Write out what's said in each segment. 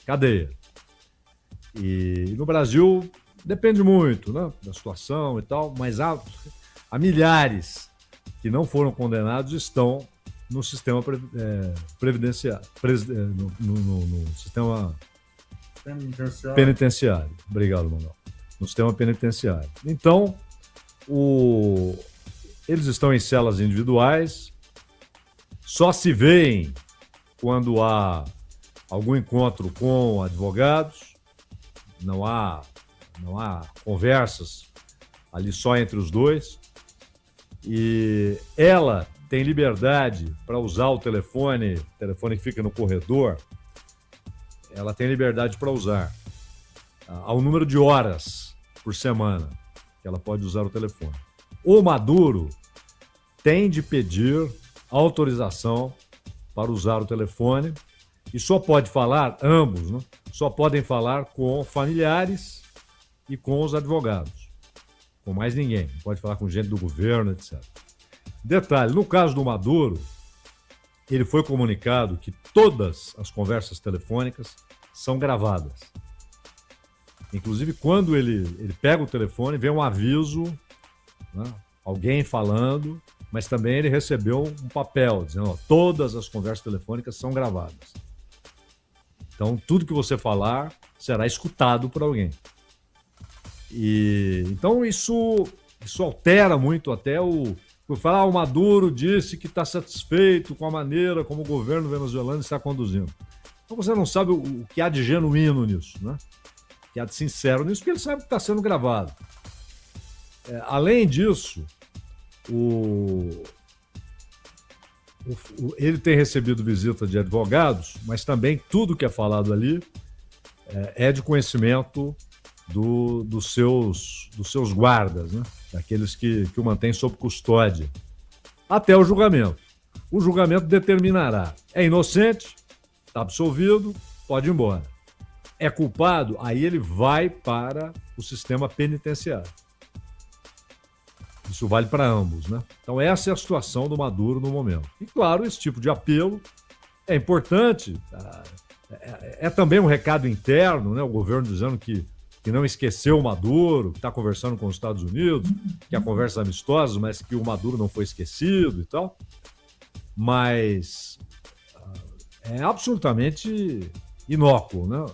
cadeia. E no Brasil depende muito, né, da situação e tal, mas há milhares que não foram condenados estão no sistema previdenciário, no sistema penitenciário. Obrigado, Manuel. No sistema penitenciário. Então, eles estão em celas individuais, só se veem quando há algum encontro com advogados, não há conversas ali só entre os dois, e ela tem liberdade para usar o telefone que fica no corredor, ela tem liberdade para usar. Há um número de horas por semana que ela pode usar o telefone. O Maduro tem de pedir autorização para usar o telefone e só pode falar, ambos, né? Só podem falar com familiares e com os advogados. Com mais ninguém. Não pode falar com gente do governo, etc. Detalhe, no caso do Maduro, ele foi comunicado que todas as conversas telefônicas são gravadas. Inclusive, quando ele pega o telefone, vem um aviso, né, alguém falando, mas também ele recebeu um papel dizendo, ó, todas as conversas telefônicas são gravadas. Então, tudo que você falar será escutado por alguém. Então, isso altera muito até por falar, o Maduro disse que está satisfeito com a maneira como o governo venezuelano está conduzindo. Então, você não sabe o que há de genuíno nisso, né? O que há de sincero nisso, porque ele sabe que está sendo gravado. Além disso, ele tem recebido visita de advogados, mas também tudo que é falado ali é de conhecimento dos seus guardas, né? Daqueles que o mantêm sob custódia, até o julgamento. O julgamento determinará, é inocente, está absolvido, pode ir embora. É culpado, aí ele vai para o sistema penitenciário. Isso vale para ambos, né? Então essa é a situação do Maduro no momento. E claro, esse tipo de apelo é importante, é também um recado interno, né? O governo dizendo que não esqueceu o Maduro, que está conversando com os Estados Unidos, que há conversas amistosas, mas que o Maduro não foi esquecido e tal. Mas é absolutamente inócuo, né?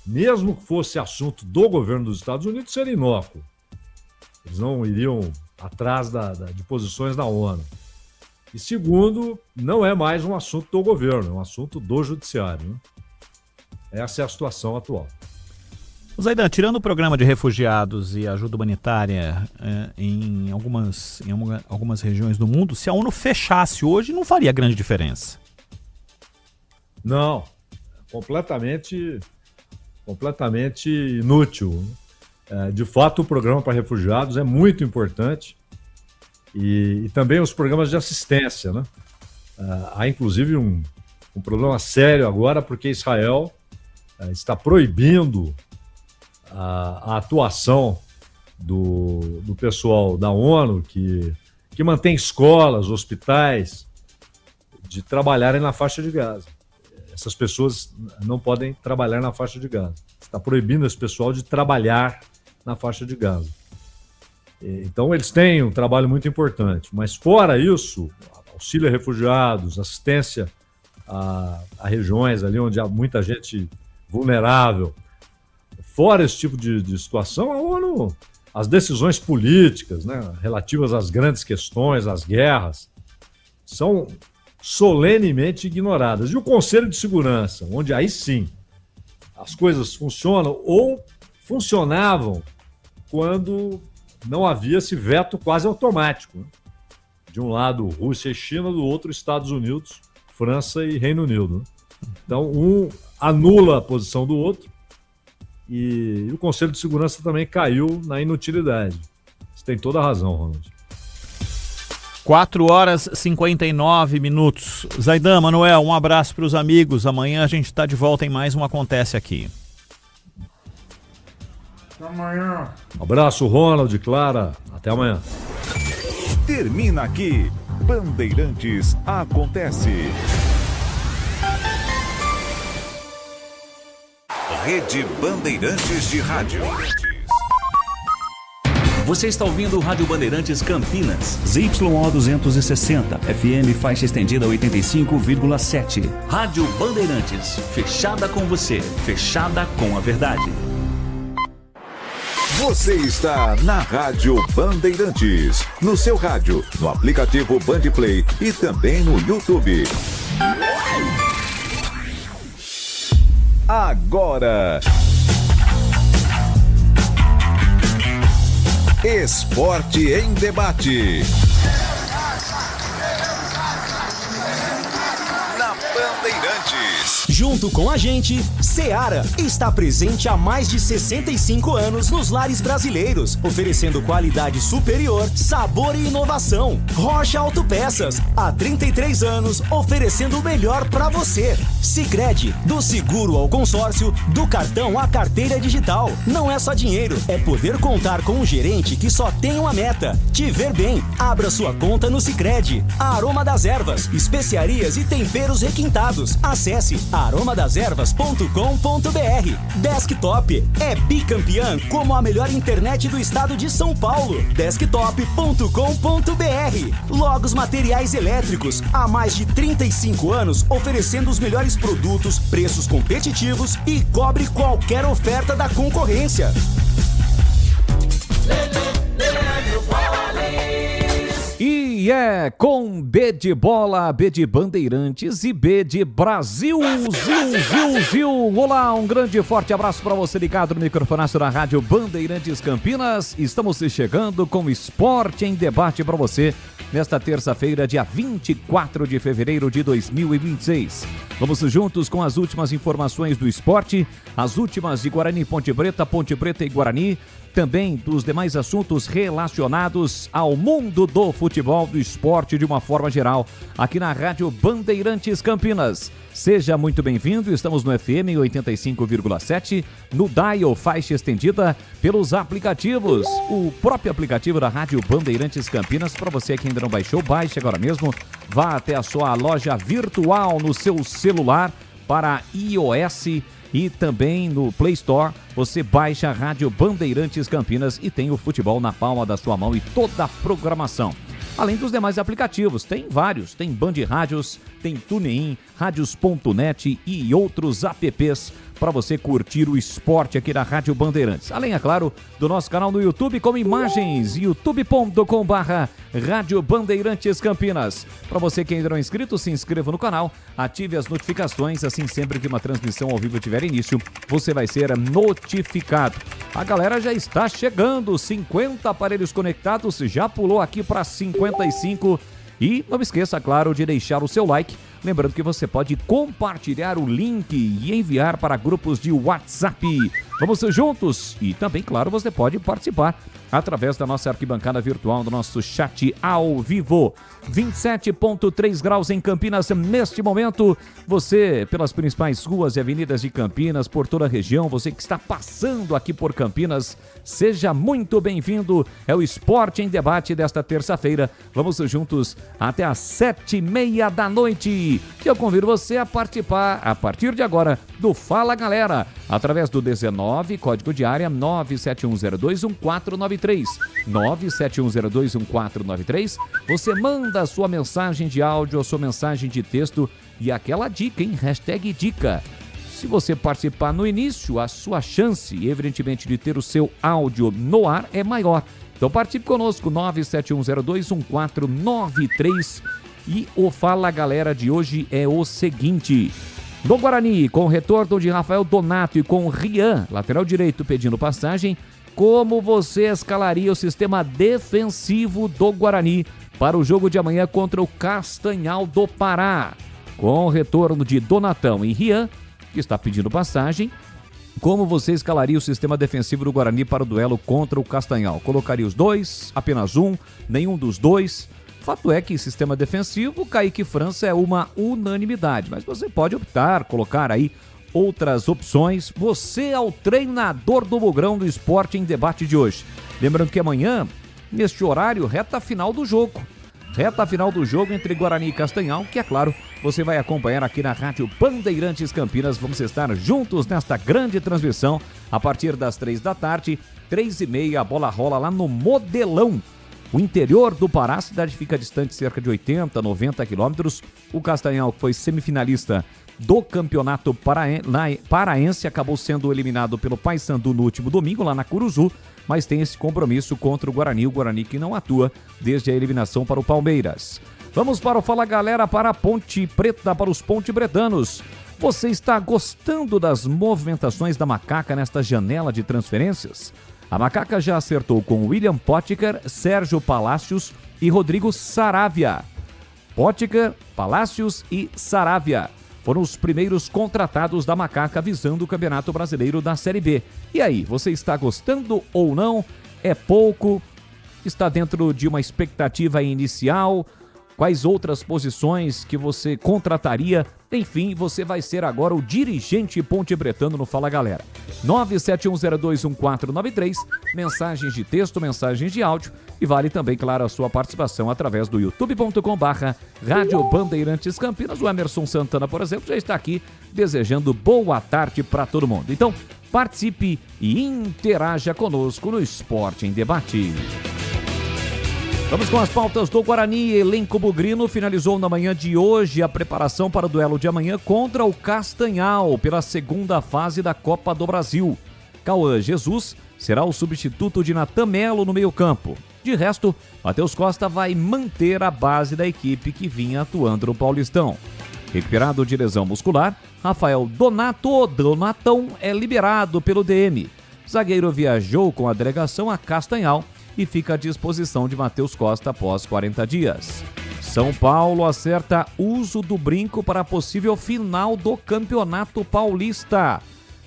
Mesmo que fosse assunto do governo dos Estados Unidos, seria inócuo. Eles não iriam atrás de posições da ONU. E segundo, não é mais um assunto do governo, é um assunto do judiciário, né? Essa é a situação atual. Zaidan, tirando o programa de refugiados e ajuda humanitária em algumas regiões do mundo, se a ONU fechasse hoje, não faria grande diferença. Não, completamente inútil. De fato, o programa para refugiados é muito importante e também os programas de assistência, né? Há inclusive um problema sério agora porque Israel está proibindo a atuação do pessoal da ONU que mantém escolas, hospitais, de trabalharem na faixa de Gaza. Essas pessoas não podem trabalhar na faixa de Gaza. Está proibindo esse pessoal de trabalhar na faixa de Gaza. Então eles têm um trabalho muito importante, mas fora isso, auxílio a refugiados, assistência a regiões ali onde há muita gente vulnerável. Fora esse tipo de situação, a ONU, as decisões políticas, né, relativas às grandes questões, às guerras, são solenemente ignoradas. E o Conselho de Segurança, onde aí sim as coisas funcionam ou funcionavam quando não havia esse veto quase automático, né? De um lado Rússia e China, do outro Estados Unidos, França e Reino Unido, né? Então um anula a posição do outro e o Conselho de Segurança também caiu na inutilidade. Você tem toda a razão, Ronald. 4h59. Zaidan, Manuel, um abraço para os amigos. Amanhã a gente está de volta em mais um Acontece Aqui. Até amanhã. Um abraço, Ronald, Clara. Até amanhã. Termina aqui. Bandeirantes Acontece. Rede Bandeirantes de Rádio. Você está ouvindo o Rádio Bandeirantes Campinas. ZYO 260, FM faixa estendida 85,7. Rádio Bandeirantes, fechada com você, fechada com a verdade. Você está na Rádio Bandeirantes, no seu rádio, no aplicativo Bandplay e também no YouTube. Agora, Esporte em Debate. Na Bandeirantes. Junto com a gente, Seara está presente há mais de 65 anos nos lares brasileiros, oferecendo qualidade superior, sabor e inovação. Rocha Autopeças, há 33 anos, oferecendo o melhor para você. Sicredi, do seguro ao consórcio, do cartão à carteira digital. Não é só dinheiro, é poder contar com um gerente que só tem uma meta: te ver bem. Abra sua conta no Sicredi. Aroma das Ervas, especiarias e temperos requintados. Acesse aromadeservas.com.br. Desktop é bicampeã como a melhor internet do estado de São Paulo. Desktop.com.br. Logos Materiais Elétricos, há mais de 35 anos oferecendo os melhores produtos, preços competitivos e cobre qualquer oferta da concorrência. E é com B de bola, B de Bandeirantes e B de Brasil. Zil. Olá, um grande e forte abraço para você ligado no microfonaço da Rádio Bandeirantes Campinas. Estamos chegando com Esporte em Debate para você nesta terça-feira, dia 24 de fevereiro de 2026. Vamos juntos com as últimas informações do esporte, as últimas de Guarani, Ponte Preta e Guarani, também dos demais assuntos relacionados ao mundo do futebol, do esporte de uma forma geral, aqui na Rádio Bandeirantes Campinas. Seja muito bem-vindo, estamos no FM 85,7, no Dial faixa estendida, pelos aplicativos, o próprio aplicativo da Rádio Bandeirantes Campinas. Para você que ainda não baixou, baixe agora mesmo, vá até a sua loja virtual no seu celular para iOS e também no Play Store. Você baixa a Rádio Bandeirantes Campinas e tem o futebol na palma da sua mão e toda a programação. Além dos demais aplicativos, tem vários, tem Band Rádios, tem TuneIn, Rádios.net e outros apps para você curtir o esporte aqui da Rádio Bandeirantes. Além, é claro, do nosso canal no YouTube com imagens, youtube.com/Rádio Bandeirantes Campinas. Para você que ainda não é inscrito, se inscreva no canal, ative as notificações, assim sempre que uma transmissão ao vivo tiver início, você vai ser notificado. A galera já está chegando, 50 aparelhos conectados, já pulou aqui para 55. E não esqueça, claro, de deixar o seu like. Lembrando que você pode compartilhar o link e enviar para grupos de WhatsApp. Vamos juntos! E também, claro, você pode participar através da nossa arquibancada virtual, do nosso chat ao vivo. 27,3 graus em Campinas neste momento. Você, pelas principais ruas e avenidas de Campinas, por toda a região, você que está passando aqui por Campinas, seja muito bem-vindo. É o Esporte em Debate desta terça-feira. Vamos juntos até às 7h30 da noite. E eu convido você a participar, a partir de agora, do Fala Galera, através do 19, código de área 971021493. 971021493. Você manda a sua mensagem de áudio, a sua mensagem de texto e aquela dica, hein? Hashtag dica. Se você participar no início, a sua chance, evidentemente, de ter o seu áudio no ar é maior. Então participe conosco, 971021493. E o Fala Galera de hoje é o seguinte: no Guarani, com o retorno de Rafael Donato e com o Rian, lateral direito, pedindo passagem, como você escalaria o sistema defensivo do Guarani para o jogo de amanhã contra o Castanhal do Pará? Com o retorno de Donatão e Rian, que está pedindo passagem, como você escalaria o sistema defensivo do Guarani para o duelo contra o Castanhal? Colocaria os dois, apenas um, nenhum dos dois? Fato é que sistema defensivo, Kaique França é uma unanimidade, mas você pode optar, colocar aí outras opções. Você é o treinador do Mugrão do Esporte em Debate de hoje. Lembrando que amanhã, neste horário, reta final do jogo. Reta final do jogo entre Guarani e Castanhal, que é claro, você vai acompanhar aqui na Rádio Bandeirantes Campinas. Vamos estar juntos nesta grande transmissão a partir das 3 da tarde, 3h30, a bola rola lá no Modelão. O interior do Pará, a cidade fica distante cerca de 80, 90 quilômetros. O Castanhal, que foi semifinalista do Campeonato Paraense, acabou sendo eliminado pelo Paysandu no último domingo, lá na Curuzu, mas tem esse compromisso contra o Guarani que não atua desde a eliminação para o Palmeiras. Vamos para o Fala Galera, para a Ponte Preta, para os pontebretanos. Você está gostando das movimentações da Macaca nesta janela de transferências? A Macaca já acertou com William Potker, Sérgio Palácios e Rodrigo Saravia. Potker, Palácios e Saravia foram os primeiros contratados da Macaca visando o Campeonato Brasileiro da Série B. E aí, você está gostando ou não? É pouco? Está dentro de uma expectativa inicial? Quais outras posições que você contrataria? Enfim, você vai ser agora o dirigente pontebretano no Fala Galera. 971021493, mensagens de texto, mensagens de áudio e vale também, claro, a sua participação através do youtube.com/Rádio Bandeirantes Campinas. O Emerson Santana, por exemplo, já está aqui desejando boa tarde para todo mundo. Então, participe e interaja conosco no Esporte em Debate. Vamos com as pautas do Guarani. Elenco bugrino finalizou na manhã de hoje a preparação para o duelo de amanhã contra o Castanhal pela segunda fase da Copa do Brasil. Cauã Jesus será o substituto de Natan Melo no meio-campo. De resto, Matheus Costa vai manter a base da equipe que vinha atuando no Paulistão. Recuperado de lesão muscular, Rafael Donatão é liberado pelo DM. Zagueiro viajou com a delegação a Castanhal e fica à disposição de Matheus Costa após 40 dias. São Paulo acerta uso do brinco para a possível final do Campeonato Paulista.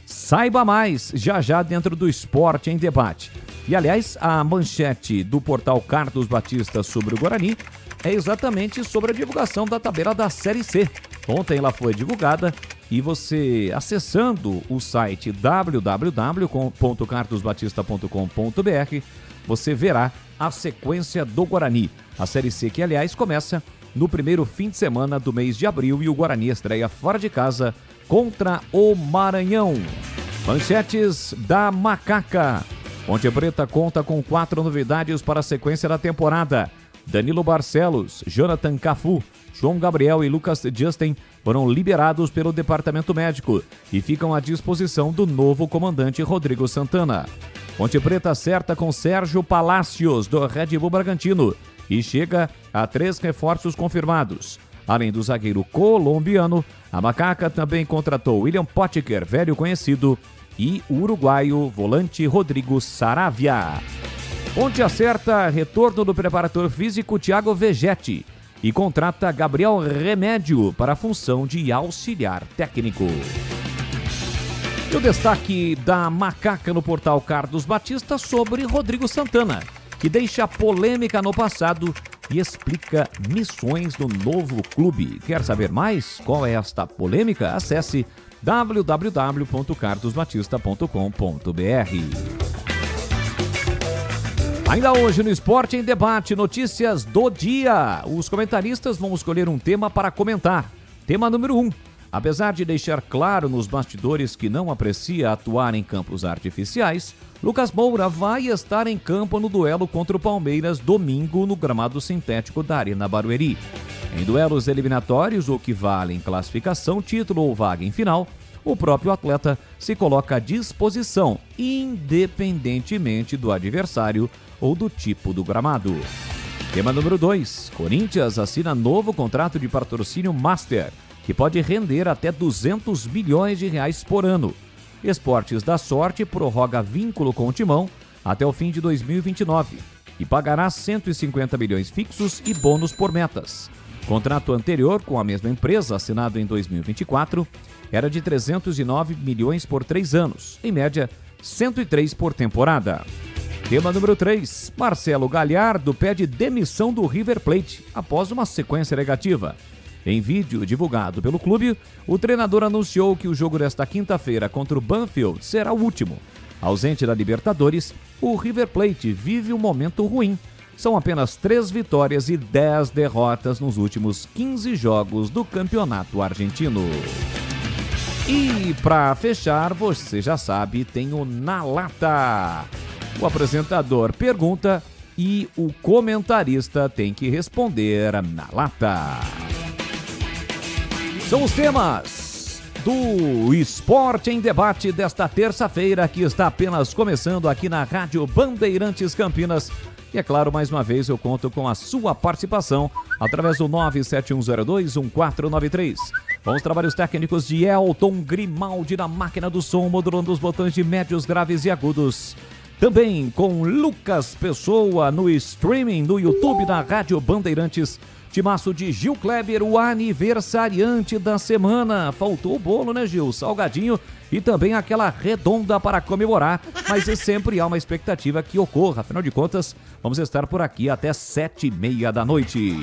Saiba mais já dentro do Esporte em Debate. E aliás, a manchete do portal Carlos Batista sobre o Guarani é exatamente sobre a divulgação da tabela da Série C. Ontem ela foi divulgada e você, acessando o site www.carlosbatista.com.br, você verá a sequência do Guarani. A Série C que, aliás, começa no primeiro fim de semana do mês de abril e o Guarani estreia fora de casa contra o Maranhão. Manchetes da Macaca. Ponte Preta conta com 4 novidades para a sequência da temporada. Danilo Barcelos, Jonathan Cafu, João Gabriel e Lucas Justin foram liberados pelo departamento médico e ficam à disposição do novo comandante Rodrigo Santana. Ponte Preta acerta com Sérgio Palácios, do Red Bull Bragantino, e chega a 3 reforços confirmados. Além do zagueiro colombiano, a Macaca também contratou William Potker, velho conhecido, e o uruguaio volante Rodrigo Saravia. Ponte acerta retorno do preparador físico Thiago Vegetti e contrata Gabriel Remédio para a função de auxiliar técnico. E o destaque da Macaca no portal Carlos Batista sobre Rodrigo Santana, que deixa polêmica no passado e explica missões do novo clube. Quer saber mais? Qual é esta polêmica? Acesse www.carlosbatista.com.br. Ainda hoje no Esporte em Debate, notícias do dia. Os comentaristas vão escolher um tema para comentar. Tema número 1. Apesar de deixar claro nos bastidores que não aprecia atuar em campos artificiais, Lucas Moura vai estar em campo no duelo contra o Palmeiras domingo no gramado sintético da Arena Barueri. Em duelos eliminatórios, o que vale em classificação, título ou vaga em final, o próprio atleta se coloca à disposição, independentemente do adversário ou do tipo do gramado. Tema número 2. Corinthians assina novo contrato de patrocínio Master, que pode render até 200 milhões de reais por ano. Esportes da Sorte prorroga vínculo com o Timão até o fim de 2029 e pagará 150 milhões fixos e bônus por metas. Contrato anterior com a mesma empresa, assinado em 2024, era de 309 milhões por 3 anos, em média 103 por temporada. Tema número 3. Marcelo Galhardo pede demissão do River Plate após uma sequência negativa. Em vídeo divulgado pelo clube, o treinador anunciou que o jogo desta quinta-feira contra o Banfield será o último. Ausente da Libertadores, o River Plate vive um momento ruim, São apenas 3 vitórias e 10 derrotas nos últimos 15 jogos do campeonato argentino. E para fechar, você já sabe, tem o Na Lata. O apresentador pergunta e o comentarista tem que responder na lata. São os temas do Esporte em Debate desta terça-feira, que está apenas começando aqui na Rádio Bandeirantes Campinas. E é claro, mais uma vez eu conto com a sua participação através do 971021493. Com os trabalhos técnicos de Elton Grimaldi na máquina do som, modulando os botões de médios, graves e agudos. Também com Lucas Pessoa no streaming no YouTube da Rádio Bandeirantes. Timaço de Gil Kleber, o aniversariante da semana. Faltou o bolo, né, Gil? Salgadinho e também aquela redonda para comemorar. Mas sempre há uma expectativa que ocorra. Afinal de contas, vamos estar por aqui até 7h30 da noite.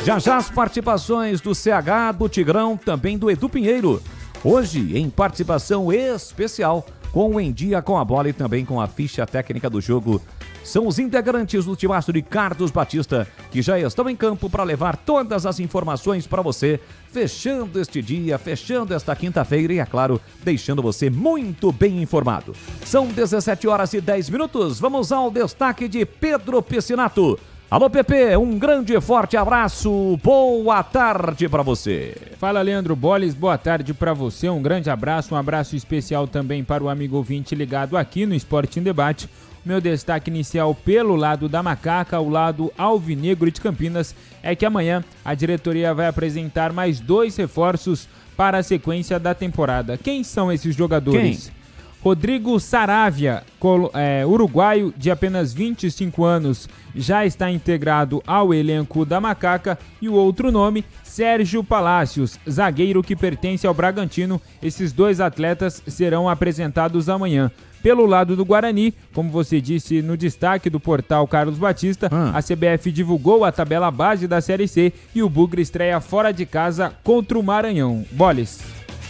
Já já as participações do CH, do Tigrão, também do Edu Pinheiro. Hoje, em participação especial, com o Em Dia com a Bola e também com a ficha técnica do jogo. São os integrantes do timaço de Carlos Batista, que já estão em campo para levar todas as informações para você, fechando este dia, fechando esta quinta-feira e, é claro, deixando você muito bem informado. São 17h10. Vamos ao destaque de Pedro Piscinato. Alô, Pepe, um grande e forte abraço, boa tarde para você. Fala, Leandro Boles, boa tarde para você, um grande abraço, um abraço especial também para o amigo ouvinte ligado aqui no Esporte em Debate. Meu destaque inicial pelo lado da Macaca, o lado alvinegro de Campinas, é que amanhã a diretoria vai apresentar mais 2 reforços para a sequência da temporada. Quem são esses jogadores? Quem? Rodrigo Saravia, uruguaio de apenas 25 anos, já está integrado ao elenco da Macaca. E o outro nome, Sérgio Palácios, zagueiro que pertence ao Bragantino. Esses 2 atletas serão apresentados amanhã. Pelo lado do Guarani, como você disse no destaque do portal Carlos Batista, a CBF divulgou a tabela base da Série C e o Bugre estreia fora de casa contra o Maranhão. Boles.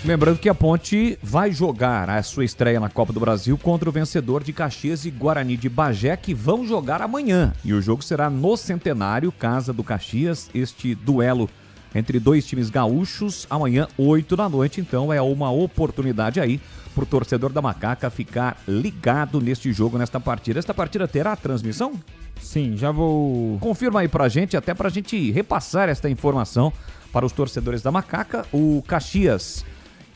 Lembrando que a Ponte vai jogar a sua estreia na Copa do Brasil contra o vencedor de Caxias e Guarani de Bagé, que vão jogar amanhã. E o jogo será no Centenário, Casa do Caxias, este duelo entre 2 times gaúchos, amanhã, 8 da noite. Então é uma oportunidade aí para o torcedor da Macaca ficar ligado neste jogo, nesta partida. Esta partida terá transmissão? Sim, já vou... Confirma aí pra gente, até pra gente repassar esta informação para os torcedores da Macaca. O Caxias,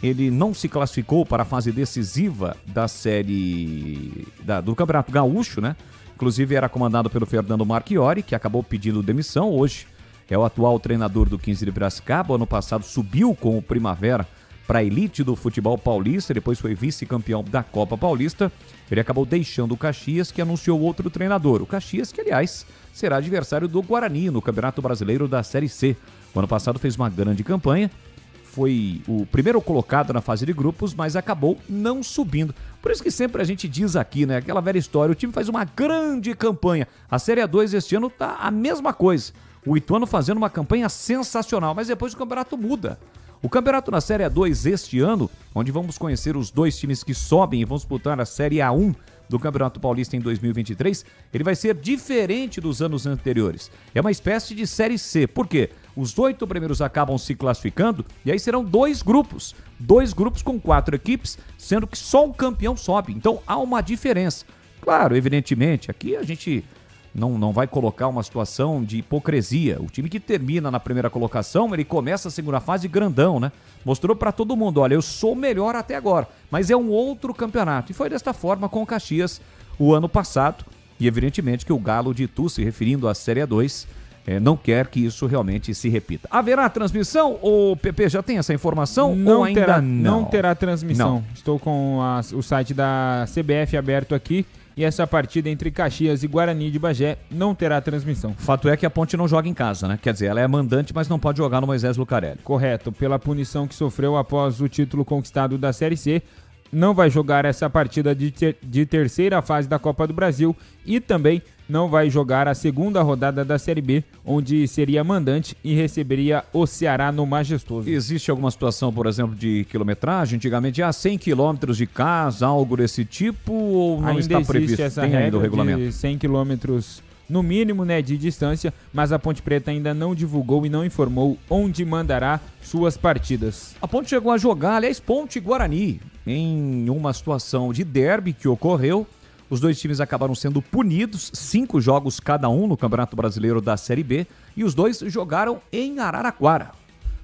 ele não se classificou para a fase decisiva da série do Campeonato Gaúcho, né? Inclusive era comandado pelo Fernando Marchiori, que acabou pedindo demissão. Hoje é o atual treinador do 15 de Piracicaba. Ano passado subiu com o Primavera para a elite do futebol paulista, depois foi vice-campeão da Copa Paulista. Ele acabou deixando o Caxias, que anunciou outro treinador. O Caxias, que aliás será adversário do Guarani no Campeonato Brasileiro da Série C. O ano passado fez uma grande campanha, foi o primeiro colocado na fase de grupos, mas acabou não subindo. Por isso que sempre a gente diz aqui, né, aquela velha história, o time faz uma grande campanha. A Série A2 este ano tá a mesma coisa. O Ituano fazendo uma campanha sensacional, mas depois o campeonato muda. O campeonato na Série A2 este ano, onde vamos conhecer os 2 times que sobem e vão disputar a Série A1 do Campeonato Paulista em 2023, ele vai ser diferente dos anos anteriores. É uma espécie de Série C. Por quê? Os 8 primeiros acabam se classificando e aí serão 2 grupos. 2 grupos com 4 equipes, sendo que só o campeão sobe. Então há uma diferença. Claro, evidentemente, aqui a gente não vai colocar uma situação de hipocrisia. O time que termina na primeira colocação, ele começa a segunda fase grandão, né? Mostrou pra todo mundo, olha, eu sou o melhor até agora, mas é um outro campeonato. E foi desta forma com o Caxias o ano passado. E evidentemente que o Galo de Itu, se referindo à Série A2, não quer que isso realmente se repita. Haverá transmissão? O PP já tem essa informação? Não ou ainda terá, não? Não terá transmissão. Não. Estou com o site da CBF aberto aqui. E essa partida entre Caxias e Guarani de Bagé não terá transmissão. Fato é que a Ponte não joga em casa, né? Quer dizer, ela é mandante, mas não pode jogar no Moisés Lucarelli. Correto, pela punição que sofreu após o título conquistado da Série C, não vai jogar essa partida de terceira fase da Copa do Brasil e também não vai jogar a segunda rodada da Série B, onde seria mandante e receberia o Ceará no Majestoso. Existe alguma situação, por exemplo, de quilometragem? Antigamente, 100 quilômetros de casa, algo desse tipo, ou não ainda está previsto? Essa tem regra ainda o regulamento? de 100 quilômetros no mínimo, né, de distância, mas a Ponte Preta ainda não divulgou e não informou onde mandará suas partidas. A Ponte chegou a jogar, aliás, Ponte e Guarani, em uma situação de derby que ocorreu. Os dois times acabaram sendo punidos, 5 jogos cada um no Campeonato Brasileiro da Série B, e os dois jogaram em Araraquara.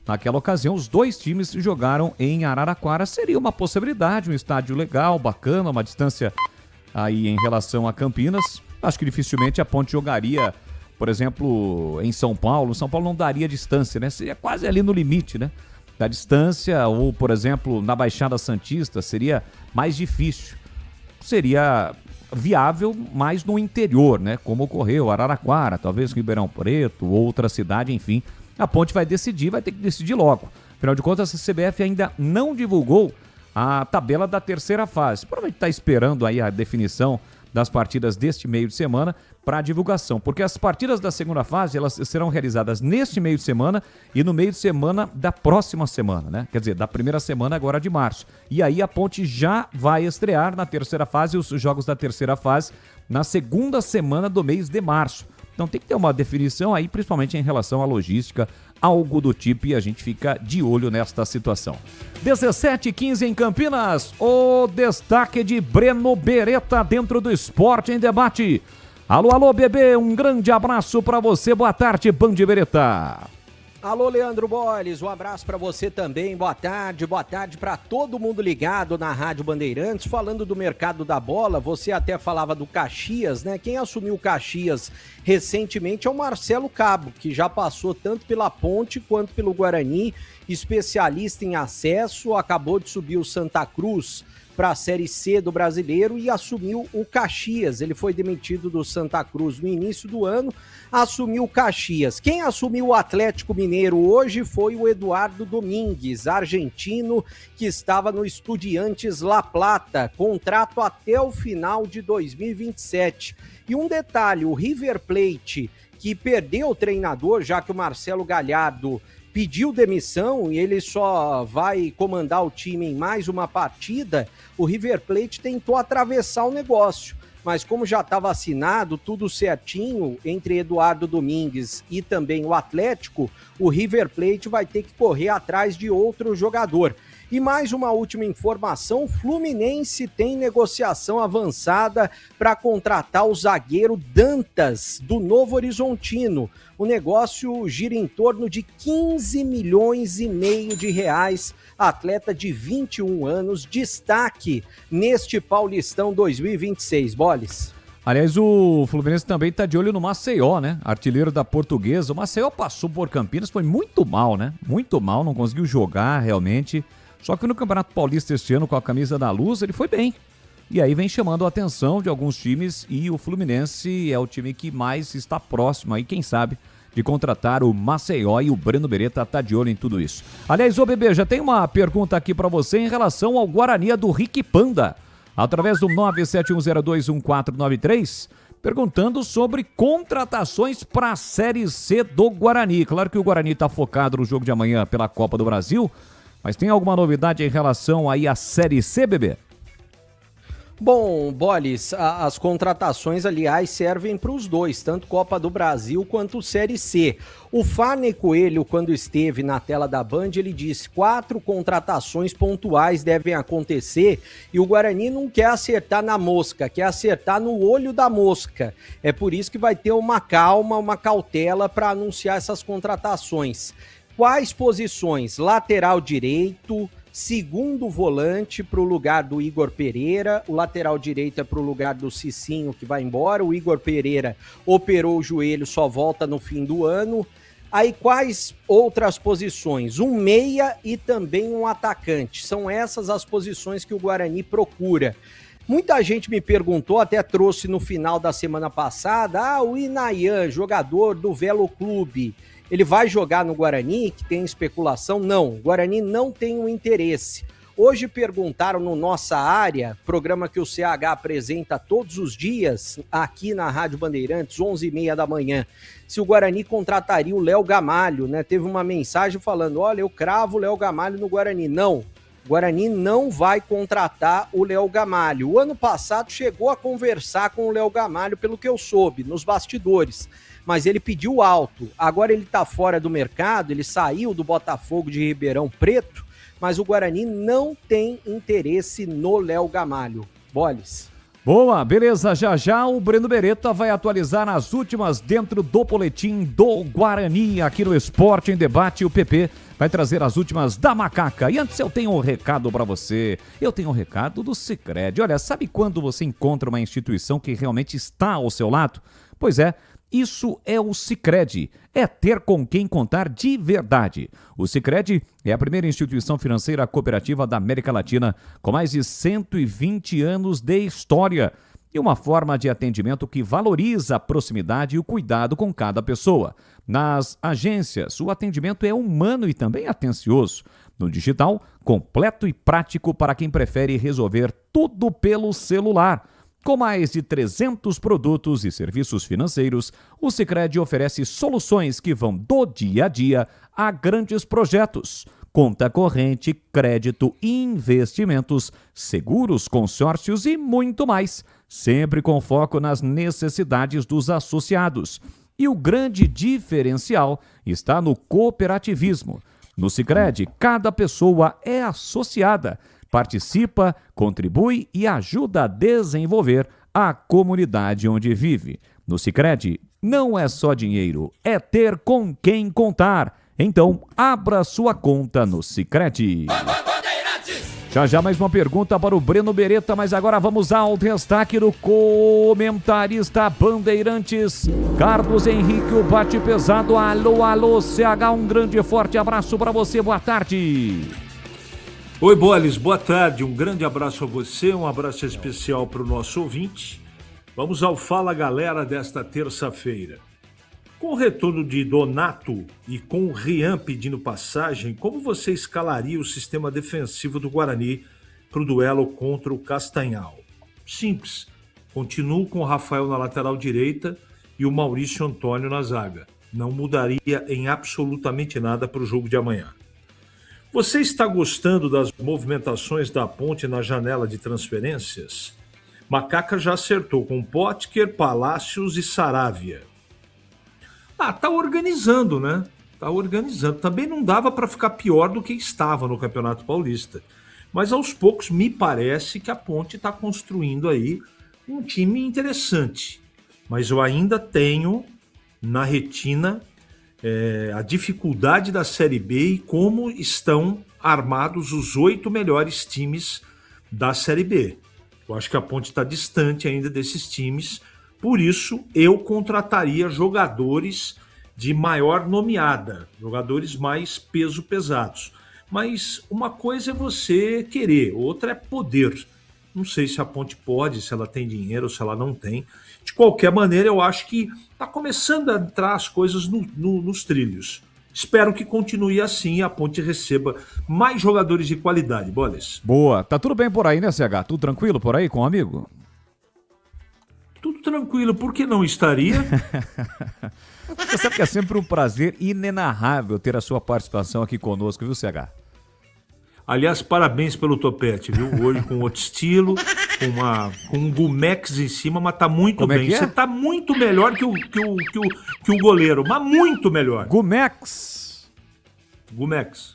Naquela ocasião, os dois times jogaram em Araraquara. Seria uma possibilidade, um estádio legal, bacana, uma distância aí em relação a Campinas. Acho que dificilmente a Ponte jogaria, por exemplo, em São Paulo. São Paulo não daria distância, né? Seria quase ali no limite, né? Da distância, ou, por exemplo, na Baixada Santista, seria mais difícil. Seria viável mais no interior, né? Como ocorreu, Araraquara, talvez Ribeirão Preto, outra cidade, enfim. A Ponte vai decidir, vai ter que decidir logo. Afinal de contas, a CBF ainda não divulgou a tabela da terceira fase. Provavelmente está esperando aí a definição das partidas deste meio de semana para divulgação, porque as partidas da segunda fase elas serão realizadas neste meio de semana e no meio de semana da próxima semana, né? Quer dizer, da primeira semana agora de março. E aí a Ponte já vai estrear na terceira fase, os jogos da terceira fase, na segunda semana do mês de março. Então tem que ter uma definição aí, principalmente em relação à logística, algo do tipo, e a gente fica de olho nesta situação. 17h15 em Campinas, o destaque de Breno Beretta dentro do Esporte em Debate. Alô, alô, bebê, um grande abraço pra você, boa tarde, Band Beretta. Alô, Leandro Boles, um abraço pra você também, boa tarde pra todo mundo ligado na Rádio Bandeirantes. Falando do mercado da bola, você até falava do Caxias, né? Quem assumiu o Caxias recentemente é o Marcelo Cabo, que já passou tanto pela Ponte quanto pelo Guarani, especialista em acesso, acabou de subir o Santa Cruz para a Série C do Brasileiro e assumiu o Caxias. Ele foi demitido do Santa Cruz no início do ano, assumiu o Caxias. Quem assumiu o Atlético Mineiro hoje foi o Eduardo Domingues, argentino, que estava no Estudiantes La Plata, contrato até o final de 2027. E um detalhe, o River Plate, que perdeu o treinador, já que o Marcelo Galhardo pediu demissão e ele só vai comandar o time em mais uma partida, o River Plate tentou atravessar o negócio, mas como já estava assinado, tudo certinho entre Eduardo Domingues e também o Atlético, o River Plate vai ter que correr atrás de outro jogador. E mais uma última informação, o Fluminense tem negociação avançada para contratar o zagueiro Dantas, do Novo Horizontino. O negócio gira em torno de 15 milhões e meio de reais. Atleta de 21 anos, destaque neste Paulistão 2026. Boles. Aliás, o Fluminense também está de olho no Maceió, né? Artilheiro da Portuguesa. O Maceió passou por Campinas, foi muito mal, né? Muito mal, não conseguiu jogar realmente. Só que no Campeonato Paulista este ano, com a camisa da Luz, ele foi bem. E aí vem chamando a atenção de alguns times e o Fluminense é o time que mais está próximo aí, quem sabe, de contratar o Maceió, e o Breno Beretta tá de olho em tudo isso. Aliás, ô bebê, já tem uma pergunta aqui para você em relação ao Guarani do Rick Panda, através do 971021493, perguntando sobre contratações para a Série C do Guarani. Claro que o Guarani está focado no jogo de amanhã pela Copa do Brasil, mas tem alguma novidade em relação aí à Série C, bebê? Bom, Boles, as contratações, aliás, servem para os dois, tanto Copa do Brasil quanto Série C. O Farney Coelho, quando esteve na tela da Band, ele disse 4 contratações pontuais devem acontecer e o Guarani não quer acertar na mosca, quer acertar no olho da mosca. É por isso que vai ter uma calma, uma cautela para anunciar essas contratações. Quais posições? Lateral direito, segundo volante para o lugar do Igor Pereira, o lateral direito é para o lugar do Cicinho, que vai embora, o Igor Pereira operou o joelho, só volta no fim do ano. Aí quais outras posições? Um meia e também um atacante, são essas as posições que o Guarani procura. Muita gente me perguntou, até trouxe no final da semana passada, o Inayan, jogador do Velo Clube, ele vai jogar no Guarani, que tem especulação? Não, o Guarani não tem um interesse. Hoje perguntaram no Nossa Área, programa que o CH apresenta todos os dias, aqui na Rádio Bandeirantes, 11h30 da manhã, se o Guarani contrataria o Léo Gamalho, né? Teve uma mensagem falando, olha, eu cravo o Léo Gamalho no Guarani. Não, O Guarani não vai contratar o Léo Gamalho. O ano passado chegou a conversar com o Léo Gamalho, pelo que eu soube, nos bastidores. Mas ele pediu alto. Agora ele está fora do mercado, ele saiu do Botafogo de Ribeirão Preto, mas o Guarani não tem interesse no Léo Gamalho. Boles. Boa, beleza, já o Breno Beretta vai atualizar as últimas dentro do boletim do Guarani aqui no Esporte em Debate. O PP vai trazer as últimas da Macaca. E antes eu tenho um recado para você, eu tenho um recado do Sicredi. Olha, sabe quando você encontra uma instituição que realmente está ao seu lado? Pois é, isso é o Sicredi, é ter com quem contar de verdade. O Sicredi é a primeira instituição financeira cooperativa da América Latina com mais de 120 anos de história e uma forma de atendimento que valoriza a proximidade e o cuidado com cada pessoa. Nas agências, o atendimento é humano e também atencioso. No digital, completo e prático para quem prefere resolver tudo pelo celular. Com mais de 300 produtos e serviços financeiros, o Sicredi oferece soluções que vão do dia a dia a grandes projetos. Conta corrente, crédito, investimentos, seguros, consórcios e muito mais. Sempre com foco nas necessidades dos associados. E o grande diferencial está no cooperativismo. No Sicredi, cada pessoa é associada, participa, contribui e ajuda a desenvolver a comunidade onde vive. No Sicredi, não é só dinheiro, é ter com quem contar. Então, abra sua conta no Sicredi. Já mais uma pergunta para o Breno Beretta, mas agora vamos ao destaque do comentarista Bandeirantes, Carlos Henrique, o bate pesado. Alô, CH, um grande e forte abraço para você, boa tarde. Oi, Boles, boa tarde, um grande abraço a você, um abraço especial para o nosso ouvinte. Vamos ao Fala Galera desta terça-feira. Com o retorno de Donato e com o Rian pedindo passagem, como você escalaria o sistema defensivo do Guarani para o duelo contra o Castanhal? Simples, continuo com o Rafael na lateral direita e o Maurício Antônio na zaga. Não mudaria em absolutamente nada para o jogo de amanhã. Você está gostando das movimentações da Ponte na janela de transferências? Macaca já acertou com Potker, Palácios e Saravia. Tá organizando, né? Tá organizando. Também não dava para ficar pior do que estava no Campeonato Paulista. Mas aos poucos me parece que a Ponte está construindo aí um time interessante. Mas eu ainda tenho na retina a dificuldade da Série B e como estão armados os 8 melhores times da Série B. Eu acho que a Ponte está distante ainda desses times, por isso eu contrataria jogadores de maior nomeada, jogadores mais pesados. Mas uma coisa é você querer, outra é poder. Não sei se a Ponte pode, se ela tem dinheiro ou se ela não tem. De qualquer maneira, eu acho que está começando a entrar as coisas nos trilhos. Espero que continue assim e a Ponte receba mais jogadores de qualidade, Boles. Boa. Tá tudo bem por aí, né, CH? Tudo tranquilo por aí com o amigo? Tudo tranquilo. Por que não estaria? Você sabe que é sempre um prazer inenarrável ter a sua participação aqui conosco, viu, CH? Aliás, parabéns pelo topete, viu? Hoje com outro estilo, com um Gumex em cima, mas tá muito Como bem. É? Você tá muito melhor que o goleiro, mas muito melhor. Gumex.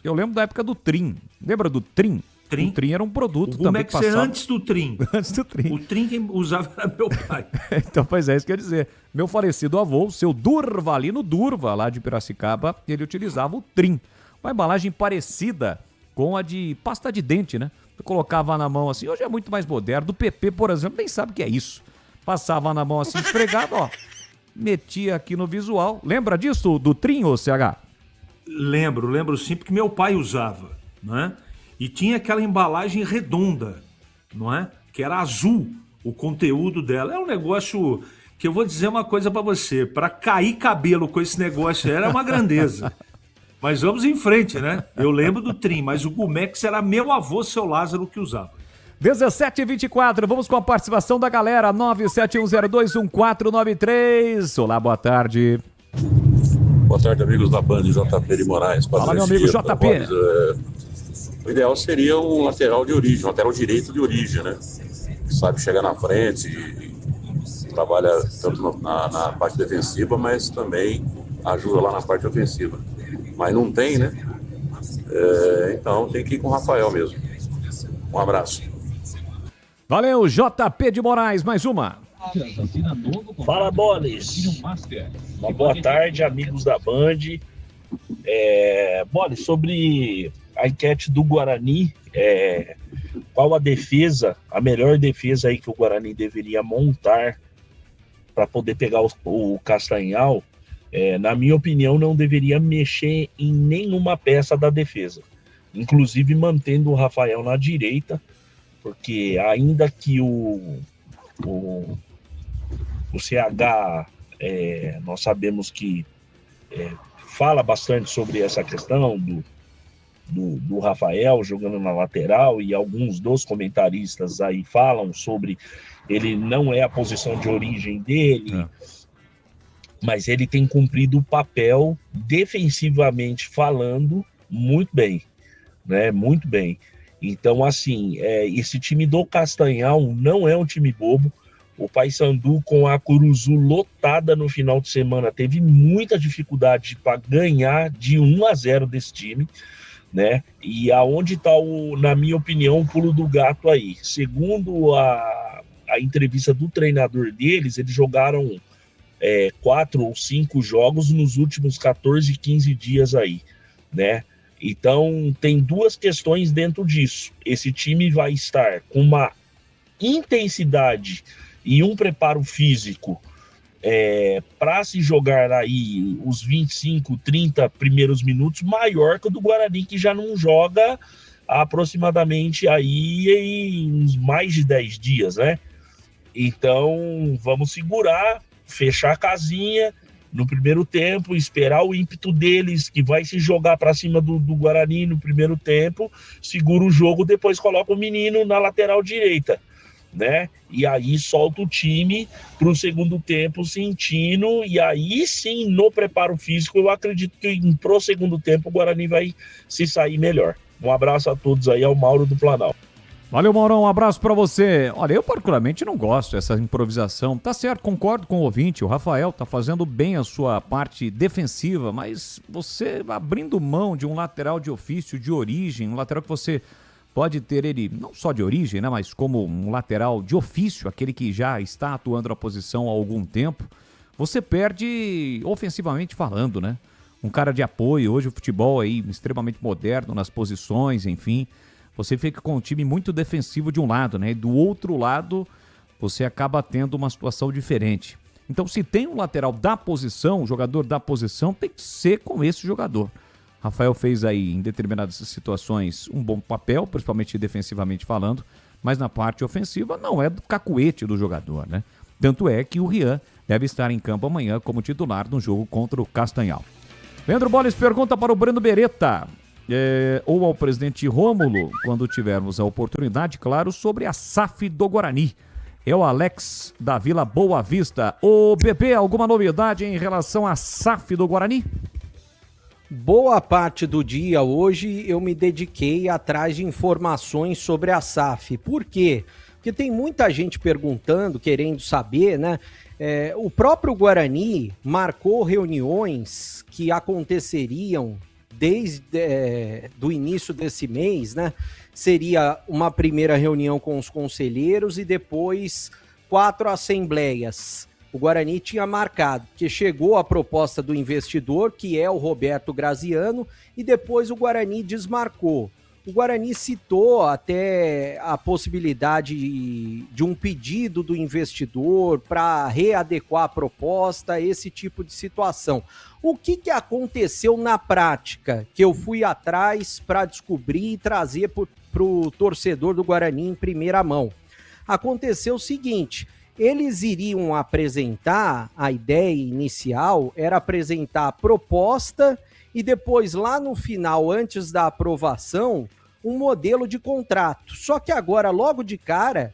Eu lembro da época do Trim. Lembra do Trim? O Trim era um produto também que passava. O Gumex é antes do Trim. Antes do Trim. O Trim quem usava era meu pai. Então, pois é, isso quer dizer. Meu falecido avô, o seu Durvalino Durva, lá de Piracicaba, ele utilizava o Trim. Uma embalagem parecida com a de pasta de dente, né? Eu colocava na mão assim, hoje é muito mais moderno. Do PP, por exemplo, nem sabe o que é isso. Passava na mão assim, esfregado, ó. Metia aqui no visual. Lembra disso, do Trim, ou CH? Lembro sim, porque meu pai usava, né? E tinha aquela embalagem redonda, não é? Que era azul, o conteúdo dela. É um negócio que eu vou dizer uma coisa pra você. Pra cair cabelo com esse negócio era uma grandeza. Mas vamos em frente, né? Eu lembro do Trim, mas o Gumex era meu avô, seu Lázaro, que usava. 17h24, vamos com a participação da galera, 971021493. Olá, boa tarde. Boa tarde, amigos da Band, JP de Moraes. Fala, meu amigo JP. O ideal seria um lateral de origem, um lateral direito de origem, né? Que sabe chegar na frente e trabalha tanto na parte defensiva, mas também ajuda lá na parte ofensiva. Mas não tem, né? Então tem que ir com o Rafael mesmo. Um abraço. Valeu, JP de Moraes, mais uma. Fala, Boles. Uma boa tarde, amigos da Band. Boles, sobre a enquete do Guarani, qual a melhor defesa aí que o Guarani deveria montar para poder pegar o Castanhal? Na minha opinião, não deveria mexer em nenhuma peça da defesa, inclusive mantendo o Rafael na direita, porque ainda que o CH, nós sabemos que fala bastante sobre essa questão do Rafael jogando na lateral, e alguns dos comentaristas aí falam sobre ele não é a posição de origem dele, mas ele tem cumprido o papel defensivamente falando muito bem, né? Muito bem. Então, assim, esse time do Castanhal não é um time bobo. O Paysandu, com a Curuzu lotada no final de semana, teve muita dificuldade para ganhar de 1-0 desse time, né? E aonde está, na minha opinião, o pulo do gato aí? Segundo a entrevista do treinador deles, eles jogaram 4 ou 5 jogos nos últimos 14, 15 dias aí, né? Então, tem duas questões dentro disso. Esse time vai estar com uma intensidade e um preparo físico para se jogar aí os 25, 30 primeiros minutos maior que o do Guarani, que já não joga há aproximadamente aí em uns mais de 10 dias, né? Então, vamos segurar, fechar a casinha no primeiro tempo, esperar o ímpeto deles, que vai se jogar para cima do Guarani no primeiro tempo, segura o jogo, depois coloca o menino na lateral direita, né? E aí solta o time para o segundo tempo sentindo, e aí sim, no preparo físico, eu acredito que pro segundo tempo o Guarani vai se sair melhor. Um abraço a todos aí, ao Mauro do Planalto. Valeu, Maurão, um abraço pra você. Olha, eu particularmente não gosto dessa improvisação. Tá certo, concordo com o ouvinte, o Rafael tá fazendo bem a sua parte defensiva, mas você abrindo mão de um lateral de ofício, de origem, um lateral que você pode ter ele não só de origem, né, mas como um lateral de ofício, aquele que já está atuando na posição há algum tempo, você perde ofensivamente falando, né? Um cara de apoio, hoje o futebol aí extremamente moderno nas posições, enfim... Você fica com um time muito defensivo de um lado, né? E do outro lado, você acaba tendo uma situação diferente. Então, se tem um lateral da posição, o jogador da posição tem que ser com esse jogador. Rafael fez aí, em determinadas situações, um bom papel, principalmente defensivamente falando, mas na parte ofensiva não é do cacuete do jogador, né? Tanto é que o Rian deve estar em campo amanhã como titular no jogo contra o Castanhal. Leandro Boles pergunta para o Breno Beretta. Ou ao presidente Rômulo, quando tivermos a oportunidade, claro, sobre a SAF do Guarani. É o Alex da Vila Boa Vista. Ô, Bebê, alguma novidade em relação à SAF do Guarani? Boa parte do dia hoje eu me dediquei atrás de informações sobre a SAF. Por quê? Porque tem muita gente perguntando, querendo saber, né? O próprio Guarani marcou reuniões que aconteceriam desde do início desse mês, né? Seria uma primeira reunião com os conselheiros e depois 4 assembleias. O Guarani tinha marcado, que chegou a proposta do investidor, que é o Roberto Graziano, e depois o Guarani desmarcou. O Guarani citou até a possibilidade de um pedido do investidor para readequar a proposta, esse tipo de situação. O que aconteceu na prática, que eu fui atrás para descobrir e trazer para o torcedor do Guarani em primeira mão? Aconteceu o seguinte: eles iriam apresentar, a ideia inicial era apresentar a proposta e depois, lá no final, antes da aprovação, um modelo de contrato. Só que agora, logo de cara,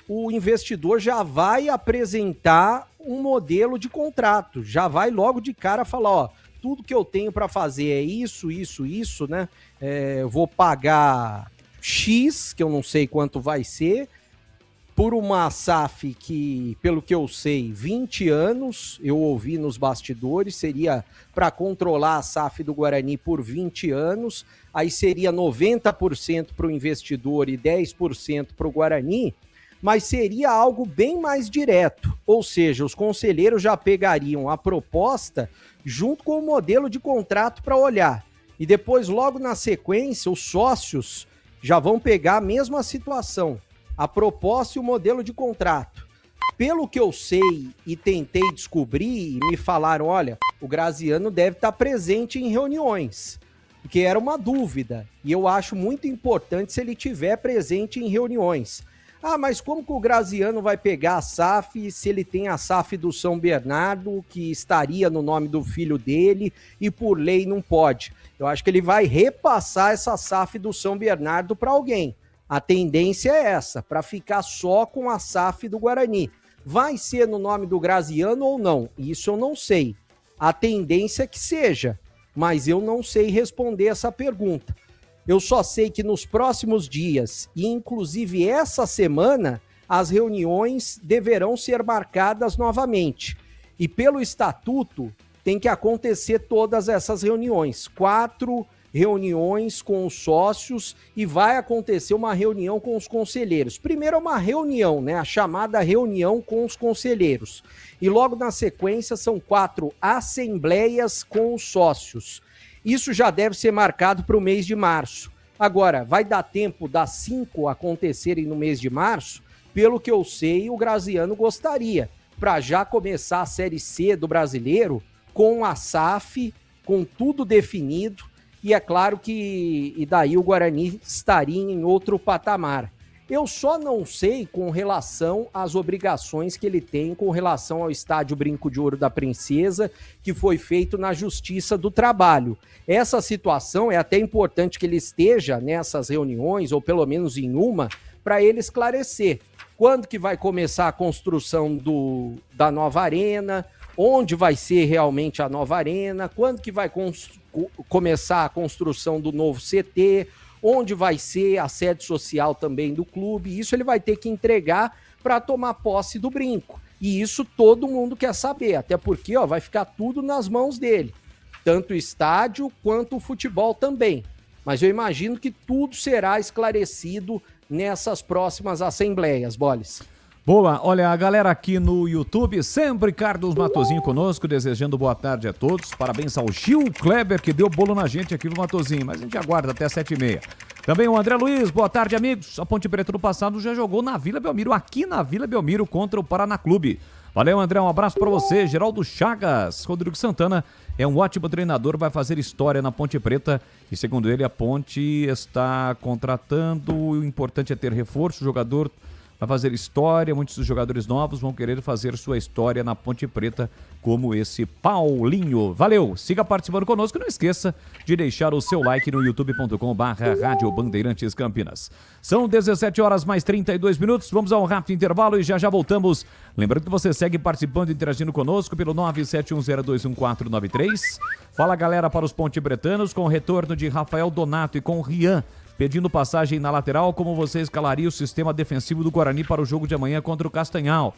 o investidor já vai apresentar um modelo de contrato. Já vai logo de cara falar, ó, tudo que eu tenho para fazer é isso, né? Eu vou pagar X, que eu não sei quanto vai ser, por uma SAF que, pelo que eu sei, 20 anos, eu ouvi nos bastidores, seria para controlar a SAF do Guarani por 20 anos, aí seria 90% para o investidor e 10% para o Guarani, mas seria algo bem mais direto, ou seja, os conselheiros já pegariam a proposta junto com o modelo de contrato para olhar, e depois, logo na sequência, os sócios já vão pegar a mesma situação, a proposta e o modelo de contrato. Pelo que eu sei e tentei descobrir, me falaram, olha, o Graziano deve estar presente em reuniões, porque era uma dúvida, e eu acho muito importante se ele estiver presente em reuniões. Ah, mas como que o Graziano vai pegar a SAF se ele tem a SAF do São Bernardo, que estaria no nome do filho dele, e por lei não pode? Eu acho que ele vai repassar essa SAF do São Bernardo para alguém. A tendência é essa, para ficar só com a SAF do Guarani. Vai ser no nome do Graziano ou não? Isso eu não sei. A tendência é que seja, mas eu não sei responder essa pergunta. Eu só sei que nos próximos dias, e inclusive essa semana, as reuniões deverão ser marcadas novamente. E pelo estatuto, tem que acontecer todas essas reuniões. 4 reuniões com os sócios e vai acontecer uma reunião com os conselheiros. Primeiro é uma reunião, né? A chamada reunião com os conselheiros. E logo na sequência são 4 assembleias com os sócios. Isso já deve ser marcado para o mês de março. Agora, vai dar tempo das 5 acontecerem no mês de março? Pelo que eu sei, o Graziano gostaria, para já começar a Série C do Brasileiro com a SAF, com tudo definido, e é claro que e daí o Guarani estaria em outro patamar. Eu só não sei com relação às obrigações que ele tem com relação ao estádio Brinco de Ouro da Princesa, que foi feito na Justiça do Trabalho. Essa situação é até importante que ele esteja nessas reuniões, ou pelo menos em uma, para ele esclarecer. Quando que vai começar a construção da nova arena, onde vai ser realmente a nova arena, quando que vai começar a construção do novo CT, onde vai ser a sede social também do clube. Isso ele vai ter que entregar para tomar posse do Brinco. E isso todo mundo quer saber, até porque vai ficar tudo nas mãos dele. Tanto o estádio quanto o futebol também. Mas eu imagino que tudo será esclarecido nessas próximas assembleias, Boles. Boa, olha, a galera aqui no YouTube, sempre Carlos Matozinho conosco, desejando boa tarde a todos. Parabéns ao Gil Kleber, que deu bolo na gente aqui no Matozinho, mas a gente aguarda até 7h30. Também o André Luiz, boa tarde, amigos. A Ponte Preta no passado já jogou na Vila Belmiro, aqui na Vila Belmiro, contra o Paraná Clube. Valeu, André, um abraço pra você. Geraldo Chagas, Rodrigo Santana é um ótimo treinador, vai fazer história na Ponte Preta e, segundo ele, a Ponte está contratando, o importante é ter reforço, o jogador vai fazer história, muitos dos jogadores novos vão querer fazer sua história na Ponte Preta, como esse Paulinho. Valeu, siga participando conosco e não esqueça de deixar o seu like no youtube.com/Rádio Bandeirantes Campinas. São 17 horas mais 32 minutos, vamos a um rápido intervalo e já voltamos. Lembrando que você segue participando e interagindo conosco pelo 971021493. Fala, galera, para os ponte-pretanos com o retorno de Rafael Donato e com o Rian, pedindo passagem na lateral, como você escalaria o sistema defensivo do Guarani para o jogo de amanhã contra o Castanhal.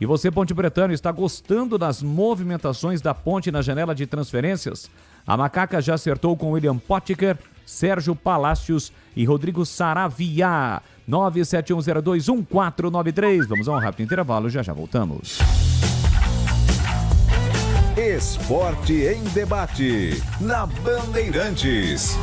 E você, ponte-pretano, está gostando das movimentações da Ponte na janela de transferências? A Macaca já acertou com William Potker, Sérgio Palácios e Rodrigo Saravia. 971021493. Vamos a um rápido intervalo, já voltamos. Esporte em debate, na Bandeirantes.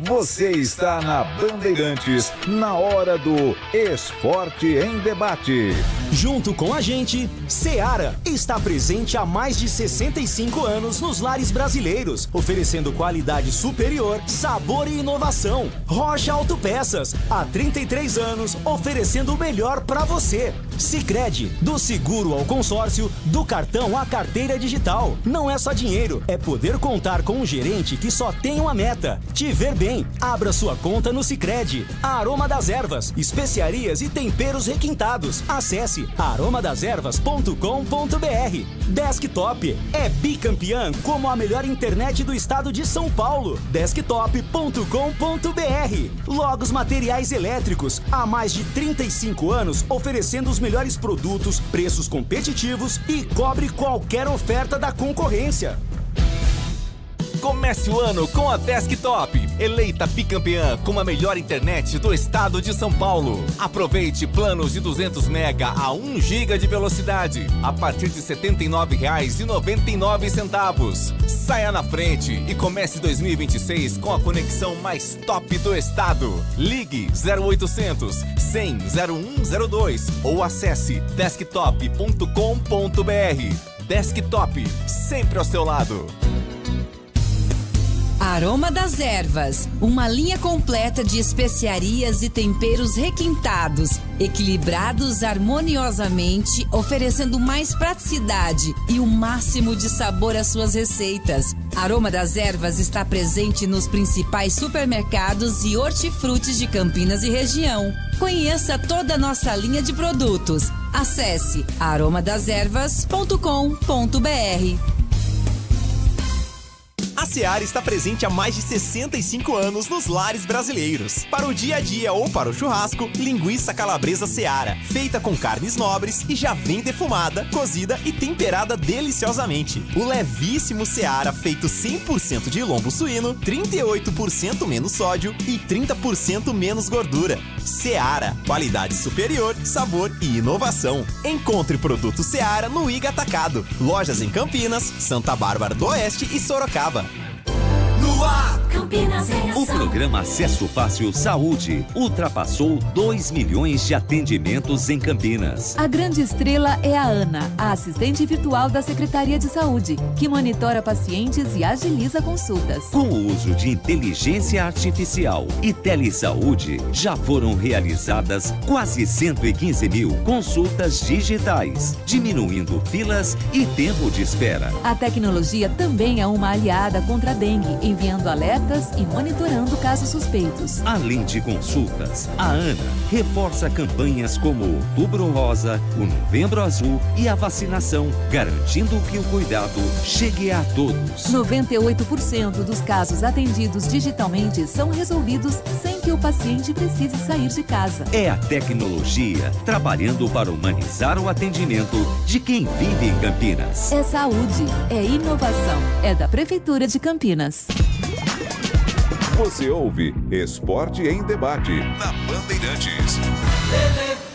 Você está na Bandeirantes, na hora do Esporte em Debate. Junto com a gente, Seara está presente há mais de 65 anos nos lares brasileiros, oferecendo qualidade superior, sabor e inovação. Rocha Autopeças, há 33 anos, oferecendo o melhor para você. Sicredi, do seguro ao consórcio, do cartão à carteira digital. Não é só dinheiro, é poder contar com um gerente que só tem uma meta: te ver bem. Abra sua conta no Sicredi. Aroma das Ervas, especiarias e temperos requintados. Acesse aromadeservas.com.br. Desktop é bicampeã como a melhor internet do estado de São Paulo. Desktop.com.br. Logos Materiais Elétricos, há mais de 35 anos oferecendo os melhores produtos, preços competitivos e cobre qualquer oferta da concorrência. Comece o ano com a Desktop, eleita bicampeã com a melhor internet do estado de São Paulo. Aproveite planos de 200 mega a 1 giga de velocidade a partir de R$ 79,99. Saia na frente e comece 2026 com a conexão mais top do estado. Ligue 0800 100 0102 ou acesse desktop.com.br. Desktop, sempre ao seu lado. Aroma das Ervas, uma linha completa de especiarias e temperos requintados, equilibrados harmoniosamente, oferecendo mais praticidade e o máximo de sabor às suas receitas. Aroma das Ervas está presente nos principais supermercados e hortifrutis de Campinas e região. Conheça toda a nossa linha de produtos. Acesse aromadeservas.com.br. A Seara está presente há mais de 65 anos nos lares brasileiros. Para o dia a dia ou para o churrasco, linguiça calabresa Seara, feita com carnes nobres e já vem defumada, cozida e temperada deliciosamente. O levíssimo Seara, feito 100% de lombo suíno, 38% menos sódio e 30% menos gordura. Seara, qualidade superior, sabor e inovação. Encontre produto Seara no Iga Atacado. Lojas em Campinas, Santa Bárbara do Oeste e Sorocaba. No ar, Campinas O programa Acesso Fácil Saúde ultrapassou 2 milhões de atendimentos em Campinas. A grande estrela é a Ana, a assistente virtual da Secretaria de Saúde, que monitora pacientes e agiliza consultas. Com o uso de inteligência artificial e telesaúde, já foram realizadas quase 115 mil consultas digitais, diminuindo filas e tempo de espera. A tecnologia também é uma aliada contra a dengue, enviando alertas e monitorando casos suspeitos. Além de consultas, a ANA reforça campanhas como o Outubro Rosa, o Novembro Azul e a vacinação, garantindo que o cuidado chegue a todos. 98% dos casos atendidos digitalmente são resolvidos sem que o paciente precise sair de casa. É a tecnologia trabalhando para humanizar o atendimento de quem vive em Campinas. É saúde, é inovação, é da Prefeitura de Campinas. Você ouve Esporte em Debate na Bandeirantes.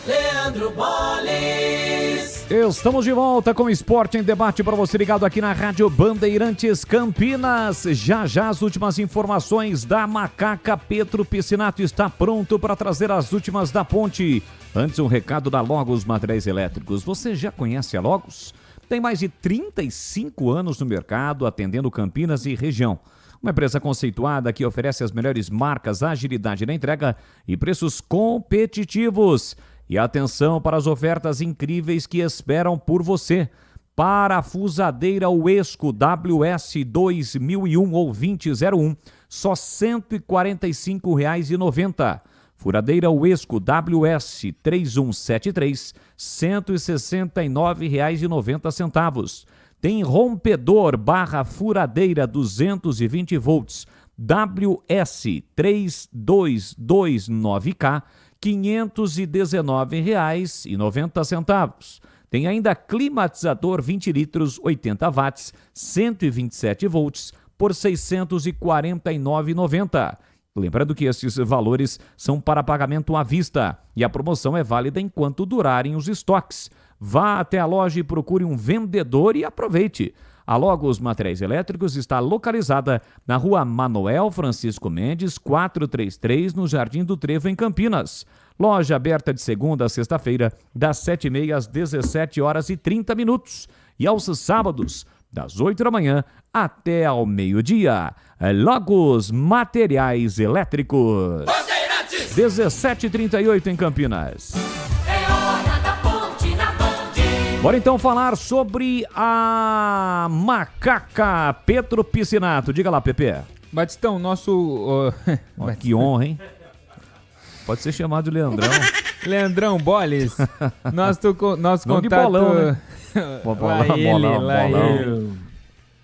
Leandro Bolles. Estamos de volta com Esporte em Debate para você ligado aqui na Rádio Bandeirantes Campinas. Já as últimas informações da Macaca. Petro Piscinato está pronto para trazer as últimas da ponte. Antes, um recado da Logos Materiais Elétricos. Você já conhece a Logos? Tem mais de 35 anos no mercado, atendendo Campinas e região. Uma empresa conceituada que oferece as melhores marcas, agilidade na entrega e preços competitivos. E atenção para as ofertas incríveis que esperam por você. Parafusadeira Uesco WS 2001 ou 2001, só R$ 145,90. Furadeira Uesco WS 3173, R$ 169,90. Tem rompedor barra furadeira 220 volts WS 3229K, R$ 519,90. Tem ainda climatizador 20 litros 80 watts 127 volts por R$ 649,90. Lembrando que esses valores são para pagamento à vista e a promoção é válida enquanto durarem os estoques. Vá até a loja e procure um vendedor e aproveite. A Logos Materiais Elétricos está localizada na Rua Manuel Francisco Mendes, 433, no Jardim do Trevo, em Campinas. Loja aberta de segunda a sexta-feira, das 7h30 às 17h30. E aos sábados, das 8 da manhã até ao meio-dia. Logos Materiais Elétricos. 17h38 em Campinas. É hora da ponte. Bora então falar sobre a macaca Pedro Piscinato. Diga lá, Pepe. Batistão, nosso... Que honra, hein? Pode ser chamado de Leandrão. Leandrão Boles. Nosso Não contato... de bolão, né?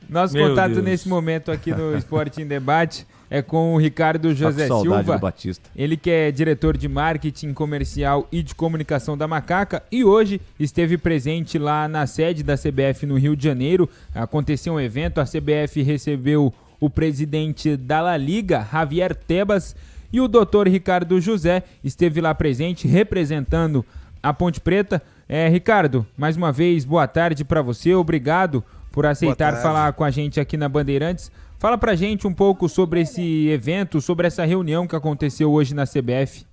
Nosso Meu contato Deus. nesse momento aqui no Esporte em Debate é com o Ricardo José Tá com saudade Silva. do Batista. Ele que é diretor de marketing comercial e de comunicação da Macaca e hoje esteve presente lá na sede da CBF no Rio de Janeiro. Aconteceu um evento, a CBF recebeu o presidente da La Liga, Javier Tebas, e o doutor Ricardo José esteve lá presente representando a Ponte Preta. Ricardo, mais uma vez, boa tarde para você, obrigado por aceitar falar com a gente aqui na Bandeirantes. Fala pra gente um pouco sobre esse evento, sobre essa reunião que aconteceu hoje na CBF.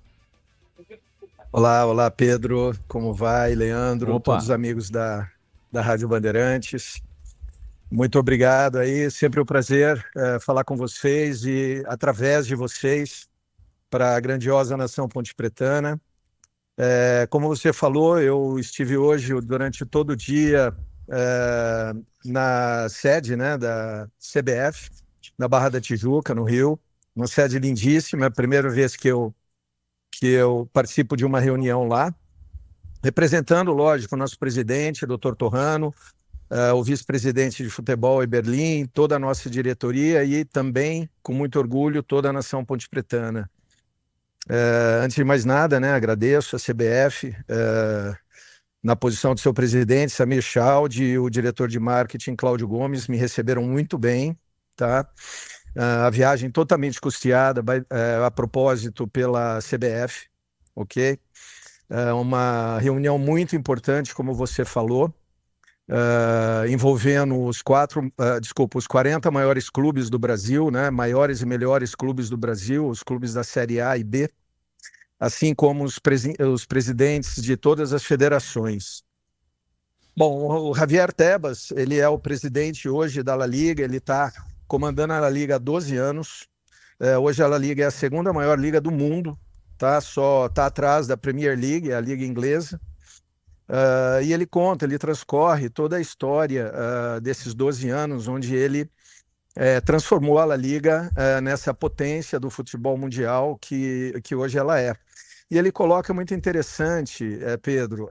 Olá Pedro, como vai? Leandro, Opa. todos os amigos da Rádio Bandeirantes. Muito obrigado aí, sempre um prazer falar com vocês e através de vocês para a grandiosa nação pontepretana. Como você falou, eu estive hoje durante todo o dia na sede, né, da CBF, na Barra da Tijuca, no Rio, uma sede lindíssima, é a primeira vez que eu participo de uma reunião lá, representando, lógico, o nosso presidente, Dr. Torrano, o vice-presidente de futebol em Berlim, toda a nossa diretoria e também, com muito orgulho, toda a nação pontepretana. Antes de mais nada, né, agradeço a CBF, na posição de seu presidente, Samir Chaldi, e o diretor de marketing, Cláudio Gomes, me receberam muito bem, tá? A viagem totalmente custeada, a propósito, pela CBF, ok? Uma reunião muito importante, como você falou, envolvendo os 40 maiores clubes do Brasil, né? Maiores e melhores clubes do Brasil, os clubes da Série A e B, assim como os presidentes de todas as federações. Bom, o Javier Tebas, ele é o presidente hoje da La Liga, ele está comandando a La Liga há 12 anos. Hoje a La Liga é a segunda maior liga do mundo, tá? Só está atrás da Premier League, a liga inglesa. E ele transcorre toda a história desses 12 anos, onde ele transformou a La Liga nessa potência do futebol mundial que hoje ela é. E ele coloca muito interessante, Pedro,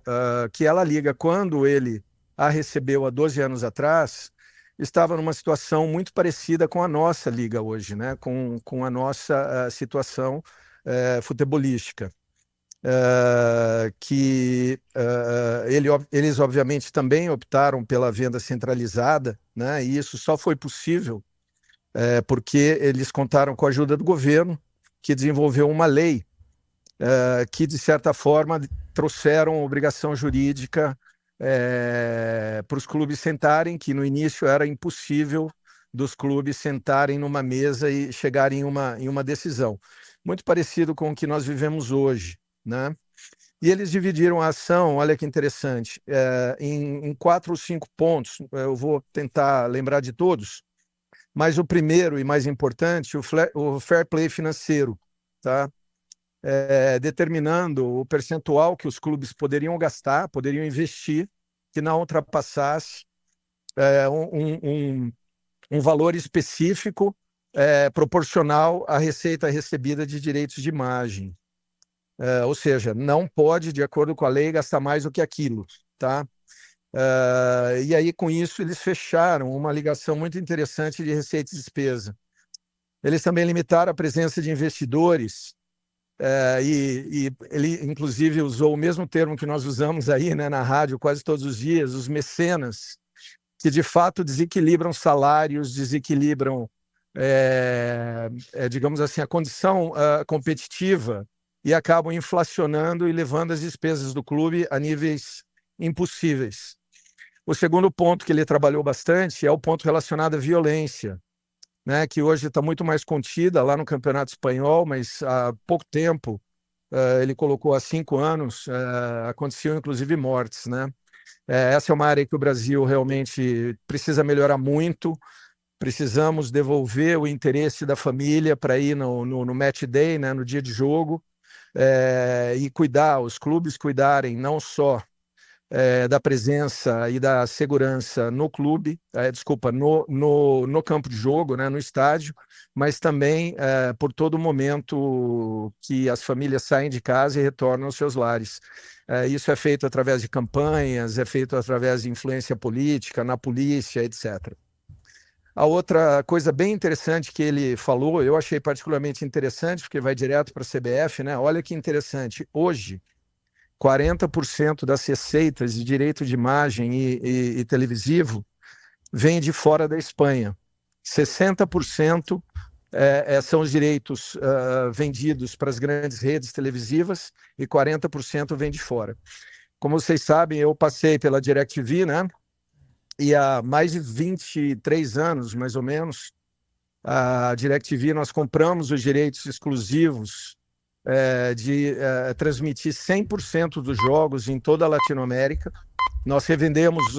que a La Liga, quando ele a recebeu há 12 anos atrás, estava numa situação muito parecida com a nossa liga hoje, né? Com a nossa situação futebolística. Eles obviamente também optaram pela venda centralizada, né? E isso só foi possível porque eles contaram com a ajuda do governo, que desenvolveu uma lei que, de certa forma, trouxeram obrigação jurídica para os clubes sentarem, que no início era impossível dos clubes sentarem numa mesa e chegarem em uma decisão. Muito parecido com o que nós vivemos hoje, né? E eles dividiram a ação, olha que interessante, em 4 ou 5 pontos. Eu vou tentar lembrar de todos, mas o primeiro e mais importante, o fair play financeiro, tá? Determinando o percentual que os clubes poderiam gastar, poderiam investir, que não ultrapassasse um valor específico proporcional à receita recebida de direitos de imagem. Ou seja, não pode, de acordo com a lei, gastar mais do que aquilo, tá? E aí, com isso, eles fecharam uma ligação muito interessante de receita e despesa. Eles também limitaram a presença de investidores, e ele, inclusive, usou o mesmo termo que nós usamos aí, né, na rádio quase todos os dias, os mecenas, que de fato desequilibram salários, desequilibram, digamos assim, a condição competitiva e acabam inflacionando e levando as despesas do clube a níveis impossíveis. O segundo ponto que ele trabalhou bastante é o ponto relacionado à violência, né, que hoje está muito mais contida lá no Campeonato Espanhol, mas há pouco tempo, ele colocou há 5 anos, aconteciam inclusive mortes, né? Essa é uma área que o Brasil realmente precisa melhorar muito. Precisamos devolver o interesse da família para ir no match day, né, no dia de jogo, e os clubes cuidarem não só da presença e da segurança no clube, no campo de jogo, né, no estádio, mas também por todo momento que as famílias saem de casa e retornam aos seus lares. Isso é feito através de campanhas, é feito através de influência política, na polícia, etc. A outra coisa bem interessante que ele falou, eu achei particularmente interessante, porque vai direto para a CBF, né? Olha que interessante, hoje, 40% das receitas de direito de imagem e televisivo vem de fora da Espanha. 60% são os direitos vendidos para as grandes redes televisivas e 40% vem de fora. Como vocês sabem, eu passei pela DirecTV, né? E há mais de 23 anos, mais ou menos, a DirecTV, nós compramos os direitos exclusivos de transmitir 100% dos jogos em toda a Latinoamérica. Nós revendemos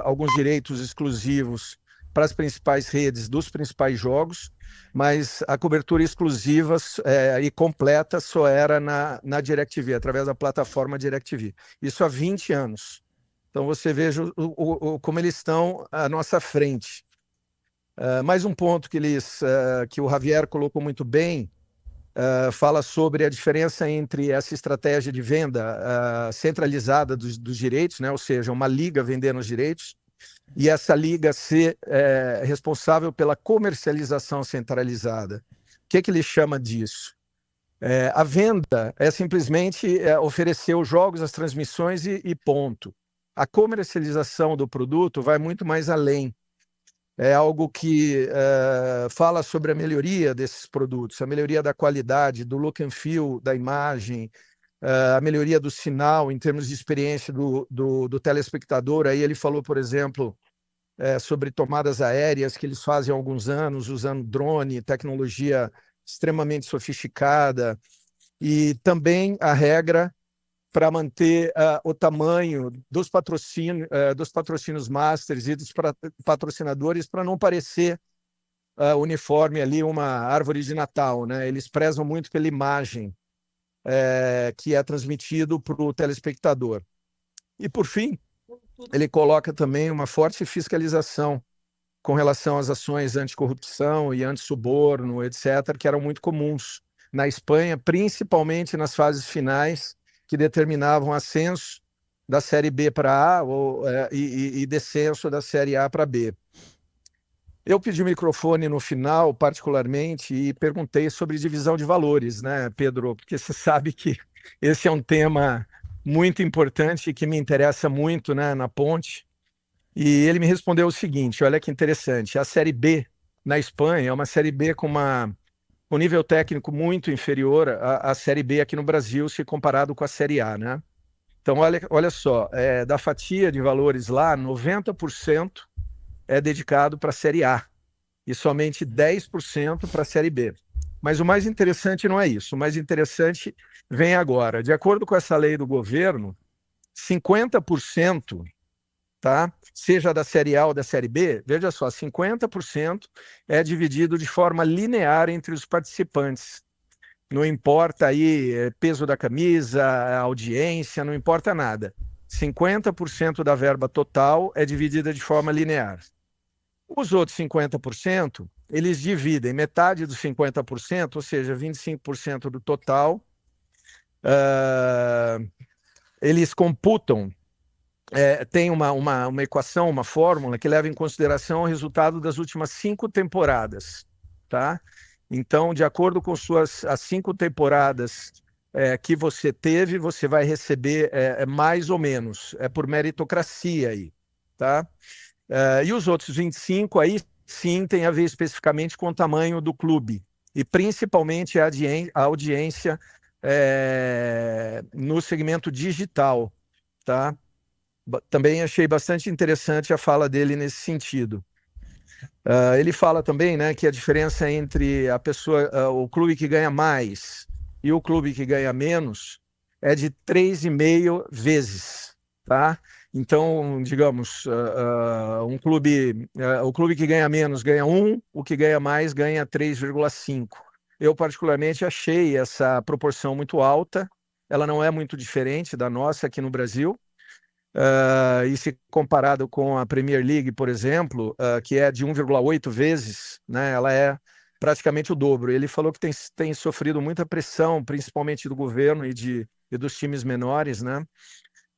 alguns direitos exclusivos para as principais redes dos principais jogos, mas a cobertura exclusiva e completa só era na DirecTV, através da plataforma DirecTV. Isso há 20 anos. Então você veja como eles estão à nossa frente. Mais um ponto que o Javier colocou muito bem, fala sobre a diferença entre essa estratégia de venda centralizada dos direitos, né? Ou seja, uma liga vendendo os direitos, e essa liga ser responsável pela comercialização centralizada. O que ele chama disso? A venda é simplesmente oferecer os jogos, as transmissões e ponto. A comercialização do produto vai muito mais além. É algo que fala sobre a melhoria desses produtos, a melhoria da qualidade, do look and feel da imagem, a melhoria do sinal em termos de experiência do telespectador. Aí ele falou, por exemplo, sobre tomadas aéreas que eles fazem há alguns anos, usando drone, tecnologia extremamente sofisticada, e também a regra para manter o tamanho dos patrocínios masters e dos patrocinadores, para não parecer uniforme ali uma árvore de Natal, né? Eles prezam muito pela imagem que é transmitido para o telespectador. E, por fim, ele coloca também uma forte fiscalização com relação às ações anticorrupção e antissuborno, etc., que eram muito comuns na Espanha, principalmente nas fases finais, que determinavam ascenso da Série B para A e descenso da Série A para B. Eu pedi o microfone no final, particularmente, e perguntei sobre divisão de valores, né, Pedro? Porque você sabe que esse é um tema muito importante que me interessa muito, né, na Ponte. E ele me respondeu o seguinte, olha que interessante, a Série B na Espanha é uma Série B com um nível técnico muito inferior à Série B aqui no Brasil, se comparado com a Série A, né? Então, olha só, da fatia de valores lá, 90% é dedicado para a Série A e somente 10% para a Série B. Mas o mais interessante não é isso. O mais interessante vem agora. De acordo com essa lei do governo, 50%, tá? Seja da Série A ou da Série B, veja só, 50% é dividido de forma linear entre os participantes. Não importa aí peso da camisa, audiência, não importa nada. 50% da verba total é dividida de forma linear. Os outros 50%, eles dividem metade dos 50%, ou seja, 25% do total, eles computam. Tem uma equação, uma fórmula que leva em consideração o resultado das últimas 5 temporadas, tá? Então, de acordo com as 5 temporadas que você teve, você vai receber mais ou menos, por meritocracia aí, tá? E os outros 25 aí sim tem a ver especificamente com o tamanho do clube e principalmente a audiência no segmento digital, tá? Também achei bastante interessante a fala dele nesse sentido. Ele fala também, né, que a diferença entre o clube que ganha mais e o clube que ganha menos é de 3,5 vezes, tá? Então, digamos, o clube que ganha menos ganha 1, o que ganha mais ganha 3,5. Eu particularmente achei essa proporção muito alta, ela não é muito diferente da nossa aqui no Brasil. E se comparado com a Premier League, por exemplo, que é de 1,8 vezes, né, ela é praticamente o dobro. Ele falou que tem sofrido muita pressão, principalmente do governo e dos times menores, né,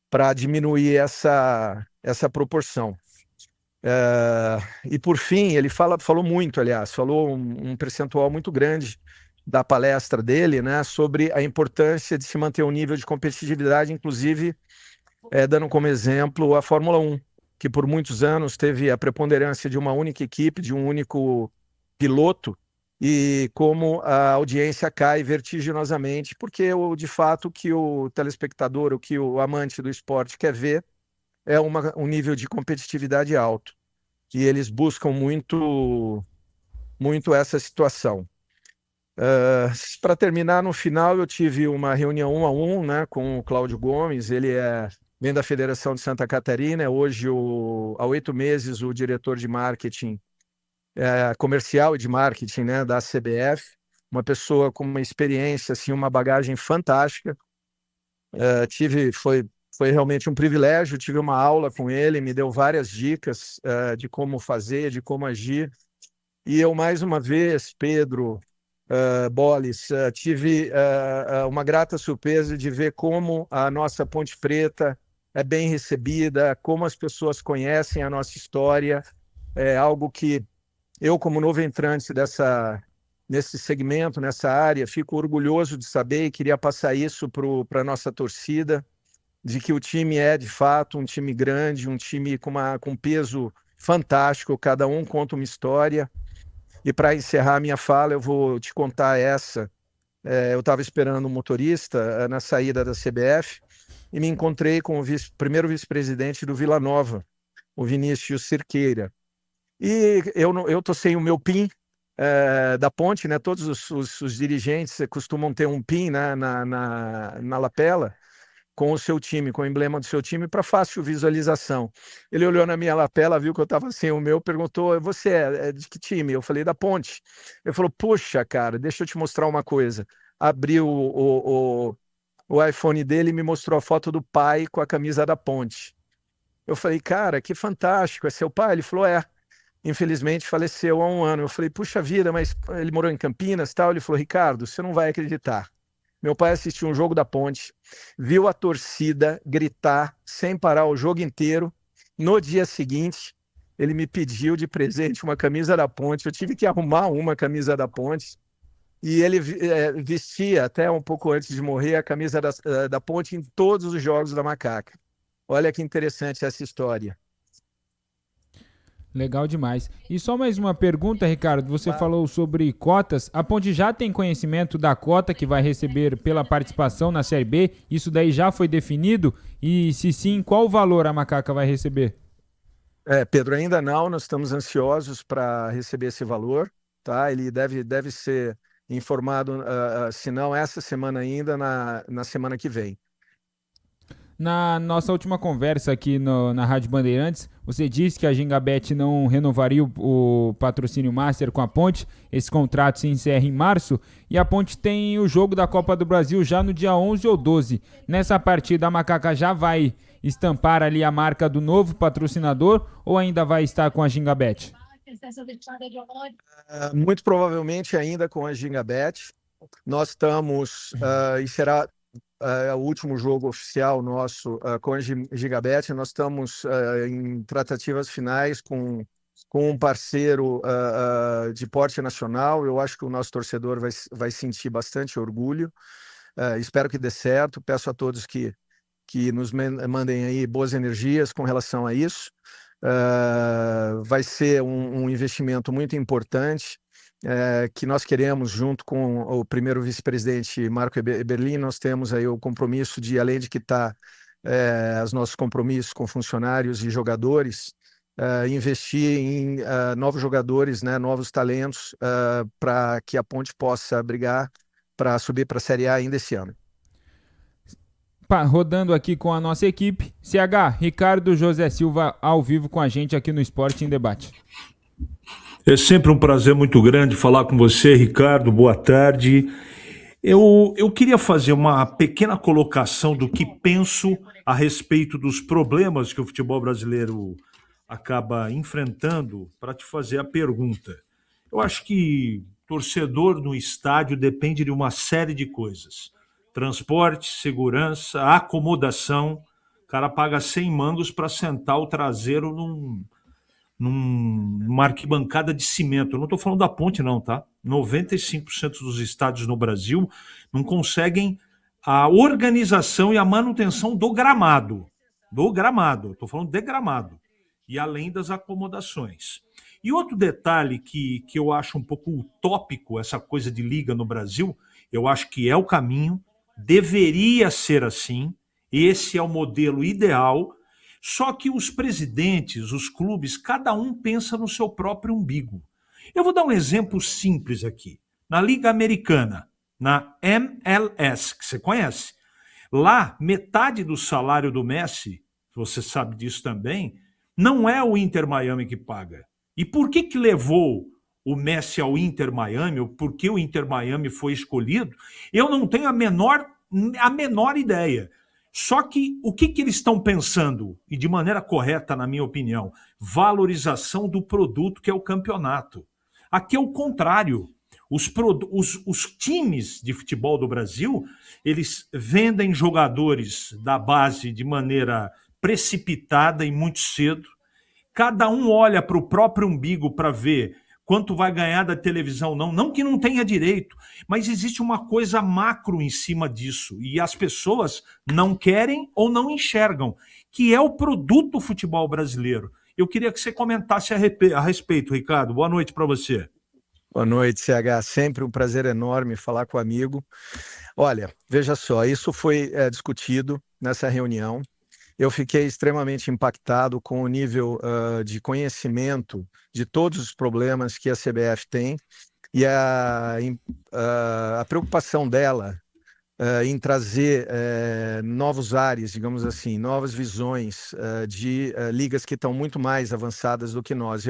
para diminuir essa proporção. E por fim, ele falou muito, aliás, falou um percentual muito grande da palestra dele, né, sobre a importância de se manter um nível de competitividade, inclusive dando como exemplo a Fórmula 1, que por muitos anos teve a preponderância de uma única equipe, de um único piloto, e como a audiência cai vertiginosamente, porque de fato o que o telespectador, o que o amante do esporte quer ver é um nível de competitividade alto, e eles buscam muito essa situação. Para terminar, no final eu tive uma reunião 1-1, né, com o Cláudio Gomes. Ele vem da Federação de Santa Catarina, hoje há 8 meses o diretor de marketing comercial e de marketing, né, da CBF, uma pessoa com uma experiência, assim, uma bagagem fantástica. Foi realmente um privilégio, tive uma aula com ele, me deu várias dicas de como fazer, de como agir. E eu, mais uma vez, Pedro, Bolis, tive uma grata surpresa de ver como a nossa Ponte Preta é bem recebida, como as pessoas conhecem a nossa história. É algo que eu, como novo entrante nesse segmento, nessa área, fico orgulhoso de saber e queria passar isso para a nossa torcida, de que o time é, de fato, um time grande, um time com peso fantástico, cada um conta uma história. E para encerrar a minha fala, eu vou te contar essa. Eu estava esperando um motorista na saída da CBF e me encontrei com o primeiro vice-presidente do Vila Nova, o Vinícius Cerqueira. E eu estou sem o meu PIN da Ponte, né? Todos os dirigentes costumam ter um PIN, né, na lapela, com o seu time, com o emblema do seu time, para fácil visualização. Ele olhou na minha lapela, viu que eu estava sem o meu, perguntou: você é de que time? Eu falei: da Ponte. Ele falou: puxa, cara, deixa eu te mostrar uma coisa. Abriu o iPhone dele e me mostrou a foto do pai com a camisa da Ponte. Eu falei: cara, que fantástico, é seu pai? Ele falou: infelizmente faleceu há 1 ano. Eu falei: puxa vida, mas ele morou em Campinas e tal. Ele falou: Ricardo, você não vai acreditar. Meu pai assistiu um jogo da Ponte, viu a torcida gritar sem parar o jogo inteiro. No dia seguinte, ele me pediu de presente uma camisa da Ponte. Eu tive que arrumar uma camisa da Ponte. E ele vestia, até um pouco antes de morrer, a camisa da Ponte em todos os jogos da Macaca. Olha que interessante essa história. Legal demais. E só mais uma pergunta, Ricardo. Você falou sobre cotas. A Ponte já tem conhecimento da cota que vai receber pela participação na Série B? Isso daí já foi definido? E se sim, qual valor a Macaca vai receber? Pedro, ainda não. Nós estamos ansiosos para receber esse valor. Tá? Ele deve ser informado, se não essa semana ainda, na semana que vem. Na nossa última conversa aqui na Rádio Bandeirantes, você disse que a Gingabet não renovaria o patrocínio Master com a Ponte. Esse contrato se encerra em março e a Ponte tem o jogo da Copa do Brasil já no dia 11 ou 12. Nessa partida a Macaca já vai estampar ali a marca do novo patrocinador ou ainda vai estar com a Gingabet? Muito provavelmente ainda com a Gingabet. Nós estamos, e será o último jogo oficial nosso com a Gingabet. Nós estamos em tratativas finais com um parceiro de porte nacional. Eu acho que o nosso torcedor vai sentir bastante orgulho. Espero que dê certo. Peço a todos que nos mandem aí boas energias com relação a isso. Vai ser um investimento muito importante. Que nós queremos, junto com o primeiro vice-presidente Marco Eberlin, nós temos aí o compromisso de, além de quitar os nossos compromissos com funcionários e jogadores, investir em novos jogadores, né, novos talentos, para que a Ponte possa brigar para subir para a Série A ainda esse ano. Rodando aqui com a nossa equipe, CH, Ricardo José Silva ao vivo com a gente aqui no Esporte em Debate. É sempre um prazer muito grande falar com você, Ricardo. Boa tarde. Eu queria fazer uma pequena colocação do que penso a respeito dos problemas que o futebol brasileiro acaba enfrentando para te fazer a pergunta. Eu acho que torcedor no estádio depende de uma série de coisas. Transporte, segurança, acomodação. O cara paga 100 mangos para sentar o traseiro numa arquibancada de cimento. Eu não estou falando da ponte, não, tá? 95% dos estádios no Brasil não conseguem a organização e a manutenção do gramado. Do gramado. Estou falando de gramado. E além das acomodações. E outro detalhe que eu acho um pouco utópico, essa coisa de liga no Brasil, eu acho que é o caminho, deveria ser assim, esse é o modelo ideal. Só que os presidentes, os clubes, cada um pensa no seu próprio umbigo. Eu vou dar um exemplo simples aqui. Na Liga Americana, na MLS, que você conhece, lá metade do salário do Messi, você sabe disso também, não é o Inter Miami que paga. E por que levou o Messi ao Inter Miami, ou por que o Inter Miami foi escolhido? Eu não tenho a menor ideia. Só que o que eles estão pensando, e de maneira correta, na minha opinião, valorização do produto que é o campeonato. Aqui é o contrário. Os times de futebol do Brasil, eles vendem jogadores da base de maneira precipitada e muito cedo. Cada um olha para o próprio umbigo para ver quanto vai ganhar da televisão, não que não tenha direito, mas existe uma coisa macro em cima disso, e as pessoas não querem ou não enxergam, que é o produto futebol brasileiro. Eu queria que você comentasse a respeito, Ricardo. Boa noite para você. Boa noite, CH. Sempre um prazer enorme falar com o amigo. Olha, veja só, isso foi discutido nessa reunião. Eu fiquei extremamente impactado com o nível de conhecimento de todos os problemas que a CBF tem e a preocupação dela em trazer novos ares, digamos assim, novas visões de ligas que estão muito mais avançadas do que nós.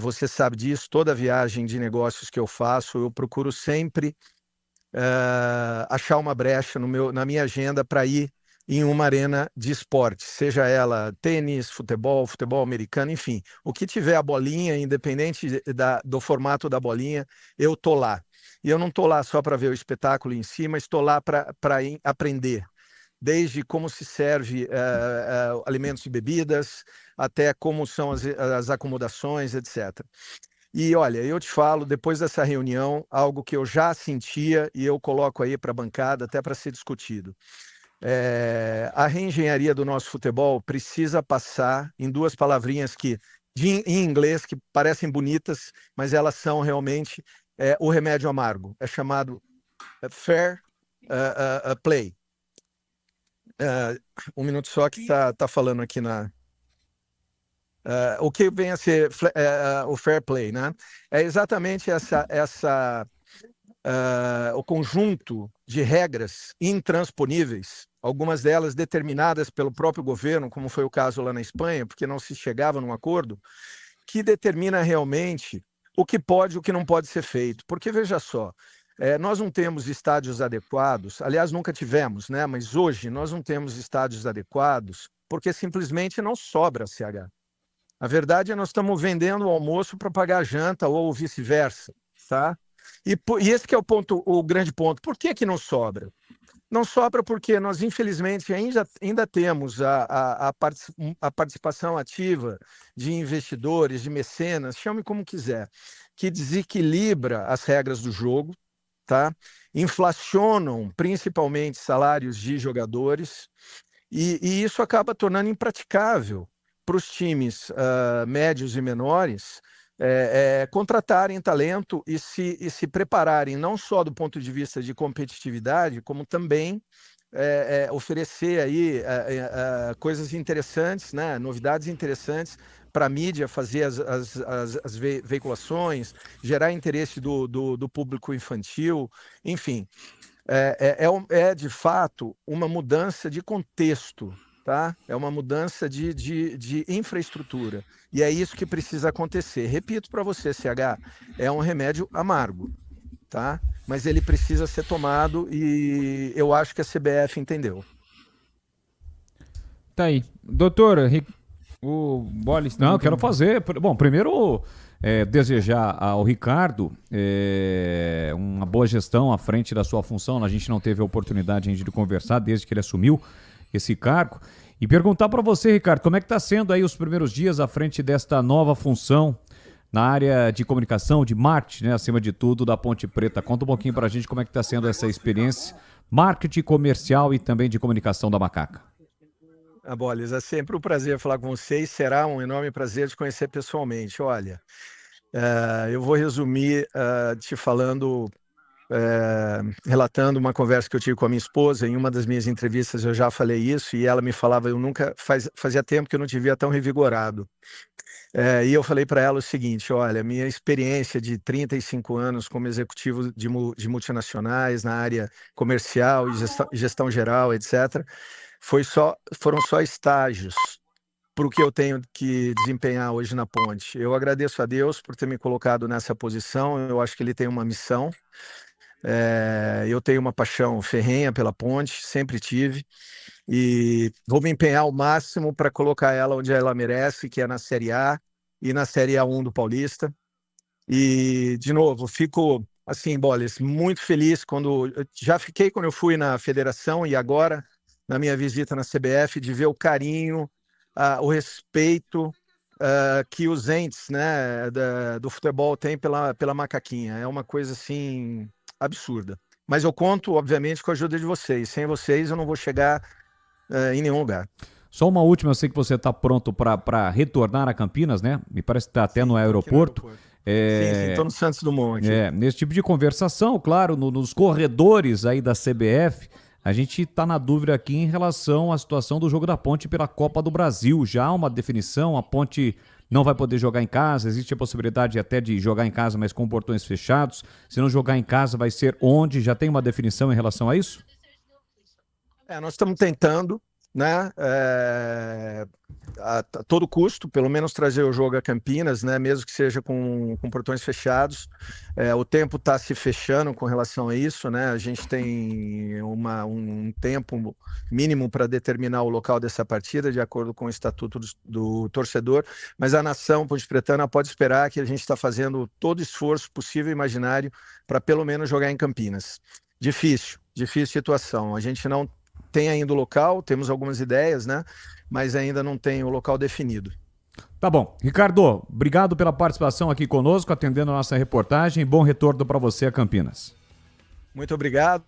Você sabe disso, toda viagem de negócios que eu faço, eu procuro sempre achar uma brecha na minha agenda para ir em uma arena de esporte, seja ela tênis, futebol americano, enfim, o que tiver a bolinha, independente do formato da bolinha, eu tô lá. E eu não tô lá só para ver o espetáculo em si, mas estou lá para aprender, desde como se serve alimentos e bebidas, até como são as acomodações, etc. E olha, eu te falo, depois dessa reunião, algo que eu já sentia e eu coloco aí para a bancada, até para ser discutido. A reengenharia do nosso futebol precisa passar em duas palavrinhas em inglês que parecem bonitas, mas elas são realmente o remédio amargo. É chamado fair play. Um minuto só que tá falando aqui o que vem a ser o fair play, né? É exatamente o conjunto de regras intransponíveis, algumas delas determinadas pelo próprio governo, como foi o caso lá na Espanha, porque não se chegava num acordo, que determina realmente o que pode e o que não pode ser feito. Porque, veja só, nós não temos estádios adequados, aliás, nunca tivemos, né? Mas hoje nós não temos estádios adequados porque simplesmente não sobra CH. A verdade é que nós estamos vendendo o almoço para pagar a janta ou vice-versa, tá? E esse que é o grande ponto. Por que não sobra? Não sobra porque nós, infelizmente, ainda temos a participação ativa de investidores, de mecenas, chame como quiser, que desequilibra as regras do jogo, tá? Inflacionam principalmente salários de jogadores, e isso acaba tornando impraticável para os times médios e menores contratarem talento e se prepararem não só do ponto de vista de competitividade, como também oferecer aí coisas interessantes, né? Novidades interessantes para a mídia, fazer as veiculações, gerar interesse do público infantil, enfim. De fato uma mudança de contexto, tá? É uma mudança de infraestrutura. E é isso que precisa acontecer. Repito para você, CH, é um remédio amargo, tá? Mas ele precisa ser tomado e eu acho que a CBF entendeu. Tá aí. Doutor, o Bolis... Não, quero fazer. Bom, primeiro desejar ao Ricardo uma boa gestão à frente da sua função. A gente não teve a oportunidade ainda de conversar desde que ele assumiu esse cargo. E perguntar para você, Ricardo, como é que está sendo aí os primeiros dias à frente desta nova função na área de comunicação, de marketing, né, acima de tudo, da Ponte Preta. Conta um pouquinho para a gente como é que está sendo essa experiência, marketing comercial e também de comunicação da Macaca. Bolis, é sempre um prazer falar com vocês, será um enorme prazer te conhecer pessoalmente. Olha, eu vou resumir te falando, relatando uma conversa que eu tive com a minha esposa. Em uma das minhas entrevistas eu já falei isso e ela me falava, fazia tempo que eu não te via tão revigorado. E eu falei para ela o seguinte, olha, minha experiência de 35 anos como executivo de multinacionais na área comercial e gestão geral, etc., foram só estágios para o que eu tenho que desempenhar hoje na Ponte. Eu agradeço a Deus por ter me colocado nessa posição, eu acho que ele tem uma missão, eu tenho uma paixão ferrenha pela Ponte, sempre tive, e vou me empenhar ao máximo para colocar ela onde ela merece, que é na Série A e na Série A1 do Paulista. E, de novo, fico, assim, Bolis, muito feliz já fiquei quando eu fui na federação e agora na minha visita na CBF, de ver o carinho, o respeito que os entes, né, do futebol têm pela macaquinha. É uma coisa assim absurda. Mas eu conto, obviamente, com a ajuda de vocês. Sem vocês eu não vou chegar em nenhum lugar. Só uma última, eu sei que você está pronto para retornar a Campinas, né? Me parece que está até no aeroporto. Sim, estou no Santos Dumont aqui. Nesse tipo de conversação, claro, nos corredores aí da CBF, a gente está na dúvida aqui em relação à situação do jogo da Ponte pela Copa do Brasil. Já há uma definição, a Ponte não vai poder jogar em casa, existe a possibilidade até de jogar em casa, mas com portões fechados. Se não jogar em casa, vai ser onde? Já tem uma definição em relação a isso? Nós estamos tentando, né, a todo custo, pelo menos trazer o jogo a Campinas, né, mesmo que seja com portões fechados. O tempo está se fechando com relação a isso, né? A gente tem um tempo mínimo para determinar o local dessa partida, de acordo com o estatuto do torcedor, mas a nação ponte-pretana pode esperar que a gente está fazendo todo o esforço possível e imaginário para pelo menos jogar em Campinas. Difícil situação. A gente não tem ainda o local, temos algumas ideias, né? Mas ainda não tem o local definido. Tá bom. Ricardo, obrigado pela participação aqui conosco, atendendo a nossa reportagem. Bom retorno para você a Campinas. Muito obrigado.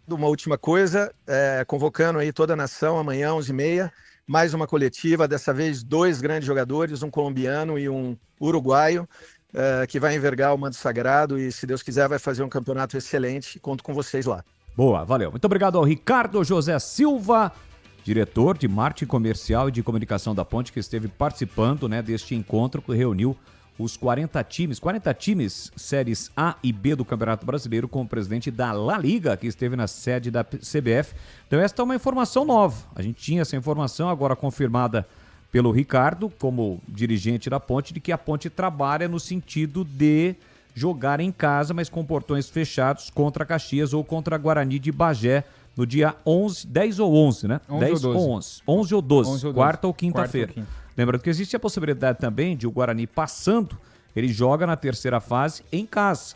Uma última coisa, convocando aí toda a nação amanhã, 11h30, mais uma coletiva, dessa vez 2 grandes jogadores, um colombiano e um uruguaio, que vai envergar o manto sagrado e, se Deus quiser, vai fazer um campeonato excelente. Conto com vocês lá. Boa, valeu. Muito obrigado ao Ricardo José Silva, diretor de marketing comercial e de comunicação da Ponte, que esteve participando, né, deste encontro que reuniu os 40 times, séries A e B do Campeonato Brasileiro, com o presidente da La Liga, que esteve na sede da CBF. Então esta é uma informação nova. A gente tinha essa informação agora confirmada pelo Ricardo, como dirigente da Ponte, de que a Ponte trabalha no sentido de jogar em casa, mas com portões fechados contra Caxias ou contra Guarani de Bagé no dia 10 ou 11, né? 10 ou 11. 11 ou 12, quarta ou quinta-feira. Lembrando que existe a possibilidade também de o Guarani passando, ele joga na terceira fase em casa.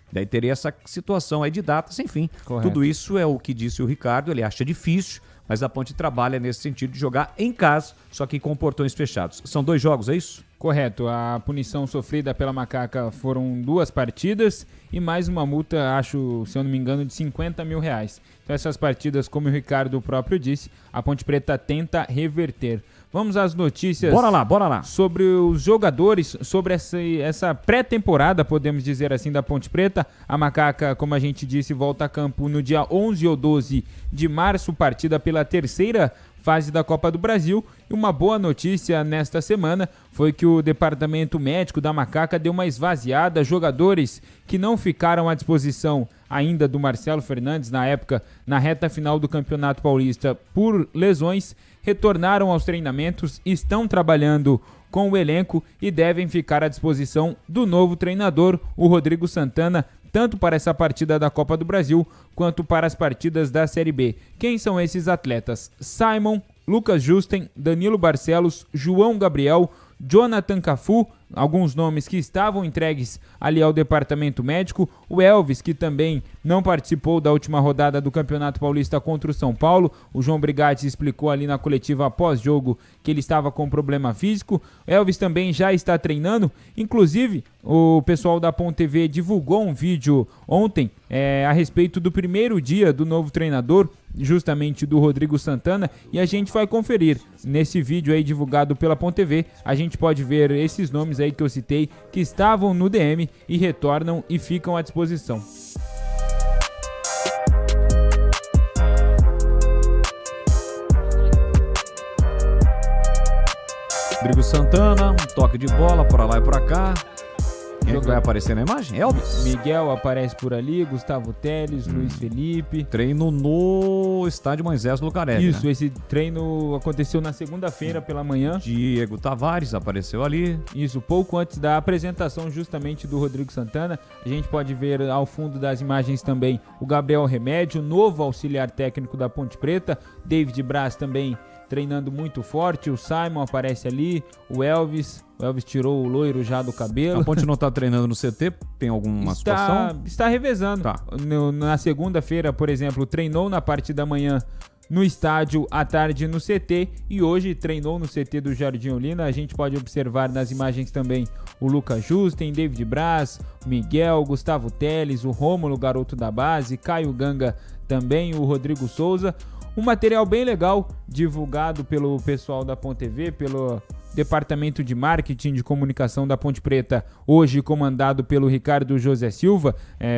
Daí teria essa situação aí de datas, enfim. Correto. Tudo isso é o que disse o Ricardo, ele acha difícil, mas a Ponte trabalha nesse sentido de jogar em casa, só que com portões fechados. São 2 jogos, é isso? Correto. A punição sofrida pela Macaca foram 2 partidas e mais uma multa, acho, se eu não me engano, de R$50 mil. Então essas partidas, como o Ricardo próprio disse, a Ponte Preta tenta reverter. Vamos às notícias. Bora lá. Sobre os jogadores, sobre essa pré-temporada, podemos dizer assim, da Ponte Preta. A Macaca, como a gente disse, volta a campo no dia 11 ou 12 de março, partida pela 3ª fase da Copa do Brasil. E uma boa notícia nesta semana foi que o departamento médico da Macaca deu uma esvaziada. Jogadores que não ficaram à disposição ainda do Marcelo Fernandes, na época, na reta final do Campeonato Paulista, por lesões, retornaram aos treinamentos, estão trabalhando com o elenco e devem ficar à disposição do novo treinador, o Rodrigo Santana, tanto para essa partida da Copa do Brasil, quanto para as partidas da Série B. Quem são esses atletas? Simon, Lucas Justen, Danilo Barcelos, João Gabriel, Jonathan Cafu, alguns nomes que estavam entregues ali ao departamento médico, o Elvis, que também não participou da última rodada do Campeonato Paulista contra o São Paulo, o João Brigatti explicou ali na coletiva após jogo que ele estava com problema físico, o Elvis também já está treinando, inclusive o pessoal da Ponte TV divulgou um vídeo ontem a respeito do primeiro dia do novo treinador, justamente do Rodrigo Santana, e a gente vai conferir nesse vídeo aí divulgado pela Ponte TV, a gente pode ver esses nomes aí que eu citei, que estavam no DM e retornam e ficam à disposição. Rodrigo Santana, um toque de bola para lá e para cá. Quem vai aparecer na imagem? Elvis? Miguel aparece por ali, Gustavo Teles, Luiz Felipe. Treino no estádio Moisés Lucarelli. Isso, né? Esse treino aconteceu na segunda-feira pela manhã. Diego Tavares apareceu ali. Isso, pouco antes da apresentação justamente do Rodrigo Santana. A gente pode ver ao fundo das imagens também o Gabriel Remédio, novo auxiliar técnico da Ponte Preta. David Braz também treinando muito forte, o Simon aparece ali, o Elvis tirou o loiro já do cabelo. A Ponte não está treinando no CT? Tem alguma situação? Está revezando. Tá. Na segunda-feira, por exemplo, treinou na parte da manhã no estádio, à tarde no CT, e hoje treinou no CT do Jardim Olina. A gente pode observar nas imagens também o Lucas Justen, David Braz, Miguel, Gustavo Teles, o Rômulo, garoto da base, Caio Ganga também, o Rodrigo Souza. Um material bem legal, divulgado pelo pessoal da Ponte TV, pelo Departamento de Marketing de Comunicação da Ponte Preta, hoje comandado pelo Ricardo José Silva.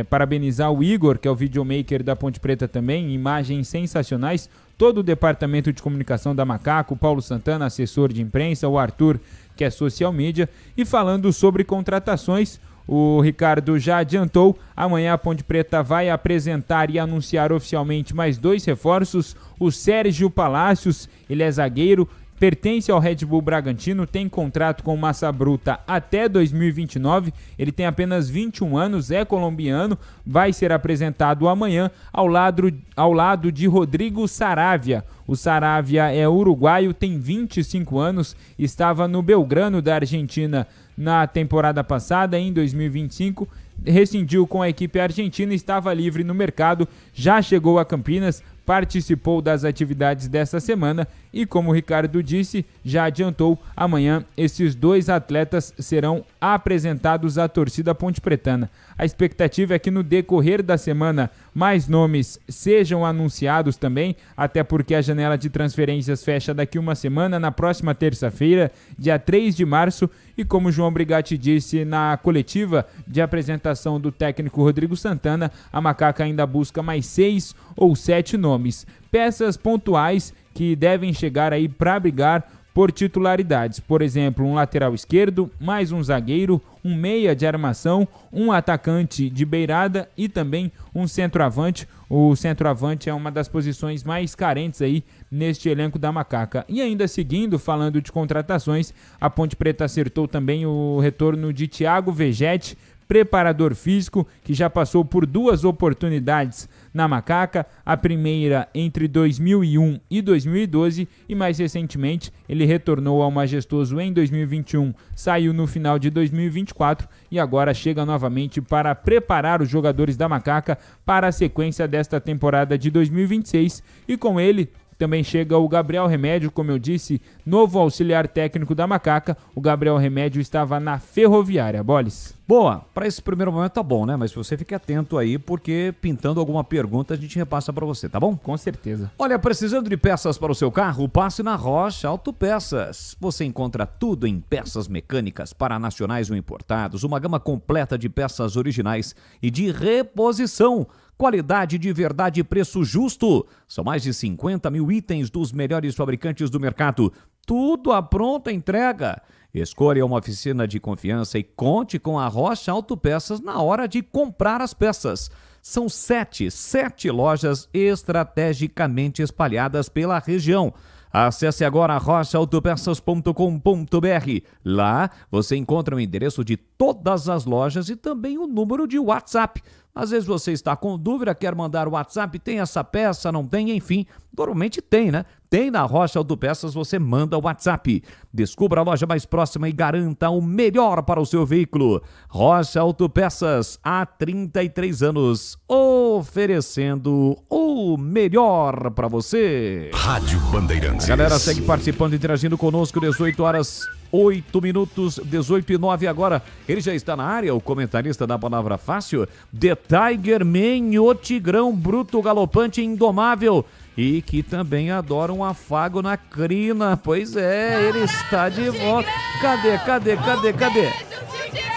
Parabenizar o Igor, que é o videomaker da Ponte Preta também, imagens sensacionais. Todo o Departamento de Comunicação da Macaco, o Paulo Santana, assessor de imprensa, o Arthur, que é social media. E falando sobre contratações, o Ricardo já adiantou, amanhã a Ponte Preta vai apresentar e anunciar oficialmente mais 2 reforços. O Sérgio Palácios, ele é zagueiro, pertence ao Red Bull Bragantino, tem contrato com Massa Bruta até 2029, ele tem apenas 21 anos, é colombiano, vai ser apresentado amanhã ao lado de Rodrigo Saravia. O Saravia é uruguaio, tem 25 anos, estava no Belgrano da Argentina na temporada passada, em 2025, rescindiu com a equipe argentina, estava livre no mercado, já chegou a Campinas, participou das atividades dessa semana e, como o Ricardo disse, já adiantou, amanhã esses 2 atletas serão apresentados à torcida pontepretana. A expectativa é que no decorrer da semana mais nomes sejam anunciados também, até porque a janela de transferências fecha daqui uma semana, na próxima terça-feira, dia 3 de março, e como o João Brigatti disse na coletiva de apresentação do técnico Rodrigo Santana, a Macaca ainda busca mais 6 ou 7 nomes, peças pontuais que devem chegar aí para brigar por titularidades, por exemplo, um lateral esquerdo, mais um zagueiro, um meia de armação, um atacante de beirada e também um centroavante. O centroavante é uma das posições mais carentes aí neste elenco da Macaca. E ainda seguindo, falando de contratações, a Ponte Preta acertou também o retorno de Thiago Vegetti, preparador físico, que já passou por 2 oportunidades na Macaca, a primeira entre 2001 e 2012 e mais recentemente ele retornou ao Majestoso em 2021, saiu no final de 2024 e agora chega novamente para preparar os jogadores da Macaca para a sequência desta temporada de 2026 e com ele também chega o Gabriel Remédio, como eu disse, novo auxiliar técnico da Macaca. O Gabriel Remédio estava na Ferroviária. Boles. Boa, para esse primeiro momento tá bom, né? Mas você fique atento aí, porque pintando alguma pergunta a gente repassa para você, tá bom? Com certeza. Olha, precisando de peças para o seu carro? Passe na Rocha Autopeças. Você encontra tudo em peças mecânicas para nacionais ou importados, uma gama completa de peças originais e de reposição. Qualidade de verdade e preço justo. São mais de 50 mil itens dos melhores fabricantes do mercado. Tudo à pronta entrega. Escolha uma oficina de confiança e conte com a Rocha Autopeças na hora de comprar as peças. São sete lojas estrategicamente espalhadas pela região. Acesse agora rochaautopeças.com.br. Lá você encontra o endereço de todas as lojas e também o número de WhatsApp. Às vezes você está com dúvida, quer mandar o WhatsApp, tem essa peça, não tem, enfim. Normalmente tem, né? Tem na Rocha Autopeças, você manda o WhatsApp. Descubra a loja mais próxima e garanta o melhor para o seu veículo. Rocha Autopeças, há 33 anos, oferecendo o melhor para você. Rádio Bandeirantes. A galera segue participando, interagindo conosco, 18 horas 8 minutos, 18:09 agora. Ele já está na área, o comentarista da Palavra Fácil, The Tiger Man, o Tigrão bruto, galopante e indomável. E que também adora um afago na crina. Pois é, ele está de volta. Cadê?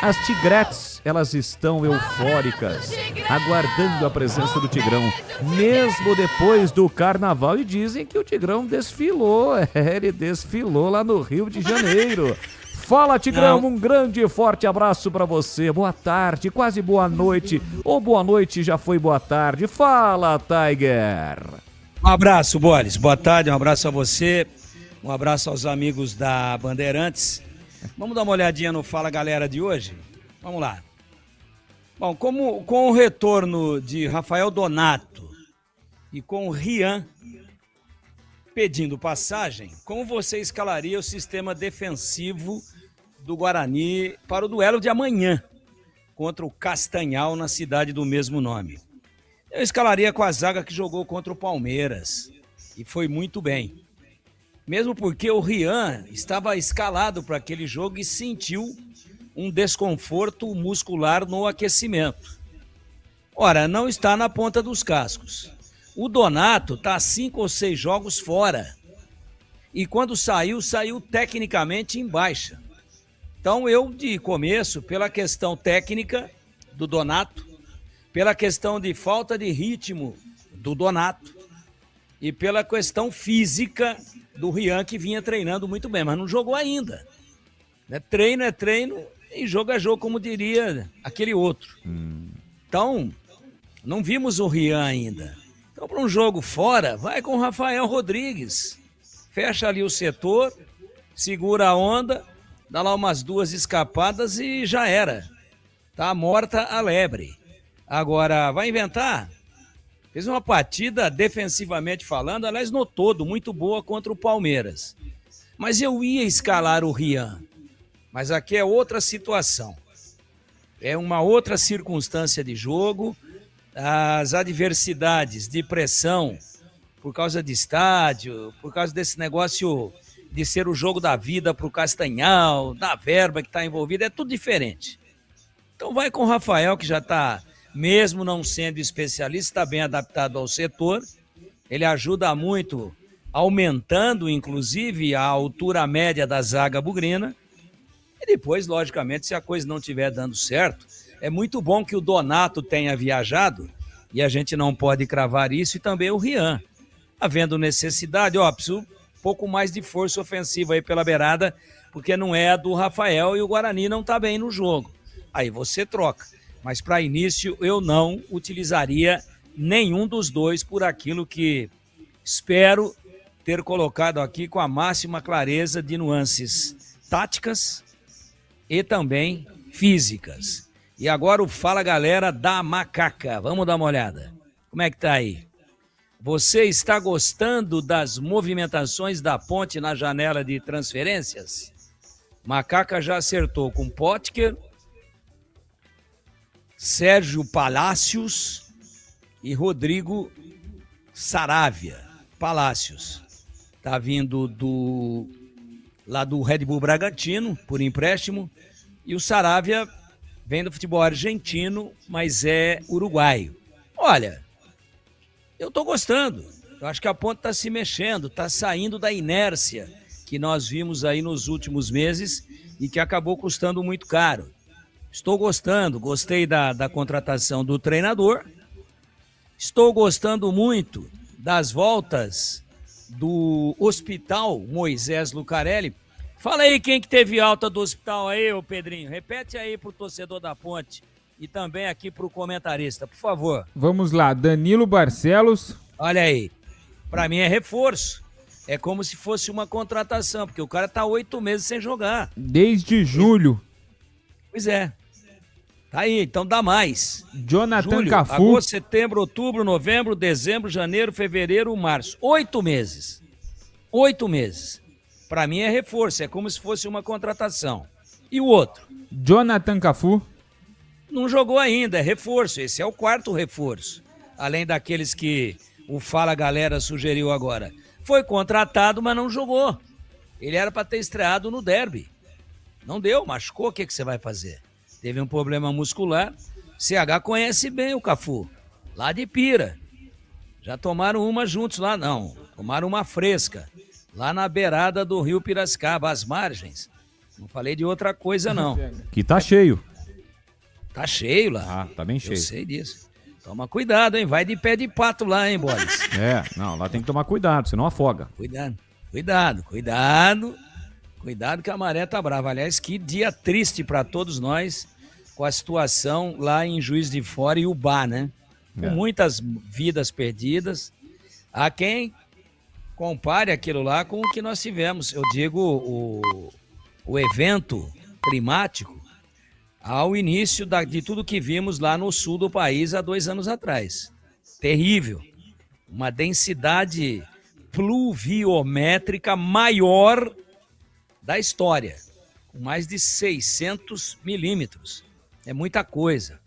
As tigretes, elas estão eufóricas, aguardando a presença do Tigrão, mesmo depois do carnaval. E dizem que o Tigrão desfilou. Ele desfilou lá no Rio de Janeiro. Fala, Tigrão, um grande e forte abraço pra você. Boa tarde, quase boa noite. Ou boa noite já foi boa tarde. Fala, Tiger. Um abraço, Boris. Boa tarde, um abraço a você. Um abraço aos amigos da Bandeirantes. Vamos dar uma olhadinha no Fala Galera de hoje? Vamos lá. Bom, com o retorno de Rafael Donato e com o Rian pedindo passagem, como você escalaria o sistema defensivo do Guarani para o duelo de amanhã contra o Castanhal na cidade do mesmo nome? Eu escalaria com a zaga que jogou contra o Palmeiras e foi muito bem. Mesmo porque o Rian estava escalado para aquele jogo e sentiu um desconforto muscular no aquecimento. Ora, não está na ponta dos cascos. O Donato está 5 ou 6 jogos fora. E quando saiu tecnicamente em baixa. Então eu, de começo, pela questão técnica do Donato, pela questão de falta de ritmo do Donato e pela questão física do Rian, que vinha treinando muito bem, mas não jogou ainda. Treino é treino e jogo é jogo, como diria aquele outro. Então, não vimos o Rian ainda. Então, para um jogo fora, vai com o Rafael Rodrigues. Fecha ali o setor, segura a onda, dá lá umas 2 escapadas e já era. Tá morta a lebre. Agora, vai inventar? Fez uma partida, defensivamente falando, aliás, no todo, muito boa contra o Palmeiras. Mas eu ia escalar o Rian. Mas aqui é outra situação. É uma outra circunstância de jogo. As adversidades de pressão por causa de estádio, por causa desse negócio de ser o jogo da vida para o Castanhal, da verba que está envolvida, é tudo diferente. Então vai com o Rafael, que já está, mesmo não sendo especialista, está bem adaptado ao setor. Ele ajuda muito, aumentando inclusive a altura média da zaga bugrina. E depois, logicamente, se a coisa não estiver dando certo, é muito bom que o Donato tenha viajado, e a gente não pode cravar isso, e também o Rian. Havendo necessidade, preciso um pouco mais de força ofensiva aí pela beirada, porque não é a do Rafael e o Guarani não está bem no jogo. Aí você troca. Mas para início eu não utilizaria nenhum dos dois por aquilo que espero ter colocado aqui com a máxima clareza de nuances táticas e também físicas. E agora o Fala Galera da Macaca. Vamos dar uma olhada. Como é que tá aí? Você está gostando das movimentações da Ponte na janela de transferências? Macaca já acertou com Potker, Sérgio Palácios e Rodrigo Saravia. Palácios tá vindo lá do Red Bull Bragantino, por empréstimo, e o Saravia vem do futebol argentino, mas é uruguaio. Olha, eu tô gostando. Eu acho que a Ponte tá se mexendo, tá saindo da inércia que nós vimos aí nos últimos meses e que acabou custando muito caro. Estou gostando, gostei da contratação do treinador, estou gostando muito das voltas do Hospital Moisés Lucarelli. Fala aí quem que teve alta do hospital aí, ô Pedrinho. Repete aí pro torcedor da Ponte e também aqui para o comentarista, por favor. Vamos lá, Danilo Barcelos. Olha aí, para mim é reforço. É como se fosse uma contratação, porque o cara tá 8 meses sem jogar. Desde julho. Pois é. Tá aí, então dá mais. Jonathan Julho, Cafu. agosto, setembro, outubro, novembro, dezembro, janeiro, fevereiro, março. 8 meses. 8 meses. Para mim é reforço, é como se fosse uma contratação. E o outro? Jonathan Cafu. Não jogou ainda, é reforço. Esse é o 4º reforço. Além daqueles que o Fala Galera sugeriu agora. Foi contratado, mas não jogou. Ele era para ter estreado no derby. Não deu, machucou, o que você vai fazer? Teve um problema muscular. CH conhece bem o Cafu, lá de Pira. Já tomaram uma juntos lá, não. Tomaram uma fresca, lá na beirada do rio Piracicaba, às margens. Não falei de outra coisa, não. Que tá cheio. Tá cheio lá. Ah, tá bem cheio. Eu sei disso. Toma cuidado, hein? Vai de pé de pato lá, hein, Boris? Não, lá tem que tomar cuidado, senão afoga. Cuidado que a maré tá brava. Aliás, que dia triste para todos nós com a situação lá em Juiz de Fora e Ubá, né? Com muitas vidas perdidas. Há quem compare aquilo lá com o que nós tivemos. Eu digo o evento climático ao início de tudo que vimos lá no sul do país há 2 anos atrás. Terrível. Uma densidade pluviométrica maior da história, com mais de 600 milímetros. É muita coisa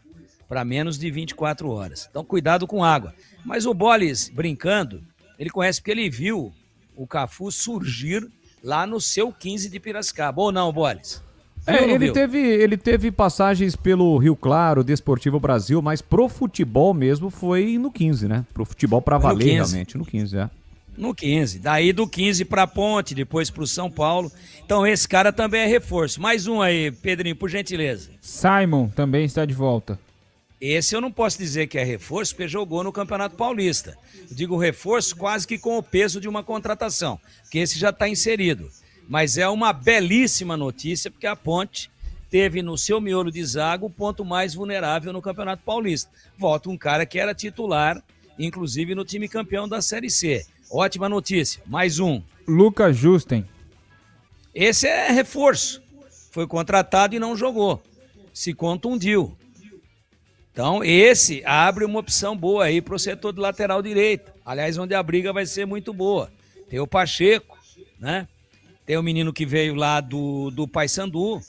para menos de 24 horas. Então, cuidado com água. Mas o Bolis, brincando, ele conhece porque ele viu o Cafu surgir lá no seu 15 de Piracicaba. Ou não, Bolis? Ele teve passagens pelo Rio Claro, Desportivo Brasil, mas pro futebol mesmo foi no 15, né? Pro futebol pra valer, realmente, no 15, No 15. Daí do 15 pra Ponte, depois pro São Paulo. Então esse cara também é reforço. Mais um aí, Pedrinho, por gentileza. Simon também está de volta. Esse eu não posso dizer que é reforço, porque jogou no Campeonato Paulista. Eu digo reforço quase que com o peso de uma contratação, porque esse já está inserido. Mas é uma belíssima notícia, porque a Ponte teve no seu miolo de zaga o ponto mais vulnerável no Campeonato Paulista. Volta um cara que era titular, inclusive no time campeão da Série C. Ótima notícia. Mais um. Lucas Justen. Esse é reforço. Foi contratado e não jogou. Se contundiu. Então, esse abre uma opção boa aí para o setor do lateral direito. Aliás, onde a briga vai ser muito boa. Tem o Pacheco, né? Tem o menino que veio lá do Paysandu,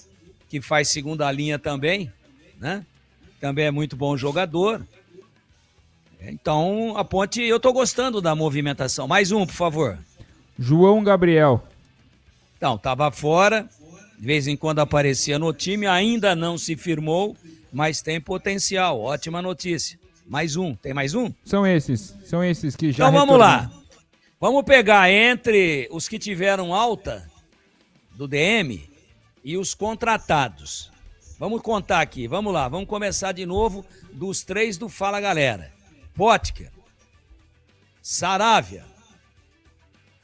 que faz segunda linha também, né? Também é muito bom jogador. Então, a Ponte, eu tô gostando da movimentação. Mais um, por favor. João Gabriel. Então, tava fora, de vez em quando aparecia no time, ainda não se firmou, mas tem potencial. Ótima notícia. Mais um. Tem mais um? São esses que já Então vamos lá. Vamos pegar entre os que tiveram alta do DM e os contratados. Vamos contar aqui, vamos lá. Vamos começar de novo dos 3 do Fala Galera. Potker, Saravia,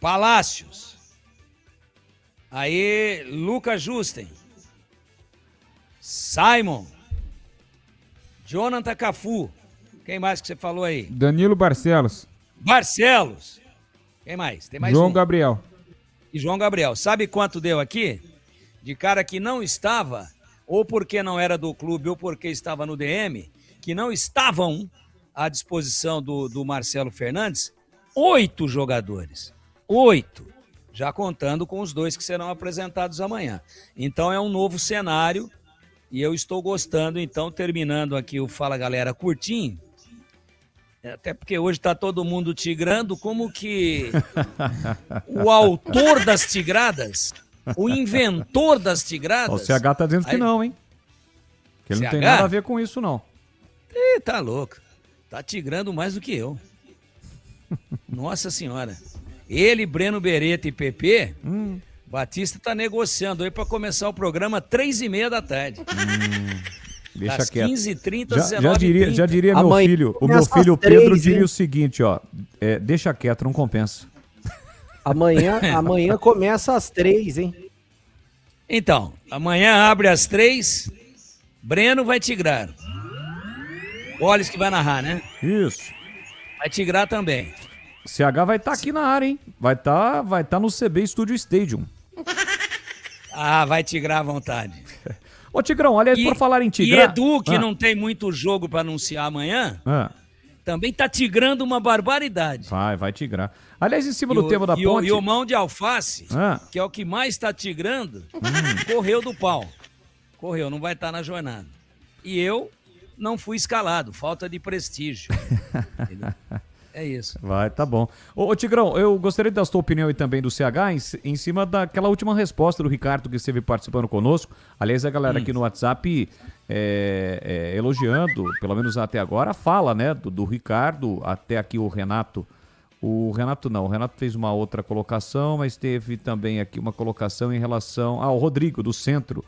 Palácios, aí Lucas Justen, Simon, Jonathan Cafu. Quem mais que você falou aí? Danilo Barcelos. Quem mais? Tem mais João um. Gabriel. E João Gabriel. Sabe quanto deu aqui? De cara que não estava, ou porque não era do clube, ou porque estava no DM, que não estavam à disposição do Marcelo Fernandes, 8 jogadores. 8. Já contando com os 2 que serão apresentados amanhã. Então é um novo cenário e eu estou gostando, então, terminando aqui o Fala Galera curtinho, até porque hoje está todo mundo tigrando, como que o autor das tigradas, o inventor das tigradas... O CH tá dizendo que não, hein? Que ele não tem nada a ver com isso, não. Tá louco. Tá tigrando mais do que eu. Nossa Senhora. Ele, Breno Beretta e PP, Batista tá negociando aí para começar o programa 3:30 da tarde. Deixa das quieto. 15h30, Já diria meu filho. O meu filho Pedro diria o seguinte, ó. Deixa quieto, não compensa. Amanhã começa às 3, hein? Então, amanhã abre às 3, Breno vai tigrar. Boles que vai narrar, né? Isso. Vai tigrar também. CH vai estar aqui na área, hein? Vai tá no CB Studio Stadium. Ah, vai tigrar à vontade. Ô, Tigrão, aliás, por falar em tigrar... E Edu, que não tem muito jogo pra anunciar amanhã, também tá tigrando uma barbaridade. Vai tigrar. Aliás, em cima do tema da ponte... E o Mão de Alface, que é o que mais tá tigrando, correu do pau. Correu, não vai estar na jornada. E eu não fui escalado, falta de prestígio. Entendeu? É isso. Vai, tá bom. Ô, Tigrão, eu gostaria da sua opinião e também do CH em cima daquela última resposta do Ricardo que esteve participando conosco. Aliás, a galera aqui no WhatsApp elogiando, pelo menos até agora, a fala, né, do Ricardo, até aqui o Renato. O Renato fez uma outra colocação, mas teve também aqui uma colocação em relação ao Rodrigo, do Centro.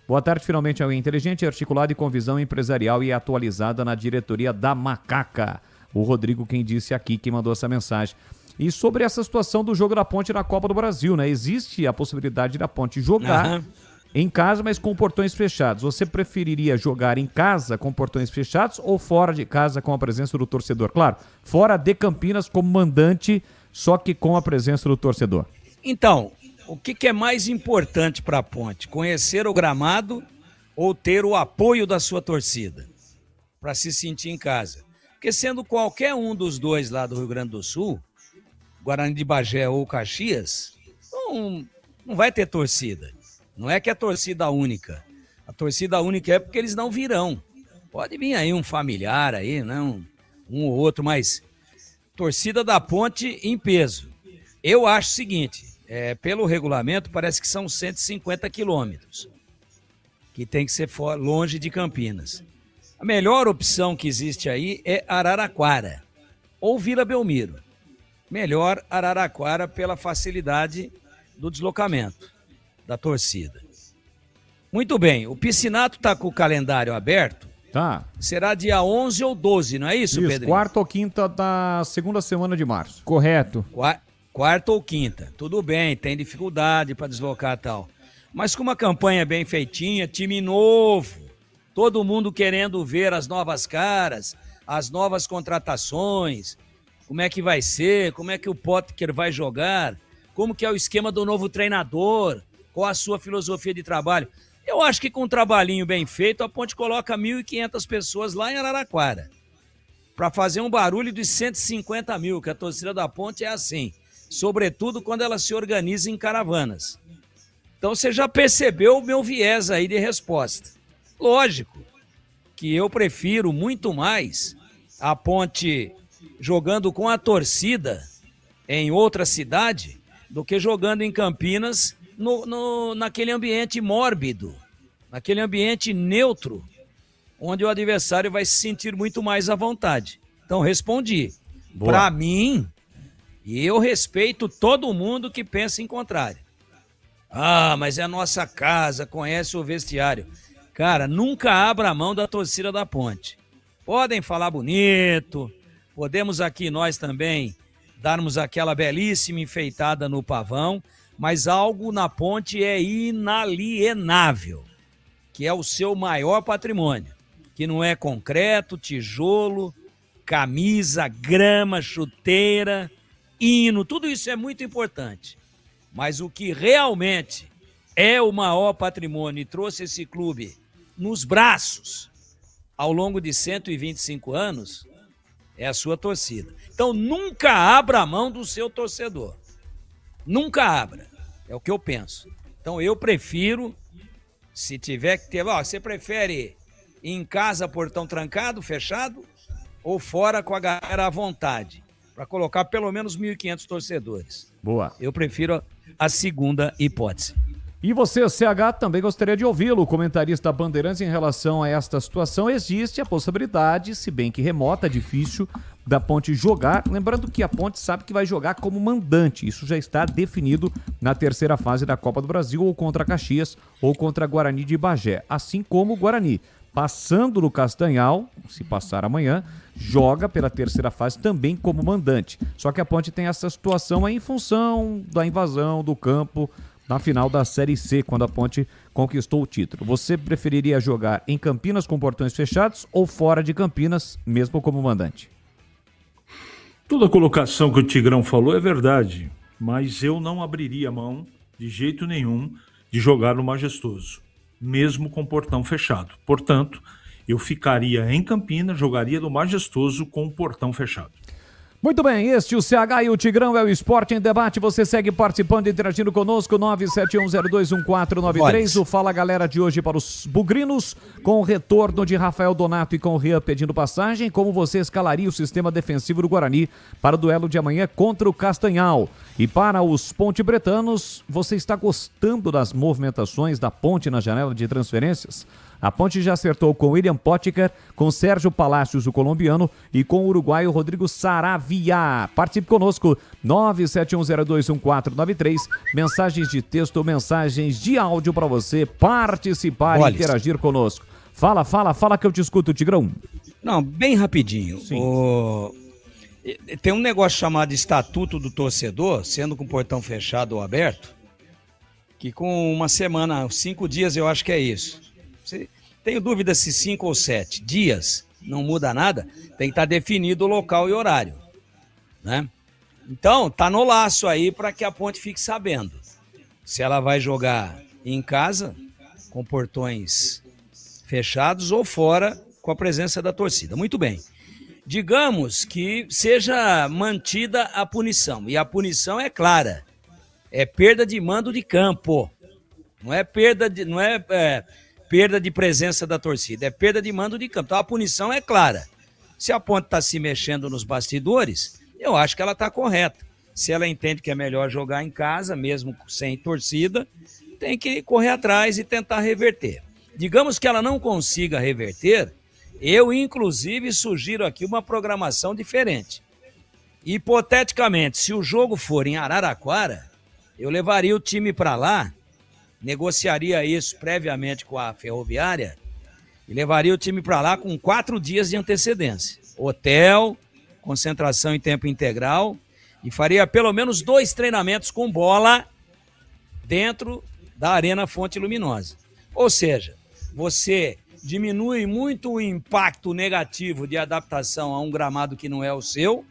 Boa tarde, finalmente alguém inteligente, articulado e com visão empresarial e atualizada na diretoria da Macaca. O Rodrigo quem disse aqui, quem mandou essa mensagem. E sobre essa situação do jogo da Ponte na Copa do Brasil, né? Existe a possibilidade da Ponte jogar em casa, mas com portões fechados. Você preferiria jogar em casa com portões fechados ou fora de casa com a presença do torcedor? Claro, fora de Campinas como mandante, só que com a presença do torcedor. Então, o que é mais importante para a Ponte? Conhecer o gramado ou ter o apoio da sua torcida para se sentir em casa? Porque sendo qualquer um dos dois lá do Rio Grande do Sul, Guarani de Bagé ou Caxias, não vai ter torcida. Não é que é torcida única. A torcida única é porque eles não virão. Pode vir aí um familiar aí, né? Um ou outro, mas torcida da Ponte em peso. Eu acho o seguinte, pelo regulamento parece que são 150 quilômetros, que tem que ser longe de Campinas. A melhor opção que existe aí é Araraquara ou Vila Belmiro. Melhor Araraquara pela facilidade do deslocamento da torcida. Muito bem, o Piscinato está com o calendário aberto. Tá. Será dia 11 ou 12, não é isso, Pedro? Quarta ou quinta da segunda semana de março. Correto. Quarta ou quinta. Tudo bem, tem dificuldade para deslocar e tal. Mas com uma campanha bem feitinha, time novo, todo mundo querendo ver as novas caras, as novas contratações, como é que vai ser, como é que o Potker vai jogar, como que é o esquema do novo treinador, qual a sua filosofia de trabalho. Eu acho que com um trabalhinho bem feito, a Ponte coloca 1.500 pessoas lá em Araraquara para fazer um barulho de 150 mil, que a torcida da Ponte é assim, sobretudo quando ela se organiza em caravanas. Então você já percebeu o meu viés aí de resposta. Lógico que eu prefiro muito mais a Ponte jogando com a torcida em outra cidade do que jogando em Campinas naquele ambiente mórbido, naquele ambiente neutro, onde o adversário vai se sentir muito mais à vontade. Então, respondi. Para mim, e eu respeito todo mundo que pensa em contrário. Ah, mas é a nossa casa, conhece o vestiário. Cara, nunca abra a mão da torcida da Ponte. Podem falar bonito, podemos aqui nós também darmos aquela belíssima enfeitada no pavão, mas algo na Ponte é inalienável, que é o seu maior patrimônio, que não é concreto, tijolo, camisa, grama, chuteira, hino, tudo isso é muito importante. Mas o que realmente é o maior patrimônio e trouxe esse clube nos braços ao longo de 125 anos é a sua torcida. Então nunca abra a mão do seu torcedor. Nunca abra. É o que eu penso. Então eu prefiro, se tiver que ter... Você prefere ir em casa, portão trancado, fechado, ou fora com a galera à vontade? Para colocar pelo menos 1.500 torcedores. Boa. Eu prefiro a segunda hipótese. E você, CH, também gostaria de ouvi-lo, o comentarista Bandeirantes, em relação a esta situação. Existe a possibilidade, se bem que remota, difícil, da Ponte jogar. Lembrando que a Ponte sabe que vai jogar como mandante. Isso já está definido na terceira fase da Copa do Brasil, ou contra Caxias, ou contra Guarani de Bagé. Assim como o Guarani, passando no Castanhal, se passar amanhã, joga pela terceira fase também como mandante. Só que a Ponte tem essa situação aí em função da invasão do campo na final da Série C, quando a Ponte conquistou o título. Você preferiria jogar em Campinas com portões fechados ou fora de Campinas, mesmo como mandante? Toda a colocação que o Tigrão falou é verdade, mas eu não abriria mão, de jeito nenhum, de jogar no Majestoso, mesmo com portão fechado. Portanto, eu ficaria em Campinas, jogaria no Majestoso com o portão fechado. Muito bem, este o CH e o Tigrão é o Esporte em Debate. Você segue participando e interagindo conosco, 971021493. O Fala Galera de hoje para os bugrinos, com o retorno de Rafael Donato e com o Rian pedindo passagem. Como você escalaria o sistema defensivo do Guarani para o duelo de amanhã contra o Castanhal? E para os ponte-bretanos, você está gostando das movimentações da Ponte na janela de transferências? A Ponte já acertou com William Potker, com Sérgio Palácios, o colombiano, e com o uruguaio Rodrigo Saravia. Participe conosco, 971021493. Mensagens de texto, mensagens de áudio para você participar e interagir conosco. Fala que eu te escuto, Tigrão. Não, bem rapidinho. Tem um negócio chamado Estatuto do Torcedor, sendo com o portão fechado ou aberto, que com uma semana, 5 dias, eu acho que é isso. Tenho dúvida se 5 ou 7 dias, não muda nada, tem que estar definido o local e horário, né? Então, tá no laço aí para que a Ponte fique sabendo se ela vai jogar em casa, com portões fechados ou fora, com a presença da torcida. Muito bem. Digamos que seja mantida a punição, e a punição é clara, é perda de mando de campo, não é perda de presença da torcida, é perda de mando de campo. Então a punição é clara. Se a Ponte está se mexendo nos bastidores, eu acho que ela está correta. Se ela entende que é melhor jogar em casa, mesmo sem torcida, tem que correr atrás e tentar reverter. Digamos que ela não consiga reverter, eu inclusive sugiro aqui uma programação diferente. Hipoteticamente, se o jogo for em Araraquara, eu levaria o time para lá, negociaria isso previamente com a Ferroviária e levaria o time para lá com 4 dias de antecedência. Hotel, concentração em tempo integral, e faria pelo menos 2 treinamentos com bola dentro da Arena Fonte Luminosa. Ou seja, você diminui muito o impacto negativo de adaptação a um gramado que não é o seu,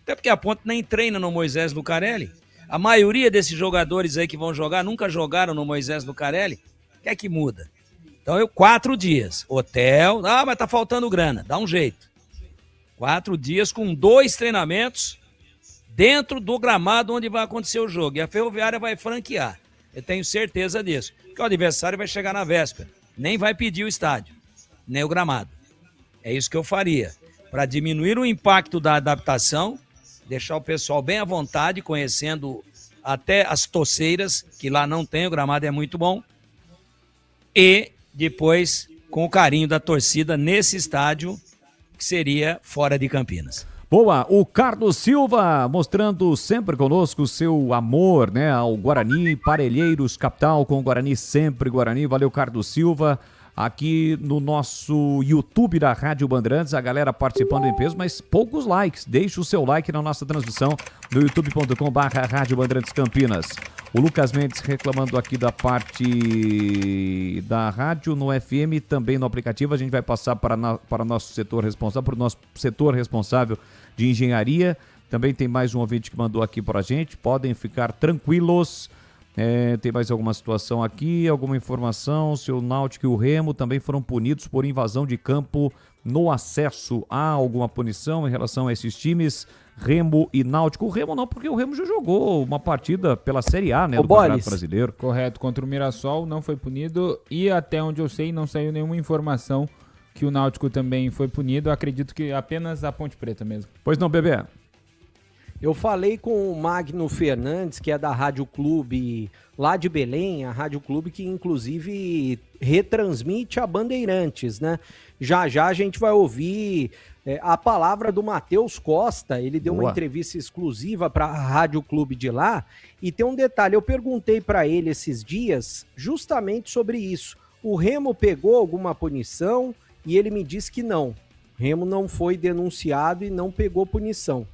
até porque a Ponte nem treina no Moisés Lucarelli. A maioria desses jogadores aí que vão jogar nunca jogaram no Moisés Lucarelli. O que é que muda? Então 4 dias. Hotel. Mas tá faltando grana. Dá um jeito. 4 dias com 2 treinamentos dentro do gramado onde vai acontecer o jogo. E a Ferroviária vai franquear. Eu tenho certeza disso. Porque o adversário vai chegar na véspera. Nem vai pedir o estádio. Nem o gramado. É isso que eu faria. Para diminuir o impacto da adaptação, deixar o pessoal bem à vontade, conhecendo até as toceiras, que lá não tem, o gramado é muito bom, e depois com o carinho da torcida nesse estádio, que seria fora de Campinas. Boa, o Carlos Silva mostrando sempre conosco o seu amor, né, ao Guarani, Parelheiros Capital com o Guarani, sempre Guarani. Valeu, Carlos Silva. Aqui no nosso YouTube da Rádio Bandeirantes, a galera participando em peso, mas poucos likes. Deixe o seu like na nossa transmissão no youtube.com/Rádio Bandeirantes Campinas. O Lucas Mendes reclamando aqui da parte da rádio no FM, também no aplicativo. A gente vai passar para o nosso setor responsável, para o nosso setor responsável de engenharia. Também tem mais um ouvinte que mandou aqui para a gente. Podem ficar tranquilos. Tem mais alguma situação aqui, alguma informação? Se o Náutico e o Remo também foram punidos por invasão de campo no acesso. Há alguma punição em relação a esses times, Remo e Náutico? O Remo não, porque o Remo já jogou uma partida pela Série A, né, do Campeonato Brasileiro. Correto, contra o Mirassol, não foi punido, e até onde eu sei não saiu nenhuma informação que o Náutico também foi punido. Eu acredito que apenas a Ponte Preta mesmo. Pois não, Bebê? Eu falei com o Magno Fernandes, que é da Rádio Clube lá de Belém, a Rádio Clube que inclusive retransmite a Bandeirantes, né? Já já a gente vai ouvir a palavra do Matheus Costa. Ele deu uma entrevista exclusiva para a Rádio Clube de lá, e tem um detalhe, eu perguntei para ele esses dias justamente sobre isso. O Remo pegou alguma punição e ele me disse que não. O Remo não foi denunciado e não pegou punição.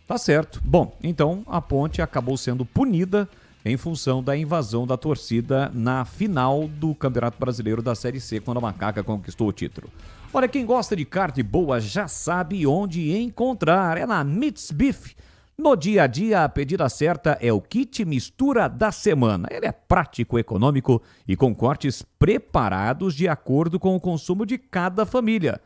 Tá certo. Bom, então a Ponte acabou sendo punida em função da invasão da torcida na final do Campeonato Brasileiro da Série C, quando a Macaca conquistou o título. Olha, quem gosta de carne boa já sabe onde encontrar. É na Meats Beef. No dia a dia, a pedida certa é o kit mistura da semana. Ele é prático, econômico e com cortes preparados de acordo com o consumo de cada família.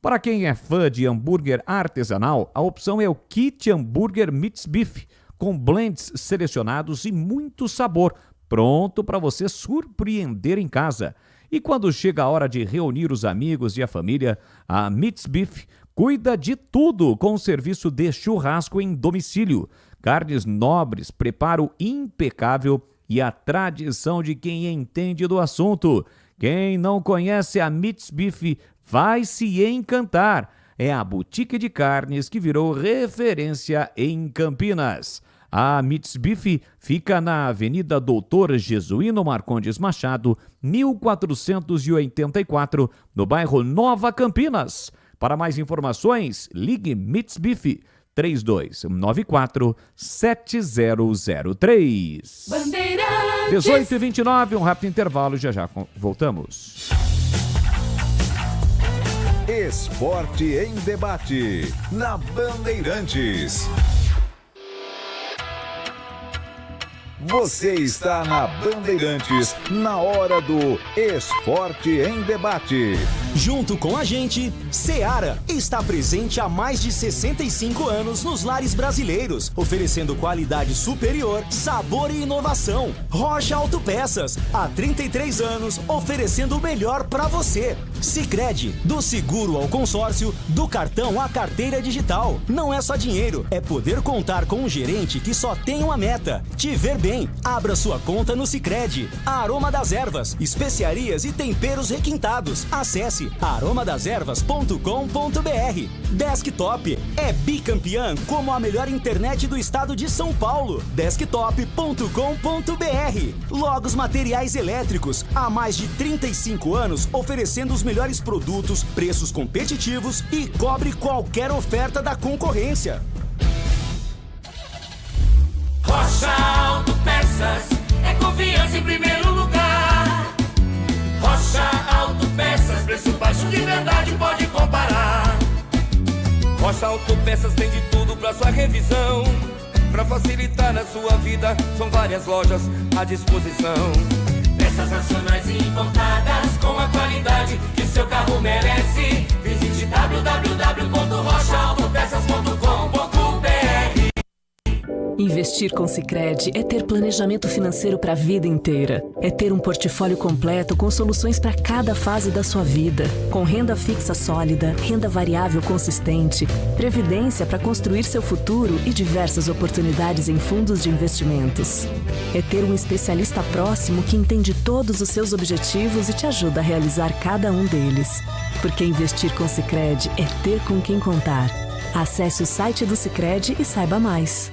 Para quem é fã de hambúrguer artesanal, a opção é o kit hambúrguer Meats Beef, com blends selecionados e muito sabor, pronto para você surpreender em casa. E quando chega a hora de reunir os amigos e a família, a Meats Beef cuida de tudo com o serviço de churrasco em domicílio. Carnes nobres, preparo impecável e a tradição de quem entende do assunto. Quem não conhece a Meats Beef vai se encantar. É a boutique de carnes que virou referência em Campinas. A Meats Beef fica na Avenida Doutor Jesuíno Marcondes Machado, 1484, no bairro Nova Campinas. Para mais informações, ligue Meats Beef 3294-7003. 18h29, um rápido intervalo, já voltamos. Esporte em debate, na Bandeirantes. Você está na Bandeirantes, na hora do Esporte em Debate. Junto com a gente, Seara está presente há mais de 65 anos nos lares brasileiros, oferecendo qualidade superior, sabor e inovação. Rocha Autopeças, há 33 anos, oferecendo o melhor para você. Sicredi, do seguro ao consórcio, do cartão à carteira digital. Não é só dinheiro, é poder contar com um gerente que só tem uma meta: te ver bem. Abra sua conta no Sicredi. Aroma das Ervas, especiarias e temperos requintados. Acesse aromadeservas.com.br. Desktop é bicampeã como a melhor internet do estado de São Paulo. Desktop.com.br. Logos Materiais Elétricos, há mais de 35 anos oferecendo os melhores produtos, preços competitivos e cobre qualquer oferta da concorrência. Rocha Autopeças, é confiança em primeiro lugar. Rocha Autopeças, preço baixo de verdade, pode comparar. Rocha Autopeças tem de tudo pra sua revisão. Pra facilitar na sua vida, são várias lojas à disposição. Peças nacionais e importadas, com a qualidade que seu carro merece. Visite www.rochaautopeças.com.br. Investir com Sicredi é ter planejamento financeiro para a vida inteira. É ter um portfólio completo com soluções para cada fase da sua vida. Com renda fixa sólida, renda variável consistente, previdência para construir seu futuro e diversas oportunidades em fundos de investimentos. É ter um especialista próximo que entende todos os seus objetivos e te ajuda a realizar cada um deles. Porque investir com Sicredi é ter com quem contar. Acesse o site do Sicredi e saiba mais.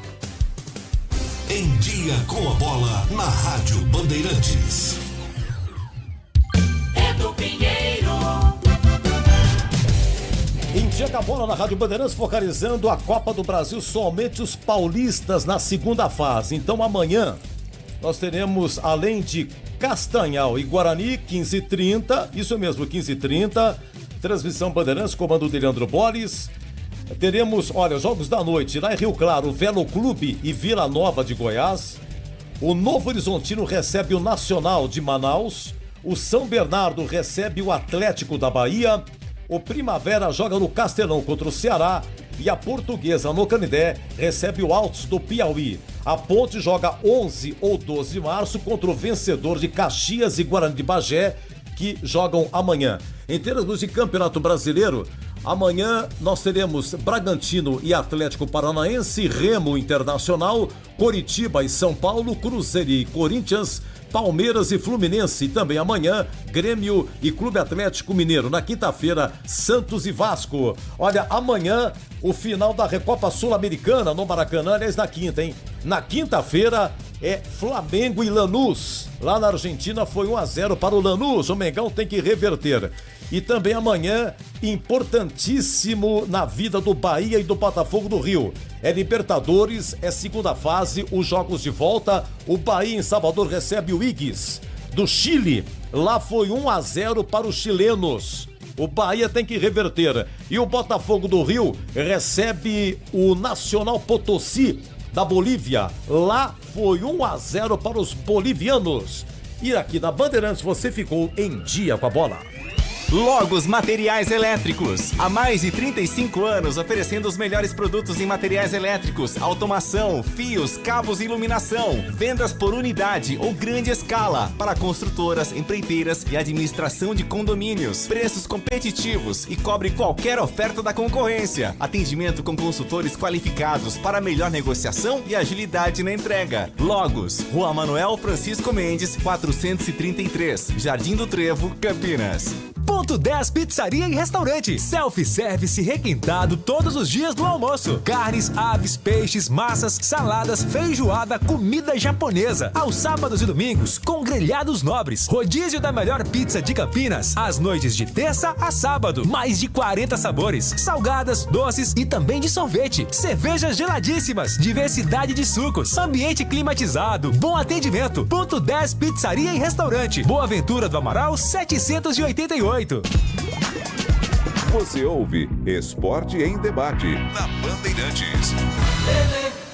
Em Dia com a Bola, na Rádio Bandeirantes. Edu Pinheiro. Em Dia com a Bola, na Rádio Bandeirantes, focalizando a Copa do Brasil, somente os paulistas na segunda fase. Então amanhã nós teremos, além de Castanhal e Guarani, 15h30, isso mesmo, 15h30, transmissão Bandeirantes, comando de Leandro Boles. Teremos, olha, jogos da noite, lá em Rio Claro, Velo Clube e Vila Nova de Goiás. O Novo Horizontino recebe o Nacional de Manaus. O São Bernardo recebe o Atlético da Bahia. O Primavera joga no Castelão contra o Ceará. E a Portuguesa, no Canindé, recebe o Altos do Piauí. A Ponte joga 11 ou 12 de março contra o vencedor de Caxias e Guarani de Bagé, que jogam amanhã. Em termos de Campeonato Brasileiro, amanhã nós teremos Bragantino e Atlético Paranaense, Remo Internacional, Coritiba e São Paulo, Cruzeiro e Corinthians, Palmeiras e Fluminense. E também amanhã, Grêmio e Clube Atlético Mineiro. Na quinta-feira, Santos e Vasco. Olha, amanhã o final da Recopa Sul-Americana no Maracanã, aliás, na quinta, hein? Na quinta-feira é Flamengo e Lanús. Lá na Argentina foi 1-0 para o Lanús. O Mengão tem que reverter. E também amanhã, importantíssimo na vida do Bahia e do Botafogo do Rio. É Libertadores, é segunda fase, os jogos de volta. O Bahia em Salvador recebe o Igres do Chile. Lá foi 1-0 para os chilenos. O Bahia tem que reverter. E o Botafogo do Rio recebe o Nacional Potosí da Bolívia. Lá foi 1-0 para os bolivianos. E aqui na Bandeirantes você ficou em dia com a bola. Logos Materiais Elétricos. Há mais de 35 anos oferecendo os melhores produtos em materiais elétricos, automação, fios, cabos e iluminação. Vendas por unidade ou grande escala para construtoras, empreiteiras e administração de condomínios. Preços competitivos e cobre qualquer oferta da concorrência. Atendimento com consultores qualificados para melhor negociação e agilidade na entrega. Logos, Rua Manuel Francisco Mendes, 433, Jardim do Trevo, Campinas. Ponto 10 Pizzaria e Restaurante. Self-service requintado todos os dias do almoço. Carnes, aves, peixes, massas, saladas, feijoada, comida japonesa. Aos sábados e domingos, com grelhados nobres. Rodízio da melhor pizza de Campinas. Às noites de terça a sábado. Mais de 40 sabores. Salgadas, doces e também de sorvete. Cervejas geladíssimas. Diversidade de sucos. Ambiente climatizado. Bom atendimento. Ponto 10 Pizzaria e Restaurante. Boa Ventura do Amaral, 788. Você ouve Esporte em Debate na Bandeirantes.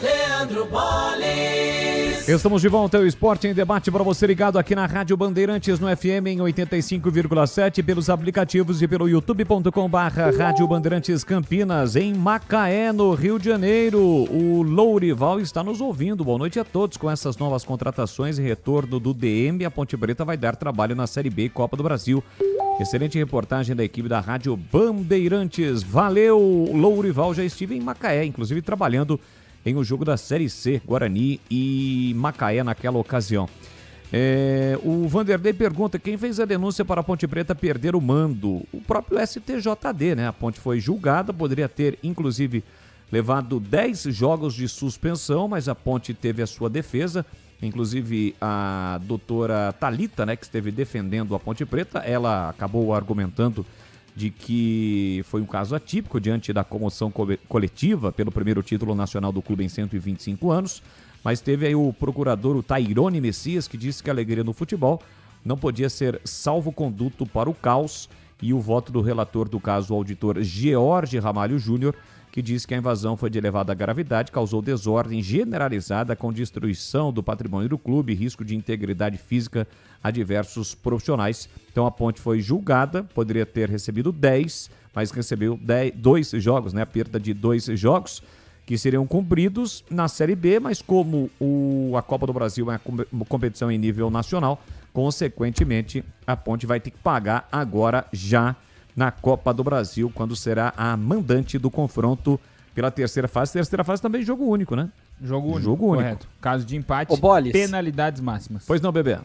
Leandro Bolles. Estamos de volta ao Esporte em Debate para você ligado aqui na Rádio Bandeirantes no FM em 85,7 pelos aplicativos e pelo youtube.com/Rádio Bandeirantes Campinas em Macaé, no Rio de Janeiro. O Lourival está nos ouvindo. Boa noite a todos. Com essas novas contratações e retorno do DM, a Ponte Preta vai dar trabalho na Série B e Copa do Brasil. Excelente reportagem da equipe da Rádio Bandeirantes. Valeu, Lourival. Já estive em Macaé, inclusive trabalhando em um jogo da Série C, Guarani e Macaé naquela ocasião. O Vanderlei pergunta quem fez a denúncia para a Ponte Preta perder o mando. O próprio STJD, né? A Ponte foi julgada, poderia ter inclusive levado 10 jogos de suspensão, mas a Ponte teve a sua defesa. Inclusive a doutora Thalita, né, que esteve defendendo a Ponte Preta, ela acabou argumentando de que foi um caso atípico diante da comoção coletiva pelo primeiro título nacional do clube em 125 anos, mas teve aí o procurador, o Tairone Messias, que disse que a alegria no futebol não podia ser salvo-conduto para o caos, e o voto do relator do caso, o auditor George Ramalho Júnior, que diz que a invasão foi de elevada gravidade, causou desordem generalizada com destruição do patrimônio do clube, risco de integridade física a diversos profissionais. Então a Ponte foi julgada, poderia ter recebido 10, mas recebeu 2 jogos, né? A perda de 2 jogos que seriam cumpridos na Série B, mas como a Copa do Brasil é uma competição em nível nacional, consequentemente a Ponte vai ter que pagar agora já na Copa do Brasil, quando será a mandante do confronto pela terceira fase. Terceira fase também jogo único, né? Jogo único, correto. Caso de empate, penalidades máximas. Pois não, Bebê?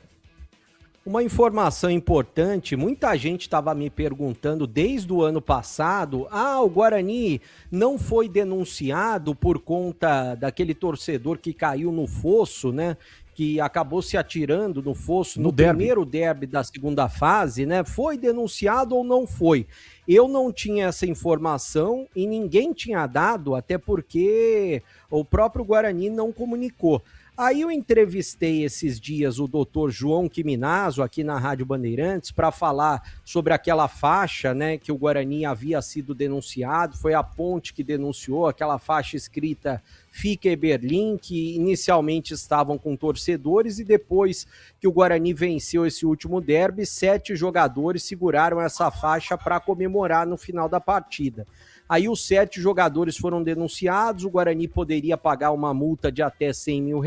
Uma informação importante, muita gente estava me perguntando desde o ano passado, o Guarani não foi denunciado por conta daquele torcedor que caiu no fosso, né? Que acabou se atirando no fosso no primeiro derby da segunda fase, né? Foi denunciado ou não foi? Eu não tinha essa informação e ninguém tinha dado, até porque o próprio Guarani não comunicou. Aí eu entrevistei esses dias o doutor João Quiminazo aqui na Rádio Bandeirantes para falar sobre aquela faixa, né, que o Guarani havia sido denunciado, foi a Ponte que denunciou, aquela faixa escrita Fica Berlim, que inicialmente estavam com torcedores e depois que o Guarani venceu esse último derby, 7 jogadores seguraram essa faixa para comemorar no final da partida. Aí os 7 jogadores foram denunciados, o Guarani poderia pagar uma multa de até R$100 mil,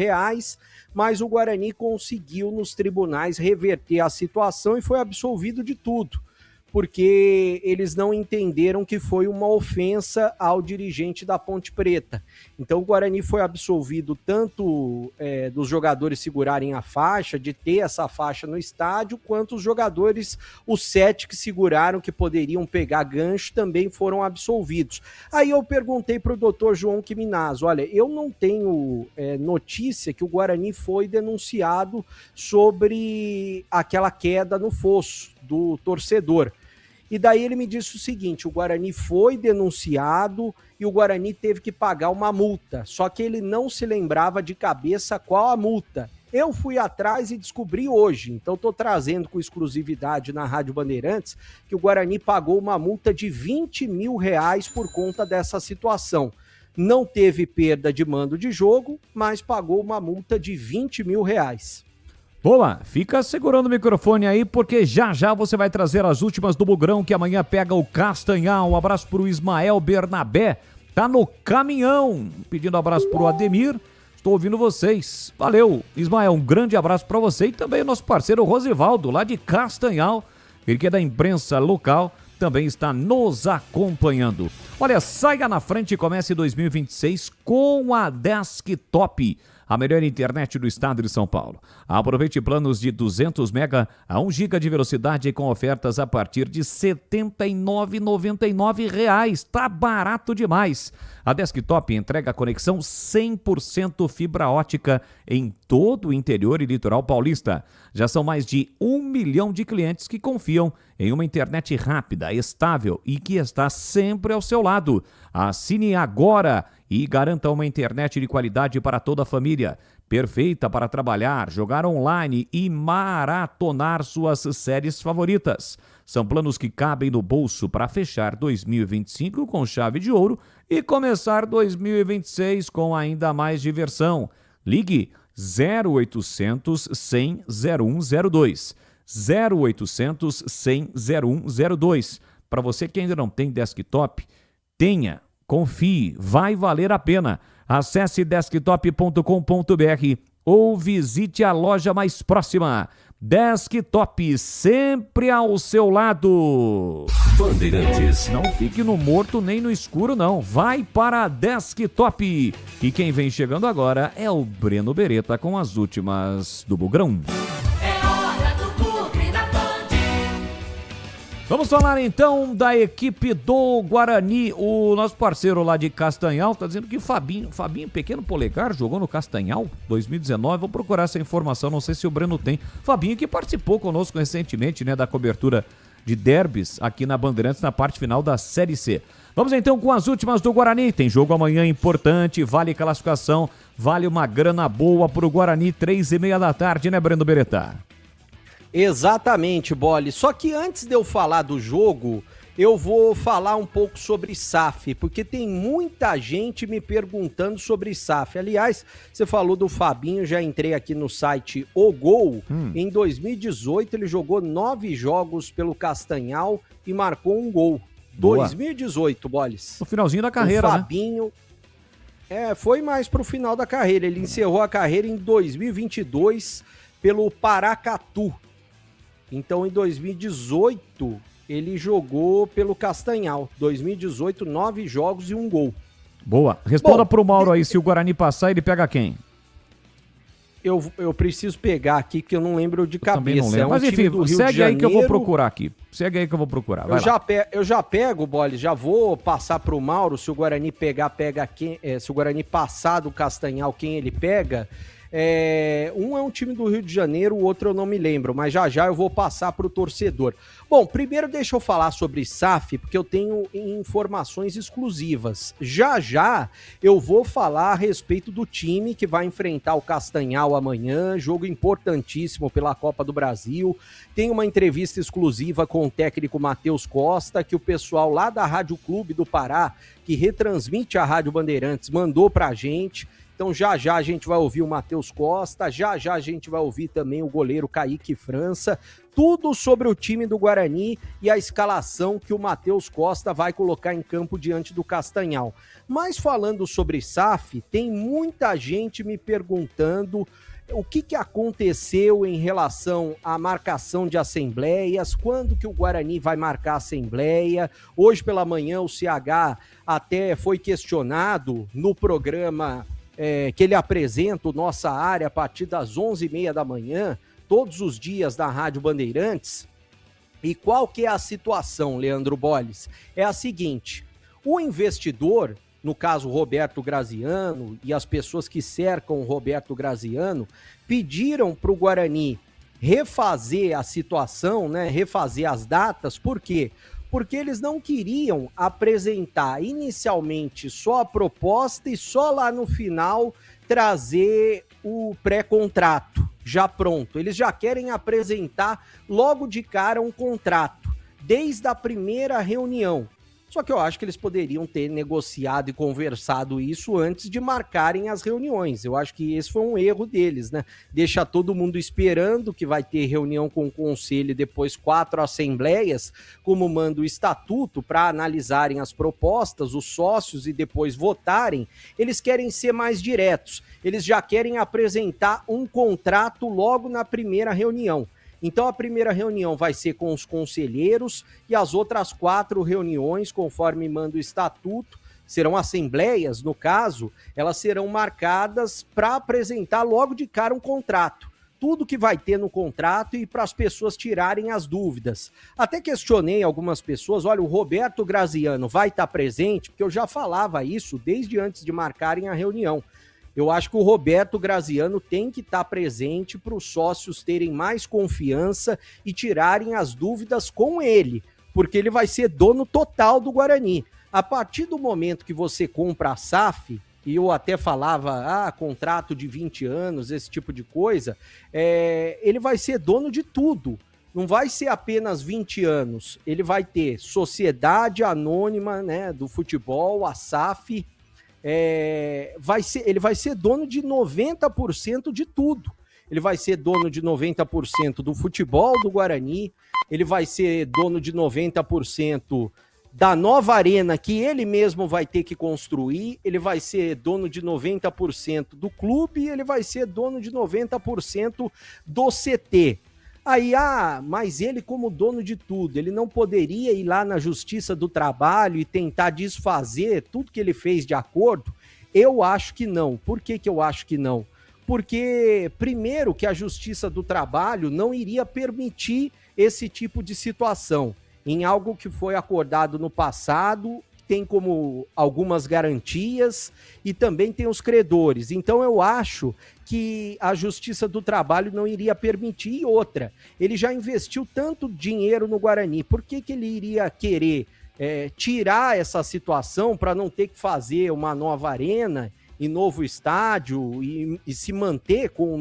mas o Guarani conseguiu nos tribunais reverter a situação e foi absolvido de tudo, porque eles não entenderam que foi uma ofensa ao dirigente da Ponte Preta. Então o Guarani foi absolvido tanto dos jogadores segurarem a faixa, de ter essa faixa no estádio, quanto os jogadores, os 7 que seguraram, que poderiam pegar gancho, também foram absolvidos. Aí eu perguntei para o doutor João Quiminazo, olha, eu não tenho notícia que o Guarani foi denunciado sobre aquela queda no fosso do torcedor. E daí ele me disse o seguinte, o Guarani foi denunciado e o Guarani teve que pagar uma multa, só que ele não se lembrava de cabeça qual a multa. Eu fui atrás e descobri hoje, então estou trazendo com exclusividade na Rádio Bandeirantes que o Guarani pagou uma multa de R$20 mil por conta dessa situação. Não teve perda de mando de jogo, mas pagou uma multa de R$20 mil. Boa, fica segurando o microfone aí, porque já já você vai trazer as últimas do Bugrão, que amanhã pega o Castanhal. Um abraço pro Ismael Bernabé, tá no caminhão, pedindo abraço pro Ademir. Estou ouvindo vocês. Valeu, Ismael, um grande abraço para você e também o nosso parceiro Rosivaldo, lá de Castanhal, ele que é da imprensa local, também está nos acompanhando. Olha, saia na frente e comece 2026 com a Desktop, a melhor internet do estado de São Paulo. Aproveite planos de 200 mega a 1 giga de velocidade com ofertas a partir de R$ 79,99. Tá barato demais. A Desktop entrega conexão 100% fibra ótica em todo o interior e litoral paulista. Já são mais de 1 milhão de clientes que confiam em uma internet rápida, estável e que está sempre ao seu lado. Assine agora e garanta uma internet de qualidade para toda a família. Perfeita para trabalhar, jogar online e maratonar suas séries favoritas. São planos que cabem no bolso para fechar 2025 com chave de ouro e começar 2026 com ainda mais diversão. Ligue 0800 100 0102. 0800 100 0102. Para você que ainda não tem Desktop, tenha. Confie, vai valer a pena. Acesse desktop.com.br ou visite a loja mais próxima. Desktop, sempre ao seu lado. Bandeirantes. Não fique no morto nem no escuro, não. Vai para a Desktop. E quem vem chegando agora é o Breno Beretta com as últimas do Bugrão. Vamos falar então da equipe do Guarani. O nosso parceiro lá de Castanhal está dizendo que Fabinho, pequeno polegar, jogou no Castanhal 2019. Vou procurar essa informação, não sei se o Breno tem. Fabinho que participou conosco recentemente, né, da cobertura de derbys aqui na Bandeirantes na parte final da Série C. Vamos então com as últimas do Guarani. Tem jogo amanhã importante, vale classificação, vale uma grana boa para o Guarani, 3h30 da tarde, né, Breno Beretta? Exatamente, Bolle. Só que antes de eu falar do jogo, eu vou falar um pouco sobre SAF, porque tem muita gente me perguntando sobre SAF. Aliás, você falou do Fabinho, já entrei aqui no site O Gol. Em 2018 ele jogou 9 jogos pelo Castanhal e marcou um gol. Boa. 2018, Bolles. No finalzinho da carreira, o Fabinho, né? Foi mais pro final da carreira. Ele encerrou a carreira em 2022 pelo Paracatu. Então, em 2018, ele jogou pelo Castanhal. 2018, 9 jogos e 1 gol. Boa. Responda pro Mauro aí, se o Guarani passar, ele pega quem? Eu preciso pegar aqui, que eu não lembro de cabeça. Também não lembro. Mas enfim, segue aí que eu vou procurar aqui. Segue aí que eu vou procurar. Vai eu já pego, Bolle, já vou passar pro Mauro, se o Guarani pega quem, se o Guarani passar do Castanhal, quem ele pega. Um é um time do Rio de Janeiro, o outro eu não me lembro, mas já eu vou passar para o torcedor. Bom, primeiro deixa eu falar sobre SAF, porque eu tenho informações exclusivas. Já eu vou falar a respeito do time que vai enfrentar o Castanhal amanhã, jogo importantíssimo pela Copa do Brasil. Tem uma entrevista exclusiva com o técnico Matheus Costa, que o pessoal lá da Rádio Clube do Pará, que retransmite a Rádio Bandeirantes, mandou pra gente. Então já a gente vai ouvir o Matheus Costa, já a gente vai ouvir também o goleiro Kaique França, tudo sobre o time do Guarani e a escalação que o Matheus Costa vai colocar em campo diante do Castanhal. Mas falando sobre SAF, tem muita gente me perguntando o que aconteceu em relação à marcação de assembleias, quando que o Guarani vai marcar a assembleia. Hoje pela manhã o CH até foi questionado no programa que ele apresenta o Nossa Área a partir das 11h30 da manhã, todos os dias da Rádio Bandeirantes. E qual que é a situação, Leandro Bolles? É a seguinte, o investidor, no caso Roberto Graziano, e as pessoas que cercam o Roberto Graziano, pediram para o Guarani refazer a situação, né, refazer as datas. Por quê? porque eles não queriam apresentar inicialmente só a proposta e só lá no final trazer o pré-contrato já pronto. Eles já querem apresentar logo de cara um contrato, desde a primeira reunião. Só que eu acho que eles poderiam ter negociado e conversado isso antes de marcarem as reuniões. Eu acho que esse foi um erro deles, né? Deixa todo mundo esperando que vai ter reunião com o conselho e depois 4 assembleias, como manda o estatuto, para analisarem as propostas, os sócios e depois votarem. Eles querem ser mais diretos. Eles já querem apresentar um contrato logo na primeira reunião. Então a primeira reunião vai ser com os conselheiros e as outras 4 reuniões, conforme manda o estatuto, serão assembleias, no caso, elas serão marcadas para apresentar logo de cara um contrato. Tudo que vai ter no contrato e para as pessoas tirarem as dúvidas. Até questionei algumas pessoas, olha, o Roberto Graziano vai estar presente, porque eu já falava isso desde antes de marcarem a reunião. Eu acho que o Roberto Graziano tem que estar presente para os sócios terem mais confiança e tirarem as dúvidas com ele, porque ele vai ser dono total do Guarani. A partir do momento que você compra a SAF, e eu até falava, contrato de 20 anos, esse tipo de coisa, ele vai ser dono de tudo. Não vai ser apenas 20 anos, ele vai ter Sociedade Anônima, né, do Futebol, a SAF. Ele vai ser dono de 90% de tudo. Ele vai ser dono de 90% do futebol do Guarani, ele vai ser dono de 90% da nova arena que ele mesmo vai ter que construir, ele vai ser dono de 90% do clube, ele vai ser dono de 90% do CT. Aí, mas ele como dono de tudo, ele não poderia ir lá na Justiça do Trabalho e tentar desfazer tudo que ele fez de acordo? Eu acho que não. Por que eu acho que não? Porque, primeiro, que a Justiça do Trabalho não iria permitir esse tipo de situação. Em algo que foi acordado no passado, tem como algumas garantias e também tem os credores. Então eu acho que a Justiça do Trabalho não iria permitir. E outra, ele já investiu tanto dinheiro no Guarani, por que ele iria querer tirar essa situação para não ter que fazer uma nova arena e novo estádio e se manter com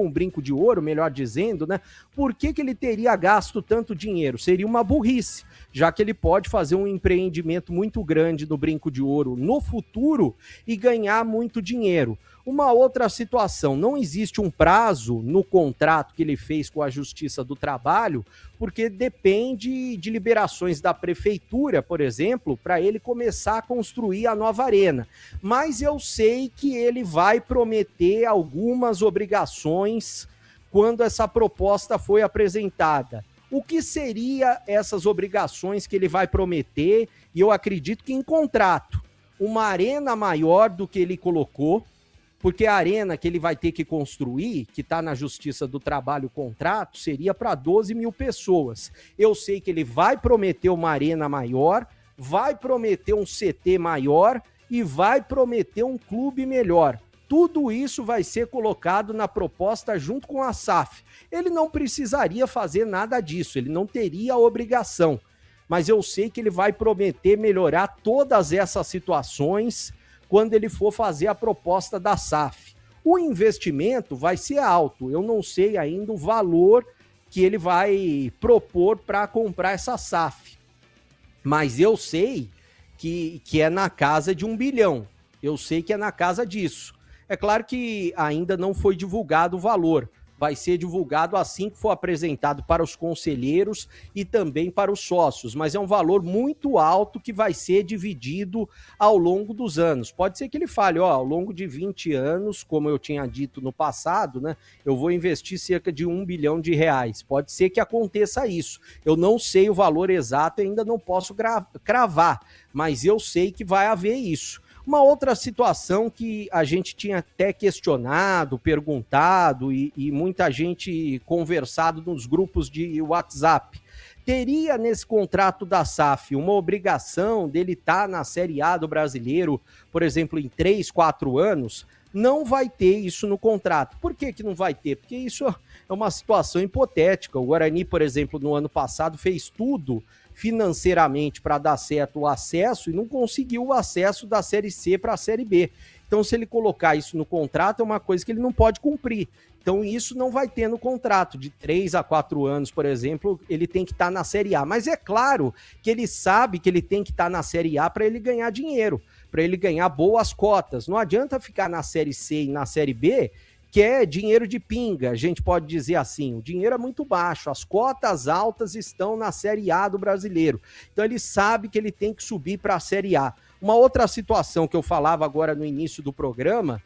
o brinco de ouro, melhor dizendo, né? Por que ele teria gasto tanto dinheiro? Seria uma burrice, já que ele pode fazer um empreendimento muito grande no brinco de ouro no futuro e ganhar muito dinheiro. Uma outra situação, não existe um prazo no contrato que ele fez com a Justiça do Trabalho, porque depende de liberações da prefeitura, por exemplo, para ele começar a construir a nova arena. Mas eu sei que ele vai prometer algumas obrigações quando essa proposta foi apresentada. O que seria essas obrigações que ele vai prometer? E eu acredito que em contrato, uma arena maior do que ele colocou, porque a arena que ele vai ter que construir, que está na Justiça do Trabalho, o contrato, seria para 12 mil pessoas. Eu sei que ele vai prometer uma arena maior, vai prometer um CT maior e vai prometer um clube melhor. Tudo isso vai ser colocado na proposta junto com a SAF. Ele não precisaria fazer nada disso, ele não teria a obrigação. Mas eu sei que ele vai prometer melhorar todas essas situações quando ele for fazer a proposta da SAF. O investimento vai ser alto, eu não sei ainda o valor que ele vai propor para comprar essa SAF, mas eu sei que é na casa de 1 bilhão, eu sei que é na casa disso. É claro que ainda não foi divulgado o valor, vai ser divulgado assim que for apresentado para os conselheiros e também para os sócios, mas é um valor muito alto que vai ser dividido ao longo dos anos. Pode ser que ele fale, ao longo de 20 anos, como eu tinha dito no passado, né, eu vou investir cerca de 1 bilhão de reais. Pode ser que aconteça isso. Eu não sei o valor exato, ainda não posso cravar, mas eu sei que vai haver isso. Uma outra situação que a gente tinha até questionado, perguntado e muita gente conversado nos grupos de WhatsApp. Teria nesse contrato da SAF uma obrigação dele estar na Série A do Brasileiro, por exemplo, em 3, 4 anos? Não vai ter isso no contrato. Por que não vai ter? Porque isso é uma situação hipotética. O Guarani, por exemplo, no ano passado fez tudo, financeiramente para dar certo o acesso e não conseguiu o acesso da Série C para a Série B. Então, se ele colocar isso no contrato, é uma coisa que ele não pode cumprir. Então, isso não vai ter no contrato. De 3 a 4 anos, por exemplo, ele tem que estar na Série A. Mas é claro que ele sabe que ele tem que estar na Série A para ele ganhar dinheiro, para ele ganhar boas cotas. Não adianta ficar na Série C e na Série B, que é dinheiro de pinga, a gente pode dizer assim. O dinheiro é muito baixo, as cotas altas estão na Série A do Brasileiro. Então, ele sabe que ele tem que subir para a Série A. Uma outra situação que eu falava agora no início do programa,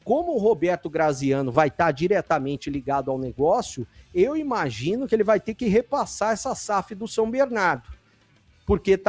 como o Roberto Graziano vai estar diretamente ligado ao negócio, eu imagino que ele vai ter que repassar essa SAF do São Bernardo, porque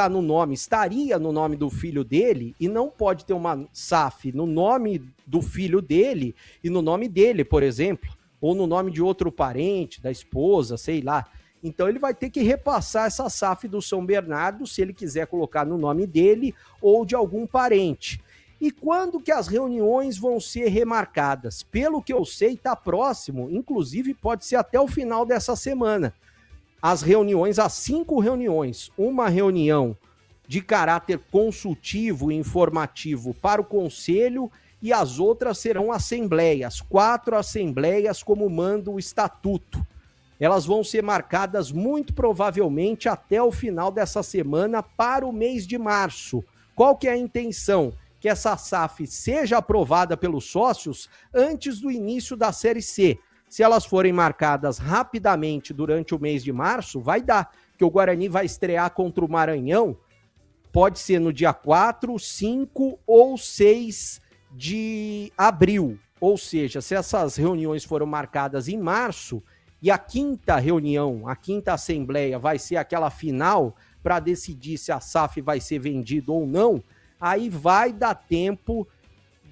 estaria no nome do filho dele, e não pode ter uma SAF no nome do filho dele e no nome dele, por exemplo, ou no nome de outro parente, da esposa, sei lá. Então ele vai ter que repassar essa SAF do São Bernardo, se ele quiser colocar no nome dele ou de algum parente. E quando que as reuniões vão ser remarcadas? Pelo que eu sei, está próximo, inclusive pode ser até o final dessa semana. As 5 reuniões, uma reunião de caráter consultivo e informativo para o Conselho, e as outras serão assembleias, 4 assembleias como manda o Estatuto. Elas vão ser marcadas muito provavelmente até o final dessa semana para o mês de março. Qual que é a intenção? Que essa SAF seja aprovada pelos sócios antes do início da Série C. Se elas forem marcadas rapidamente durante o mês de março, vai dar, porque o Guarani vai estrear contra o Maranhão, pode ser no dia 4, 5 ou 6 de abril. Ou seja, se essas reuniões foram marcadas em março, e a quinta reunião, a quinta assembleia vai ser aquela final para decidir se a SAF vai ser vendida ou não, aí vai dar tempo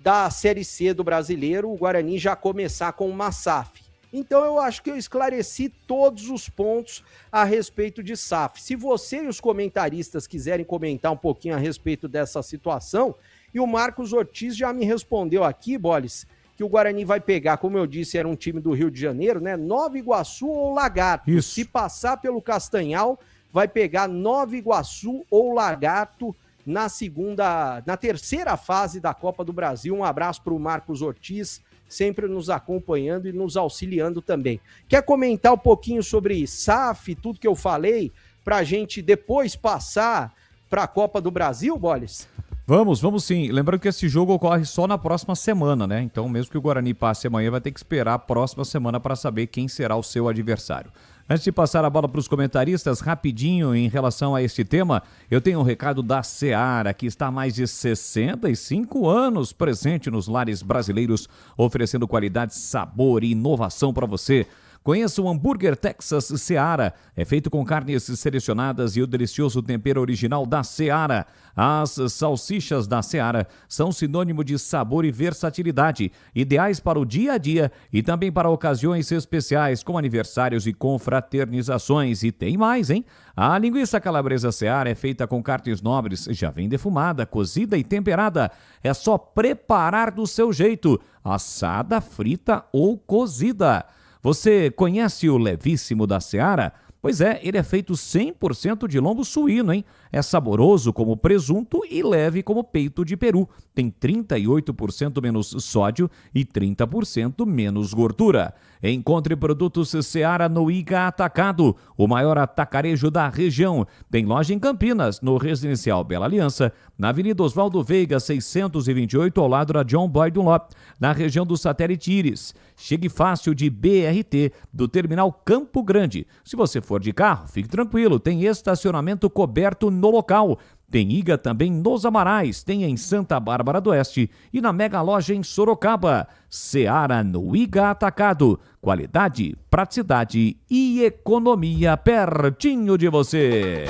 da Série C do Brasileiro, o Guarani já começar com uma SAF. Então eu acho que eu esclareci todos os pontos a respeito de SAF. Se você e os comentaristas quiserem comentar um pouquinho a respeito dessa situação, e o Marcos Ortiz já me respondeu aqui, Boles, que o Guarani vai pegar, como eu disse, era um time do Rio de Janeiro, né? Nova Iguaçu ou Lagarto. Isso. Se passar pelo Castanhal, vai pegar Nova Iguaçu ou Lagarto na terceira fase da Copa do Brasil. Um abraço para o Marcos Ortiz, sempre nos acompanhando e nos auxiliando também. Quer comentar um pouquinho sobre SAF, tudo que eu falei, para a gente depois passar para a Copa do Brasil, Boles? Vamos sim. Lembrando que esse jogo ocorre só na próxima semana, né? Então, mesmo que o Guarani passe amanhã, vai ter que esperar a próxima semana para saber quem será o seu adversário. Antes de passar a bola para os comentaristas, rapidinho em relação a este tema, eu tenho um recado da Seara, que está há mais de 65 anos presente nos lares brasileiros, oferecendo qualidade, sabor e inovação para você. Conheça o hambúrguer Texas Seara, é feito com carnes selecionadas e o delicioso tempero original da Seara. As salsichas da Seara são sinônimo de sabor e versatilidade, ideais para o dia a dia e também para ocasiões especiais como aniversários e confraternizações. E tem mais, hein? A linguiça calabresa Seara é feita com carnes nobres, já vem defumada, cozida e temperada. É só preparar do seu jeito, assada, frita ou cozida. Você conhece o levíssimo da Seara? Pois é, ele é feito 100% de lombo suíno, hein? É saboroso como presunto e leve como peito de peru. Tem 38% menos sódio e 30% menos gordura. Encontre produtos Seara no Iga Atacado, o maior atacarejo da região. Tem loja em Campinas, no Residencial Bela Aliança, na Avenida Oswaldo Veiga, 628, ao lado da John Boy Dunlop, na região do Satélite Íris. Chegue fácil de BRT, do Terminal Campo Grande. Se você for de carro, fique tranquilo, tem estacionamento coberto no local. Tem Iga também nos Amarais, tem em Santa Bárbara do Oeste e na Mega Loja em Sorocaba. Seara no Iga Atacado. Qualidade, praticidade e economia pertinho de você.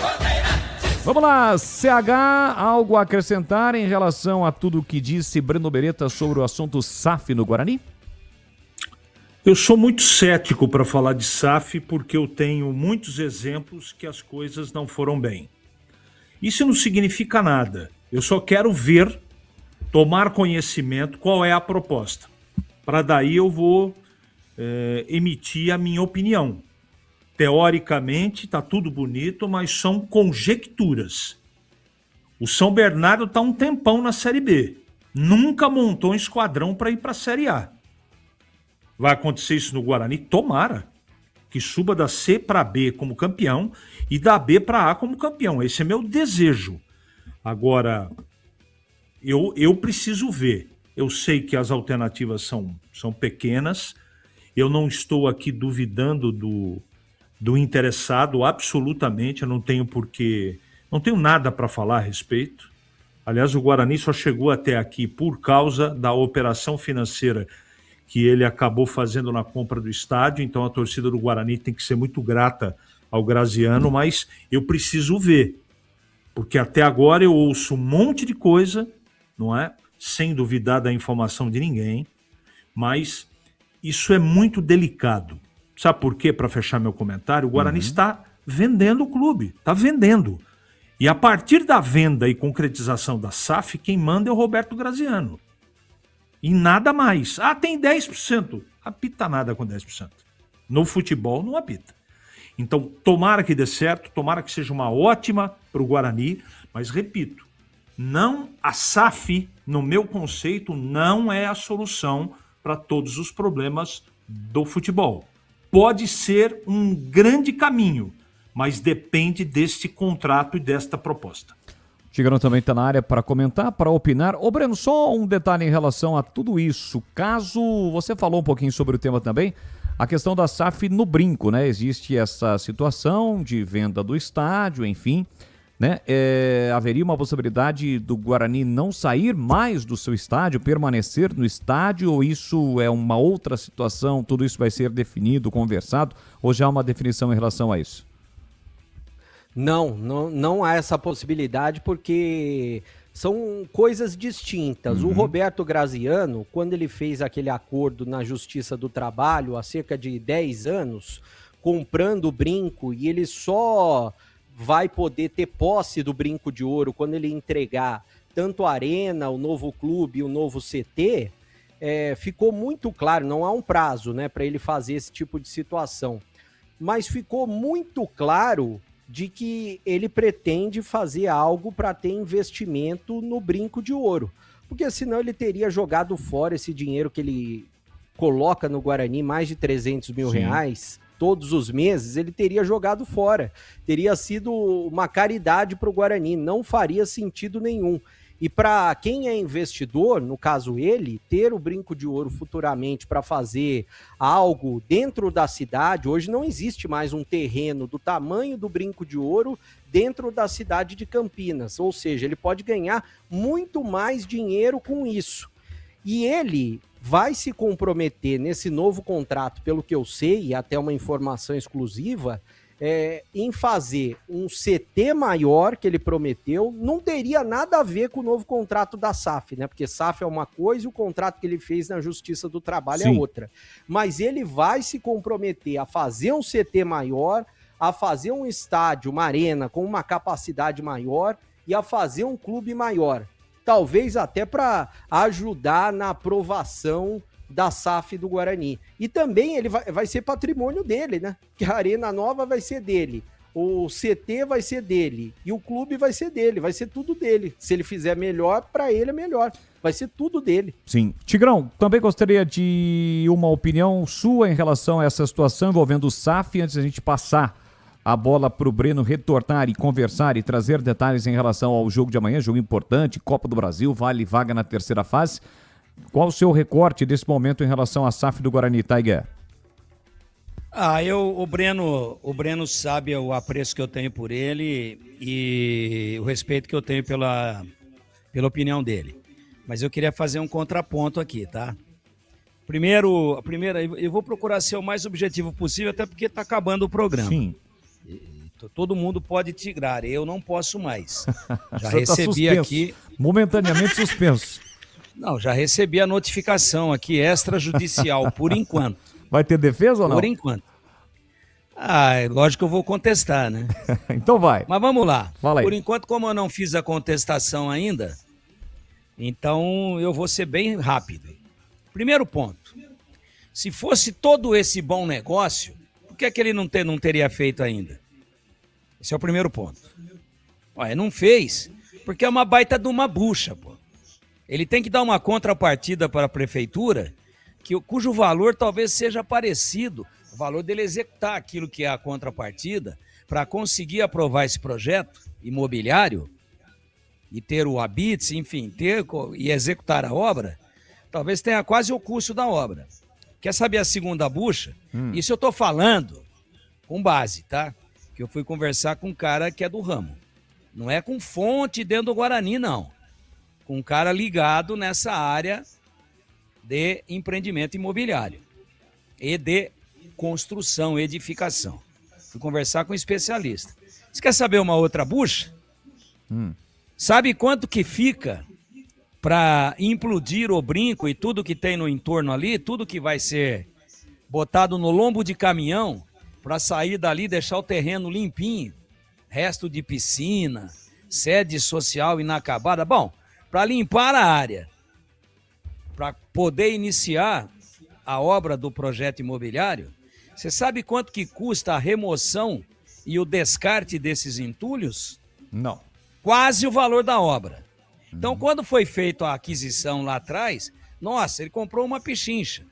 Vamos lá, CH, algo a acrescentar em relação a tudo que disse Breno Beretta sobre o assunto SAF no Guarani? Eu sou muito cético para falar de SAF porque eu tenho muitos exemplos que as coisas não foram bem. Isso não significa nada. Eu só quero ver, tomar conhecimento qual é a proposta. Para daí eu vou emitir a minha opinião. Teoricamente está tudo bonito, mas são conjecturas. O São Bernardo está um tempão na Série B. Nunca montou um esquadrão para ir para a Série A. Vai acontecer isso no Guarani? Tomara que suba da C para B como campeão e da B para A como campeão. Esse é meu desejo. Agora, eu preciso ver. Eu sei que as alternativas são pequenas. Eu não estou aqui duvidando do interessado, absolutamente. Eu não tenho nada para falar a respeito. Aliás, o Guarani só chegou até aqui por causa da operação financeira que ele acabou fazendo na compra do estádio. Então a torcida do Guarani tem que ser muito grata ao Graziano, mas eu preciso ver. Porque até agora eu ouço um monte de coisa, não é? Sem duvidar da informação de ninguém, mas isso é muito delicado. Sabe por quê? Para fechar meu comentário, o Guarani está vendendo o clube, está vendendo. E a partir da venda e concretização da SAF, quem manda é o Roberto Graziano. E nada mais. Ah, tem 10%. Apita nada com 10%. No futebol não apita. Então, tomara que dê certo, tomara que seja uma ótima para o Guarani, mas repito, a SAF, no meu conceito, não é a solução para todos os problemas do futebol. Pode ser um grande caminho, mas depende deste contrato e desta proposta. Tigrão também está na área para comentar, para opinar. Ô Breno, só um detalhe em relação a tudo isso. Caso você falou um pouquinho sobre o tema também, a questão da SAF no brinco, né? Existe essa situação de venda do estádio, enfim, né? Haveria uma possibilidade do Guarani não sair mais do seu estádio, permanecer no estádio, ou isso é uma outra situação? Tudo isso vai ser definido, conversado, ou já há uma definição em relação a isso? Não há essa possibilidade, porque são coisas distintas. O Roberto Graziano, quando ele fez aquele acordo na Justiça do Trabalho há cerca de 10 anos, comprando o brinco, e ele só vai poder ter posse do brinco de ouro quando ele entregar tanto a Arena, o novo clube e o novo CT, ficou muito claro, não há um prazo, né, para ele fazer esse tipo de situação, mas ficou muito claro de que ele pretende fazer algo para ter investimento no brinco de ouro, porque senão ele teria jogado fora esse dinheiro que ele coloca no Guarani, mais de 300 mil reais todos os meses, ele teria jogado fora, teria sido uma caridade para o Guarani, não faria sentido nenhum. E para quem é investidor, no caso ele, ter o brinco de ouro futuramente para fazer algo dentro da cidade, hoje não existe mais um terreno do tamanho do brinco de ouro dentro da cidade de Campinas, ou seja, ele pode ganhar muito mais dinheiro com isso. E ele vai se comprometer nesse novo contrato, pelo que eu sei, e até uma informação exclusiva, em fazer um CT maior que ele prometeu. Não teria nada a ver com o novo contrato da SAF, né? Porque SAF é uma coisa e o contrato que ele fez na Justiça do Trabalho é outra. Mas ele vai se comprometer a fazer um CT maior, a fazer um estádio, uma arena com uma capacidade maior e a fazer um clube maior. Talvez até para ajudar na aprovação da SAF do Guarani. E também ele vai ser patrimônio dele, né? Que a Arena Nova vai ser dele, o CT vai ser dele e o clube vai ser dele, vai ser tudo dele. Se ele fizer melhor, para ele é melhor. Vai ser tudo dele. Sim. Tigrão, também gostaria de uma opinião sua em relação a essa situação envolvendo o SAF, antes da gente passar a bola para o Breno retornar e conversar e trazer detalhes em relação ao jogo de amanhã, jogo importante, Copa do Brasil, vale vaga na terceira fase. Qual o seu recorte desse momento em relação à SAF do Guarani, Tiger? O Breno sabe o apreço que eu tenho por ele e o respeito que eu tenho pela opinião dele. Mas eu queria fazer um contraponto aqui, tá? Primeiro, eu vou procurar ser o mais objetivo possível, até porque está acabando o programa. Sim. Todo mundo pode tigrar, eu não posso mais. Já recebi aqui... Momentaneamente suspenso. Não, já recebi a notificação aqui, extrajudicial, por enquanto. Vai ter defesa ou não? Por enquanto. Lógico que eu vou contestar, né? Então vai. Mas vamos lá. Fala aí. Por enquanto, como eu não fiz a contestação ainda, então eu vou ser bem rápido. Primeiro ponto. Se fosse todo esse bom negócio, por que é que ele não teria feito ainda? Esse é o primeiro ponto. Olha, não fez, porque é uma baita de uma bucha, pô. Ele tem que dar uma contrapartida para a prefeitura, cujo valor talvez seja parecido, o valor dele executar aquilo que é a contrapartida, para conseguir aprovar esse projeto imobiliário e ter o habite, enfim, e executar a obra, talvez tenha quase o custo da obra. Quer saber a segunda bucha? Isso eu estou falando com base, tá? Que eu fui conversar com um cara que é do ramo. Não é com fonte dentro do Guarani, não. Com um cara ligado nessa área de empreendimento imobiliário e de construção, edificação. Fui conversar com um especialista. Você quer saber uma outra bucha? Sabe quanto que fica para implodir o brinco e tudo que tem no entorno ali, tudo que vai ser botado no lombo de caminhão para sair dali e deixar o terreno limpinho, resto de piscina, sede social inacabada. Bom, para limpar a área, para poder iniciar a obra do projeto imobiliário, você sabe quanto que custa a remoção e o descarte desses entulhos? Não. Quase o valor da obra. Então, quando foi feita a aquisição lá atrás, nossa, ele comprou uma pechincha.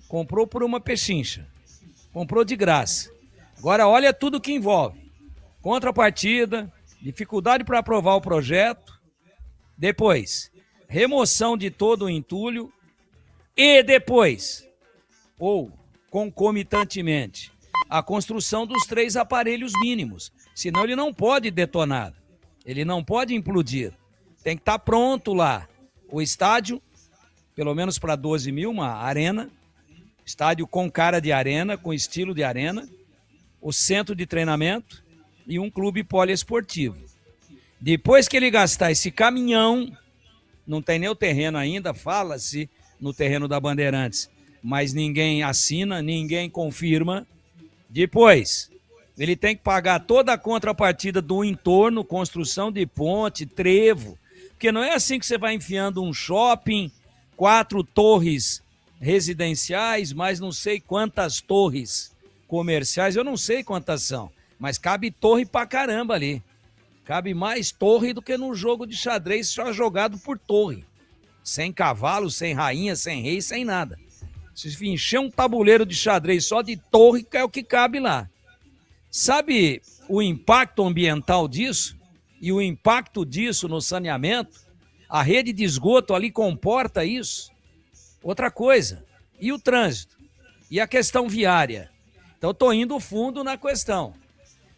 Comprou por uma pechincha. Comprou de graça. Agora, olha tudo que envolve. Contrapartida, dificuldade para aprovar o projeto, depois, remoção de todo o entulho e depois, ou concomitantemente, a construção dos 3 aparelhos mínimos. Senão ele não pode detonar, ele não pode implodir. Tem que estar pronto lá. O estádio, pelo menos para 12 mil, uma arena, estádio com cara de arena, com estilo de arena, o centro de treinamento e um clube poliesportivo. Depois que ele gastar esse caminhão, não tem nem o terreno ainda, fala-se no terreno da Bandeirantes, mas ninguém assina, ninguém confirma. Depois, ele tem que pagar toda a contrapartida do entorno, construção de ponte, trevo, porque não é assim que você vai enfiando um shopping, 4 torres residenciais, mais não sei quantas torres comerciais, eu não sei quantas são, mas cabe torre pra caramba ali. Cabe mais torre do que num jogo de xadrez só jogado por torre. Sem cavalo, sem rainha, sem rei, sem nada. Se encher um tabuleiro de xadrez só de torre, é o que cabe lá. Sabe o impacto ambiental disso? E o impacto disso no saneamento? A rede de esgoto ali comporta isso? Outra coisa, e o trânsito? E a questão viária? Então, estou indo fundo na questão.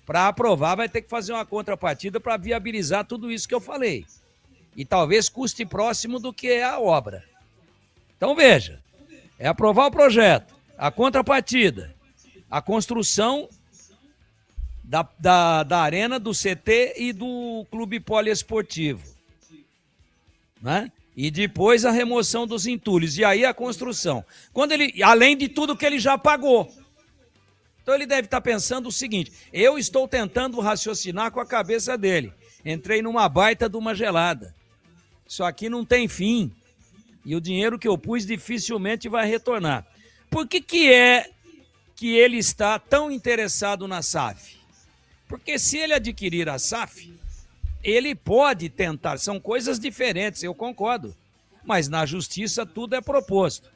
Para aprovar, vai ter que fazer uma contrapartida para viabilizar tudo isso que eu falei. E talvez custe próximo do que é a obra. Então, veja, é aprovar o projeto, a contrapartida, a construção da arena, do CT e do clube poliesportivo, né? E depois a remoção dos entulhos, e aí a construção. Quando ele, além de tudo que ele já pagou. Então ele deve estar pensando o seguinte, eu estou tentando raciocinar com a cabeça dele. Entrei numa baita de uma gelada. Isso aqui não tem fim. E o dinheiro que eu pus dificilmente vai retornar. Por que é que ele está tão interessado na SAF? Porque se ele adquirir a SAF, ele pode tentar, são coisas diferentes, eu concordo, mas na justiça tudo é proposto.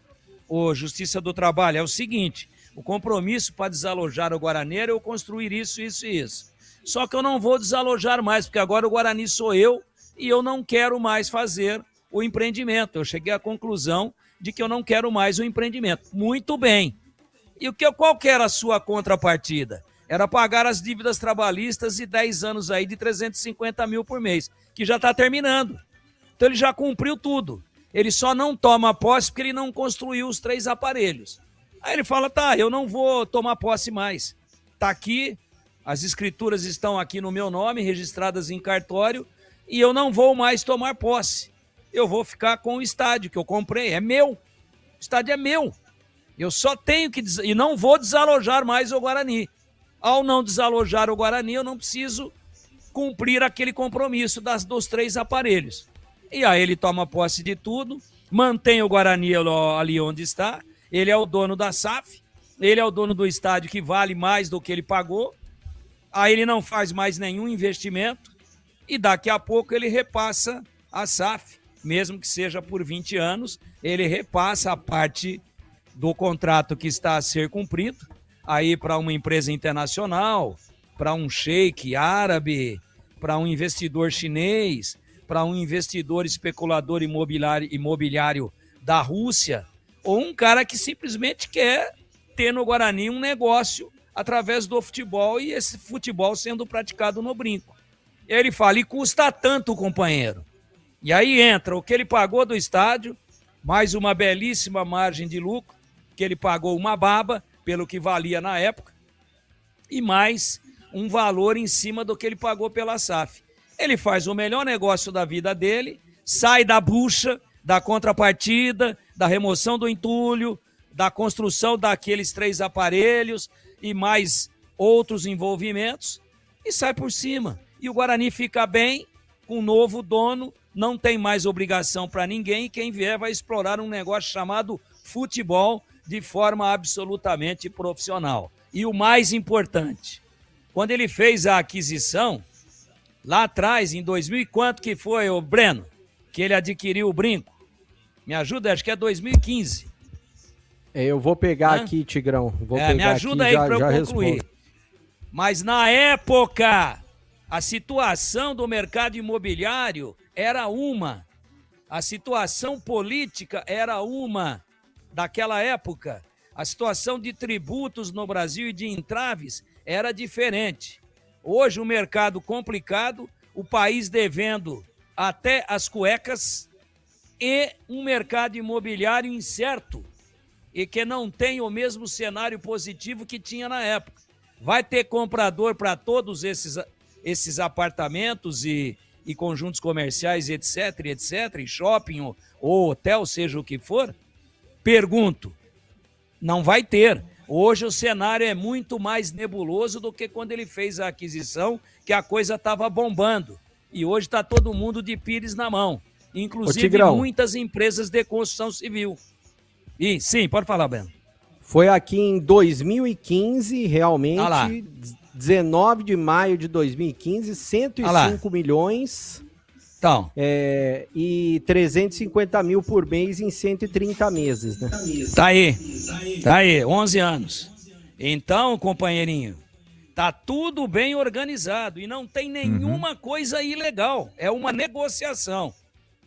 A Justiça do Trabalho é o seguinte, o compromisso para desalojar o Guarani é eu construir isso, isso e isso. Só que eu não vou desalojar mais, porque agora o Guarani sou eu e eu não quero mais fazer o empreendimento. Eu cheguei à conclusão de que eu não quero mais o empreendimento. Muito bem. E qual que era a sua contrapartida? Era pagar as dívidas trabalhistas e 10 anos aí de 350 mil por mês, que já está terminando. Então ele já cumpriu tudo. Ele só não toma posse porque ele não construiu os 3 aparelhos. Aí ele fala, tá, eu não vou tomar posse mais. Tá aqui, as escrituras estão aqui no meu nome, registradas em cartório, e eu não vou mais tomar posse. Eu vou ficar com o estádio que eu comprei, é meu. O estádio é meu. Eu só tenho que... E não vou desalojar mais o Guarani. Ao não desalojar o Guarani, eu não preciso cumprir aquele compromisso dos 3 aparelhos. E aí ele toma posse de tudo, mantém o Guarani ali onde está, ele é o dono da SAF, ele é o dono do estádio que vale mais do que ele pagou, aí ele não faz mais nenhum investimento e daqui a pouco ele repassa a SAF, mesmo que seja por 20 anos, ele repassa a parte do contrato que está a ser cumprido, aí para uma empresa internacional, para um sheik árabe, para um investidor chinês, para um investidor especulador imobiliário da Rússia, ou um cara que simplesmente quer ter no Guarani um negócio através do futebol e esse futebol sendo praticado no brinco. Ele fala, e custa tanto, companheiro. E aí entra o que ele pagou do estádio, mais uma belíssima margem de lucro, que ele pagou uma baba, pelo que valia na época, e mais um valor em cima do que ele pagou pela SAF. Ele faz o melhor negócio da vida dele, sai da bucha, da contrapartida, da remoção do entulho, da construção daqueles 3 aparelhos e mais outros envolvimentos, e sai por cima. E o Guarani fica bem, com um novo dono, não tem mais obrigação para ninguém, e quem vier vai explorar um negócio chamado futebol de forma absolutamente profissional. E o mais importante, quando ele fez a aquisição, lá atrás, em 2000 e quanto que foi, ô Breno, que ele adquiriu o brinco? Me ajuda, acho que é 2015. Eu vou pegar aqui, Tigrão. Vou pegar me ajuda aqui, aí para eu concluir. Respondo. Mas na época, a situação do mercado imobiliário era uma. A situação política era uma daquela época. A situação de tributos no Brasil e de entraves era diferente. Hoje o mercado complicado, o país devendo até as cuecas e um mercado imobiliário incerto e que não tem o mesmo cenário positivo que tinha na época. Vai ter comprador para todos esses apartamentos e conjuntos comerciais, etc, e shopping ou hotel, seja o que for? Pergunto, não vai ter. Hoje o cenário é muito mais nebuloso do que quando ele fez a aquisição, que a coisa estava bombando. E hoje está todo mundo de pires na mão, inclusive muitas empresas de construção civil. E sim, pode falar, Breno. Foi aqui em 2015, realmente, 19 de maio de 2015, 105 milhões então, e 350 mil por mês em 130 meses, né? Tá aí, 11 anos. Então, companheirinho, tá tudo bem organizado e não tem nenhuma coisa ilegal, é uma negociação.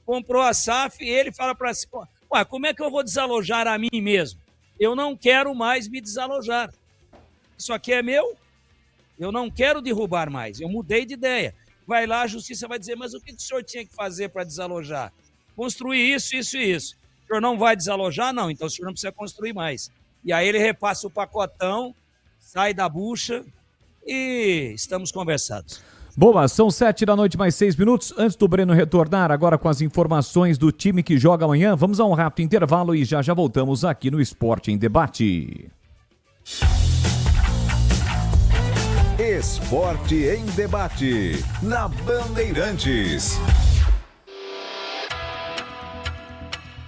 Comprou a SAF e ele fala para si, ué, como é que eu vou desalojar a mim mesmo? Eu não quero mais me desalojar. Isso aqui é meu, eu não quero derrubar mais, eu mudei de ideia. Vai lá, a justiça vai dizer, mas o que o senhor tinha que fazer para desalojar? Construir isso, isso e isso. O senhor não vai desalojar? Não, então o senhor não precisa construir mais. E aí ele repassa o pacotão, sai da bucha e estamos conversados. Boa, são 7 da noite mais 6 minutos. Antes do Breno retornar agora com as informações do time que joga amanhã, vamos a um rápido intervalo e já voltamos aqui no Esporte em Debate. Esporte em Debate, na Bandeirantes.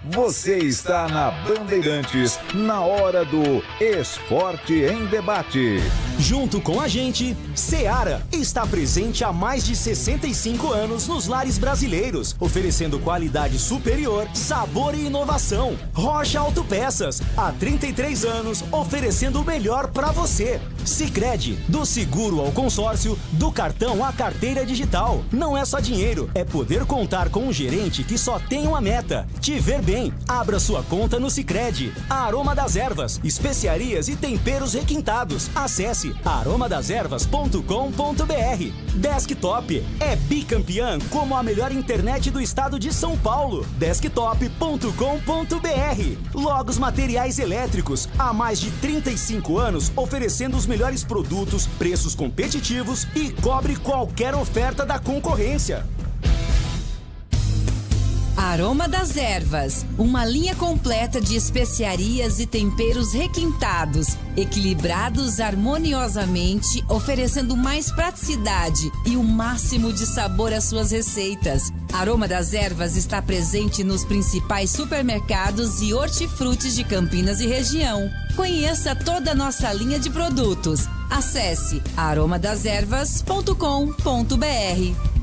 Você está na Bandeirantes, na hora do Esporte em Debate. Junto com a gente, Seara está presente há mais de 65 anos nos lares brasileiros, oferecendo qualidade superior, sabor e inovação. Rocha Autopeças, há 33 anos, oferecendo o melhor para você. Sicredi, do seguro ao consórcio, do cartão à carteira digital. Não é só dinheiro, é poder contar com um gerente que só tem uma meta: te ver bem. Abra sua conta no Sicredi. Aroma das Ervas, especiarias e temperos requintados. Acesse aromadeservas.com.br. Desktop é bicampeã como a melhor internet do estado de São Paulo. Desktop.com.br. Logos Materiais Elétricos, há mais de 35 anos oferecendo os melhores produtos, preços competitivos e cobre qualquer oferta da concorrência. Aroma das Ervas, uma linha completa de especiarias e temperos requintados, equilibrados harmoniosamente, oferecendo mais praticidade e o máximo de sabor às suas receitas. Aroma das Ervas está presente nos principais supermercados e hortifrutis de Campinas e região. Conheça toda a nossa linha de produtos. Acesse aromadeservas.com.br.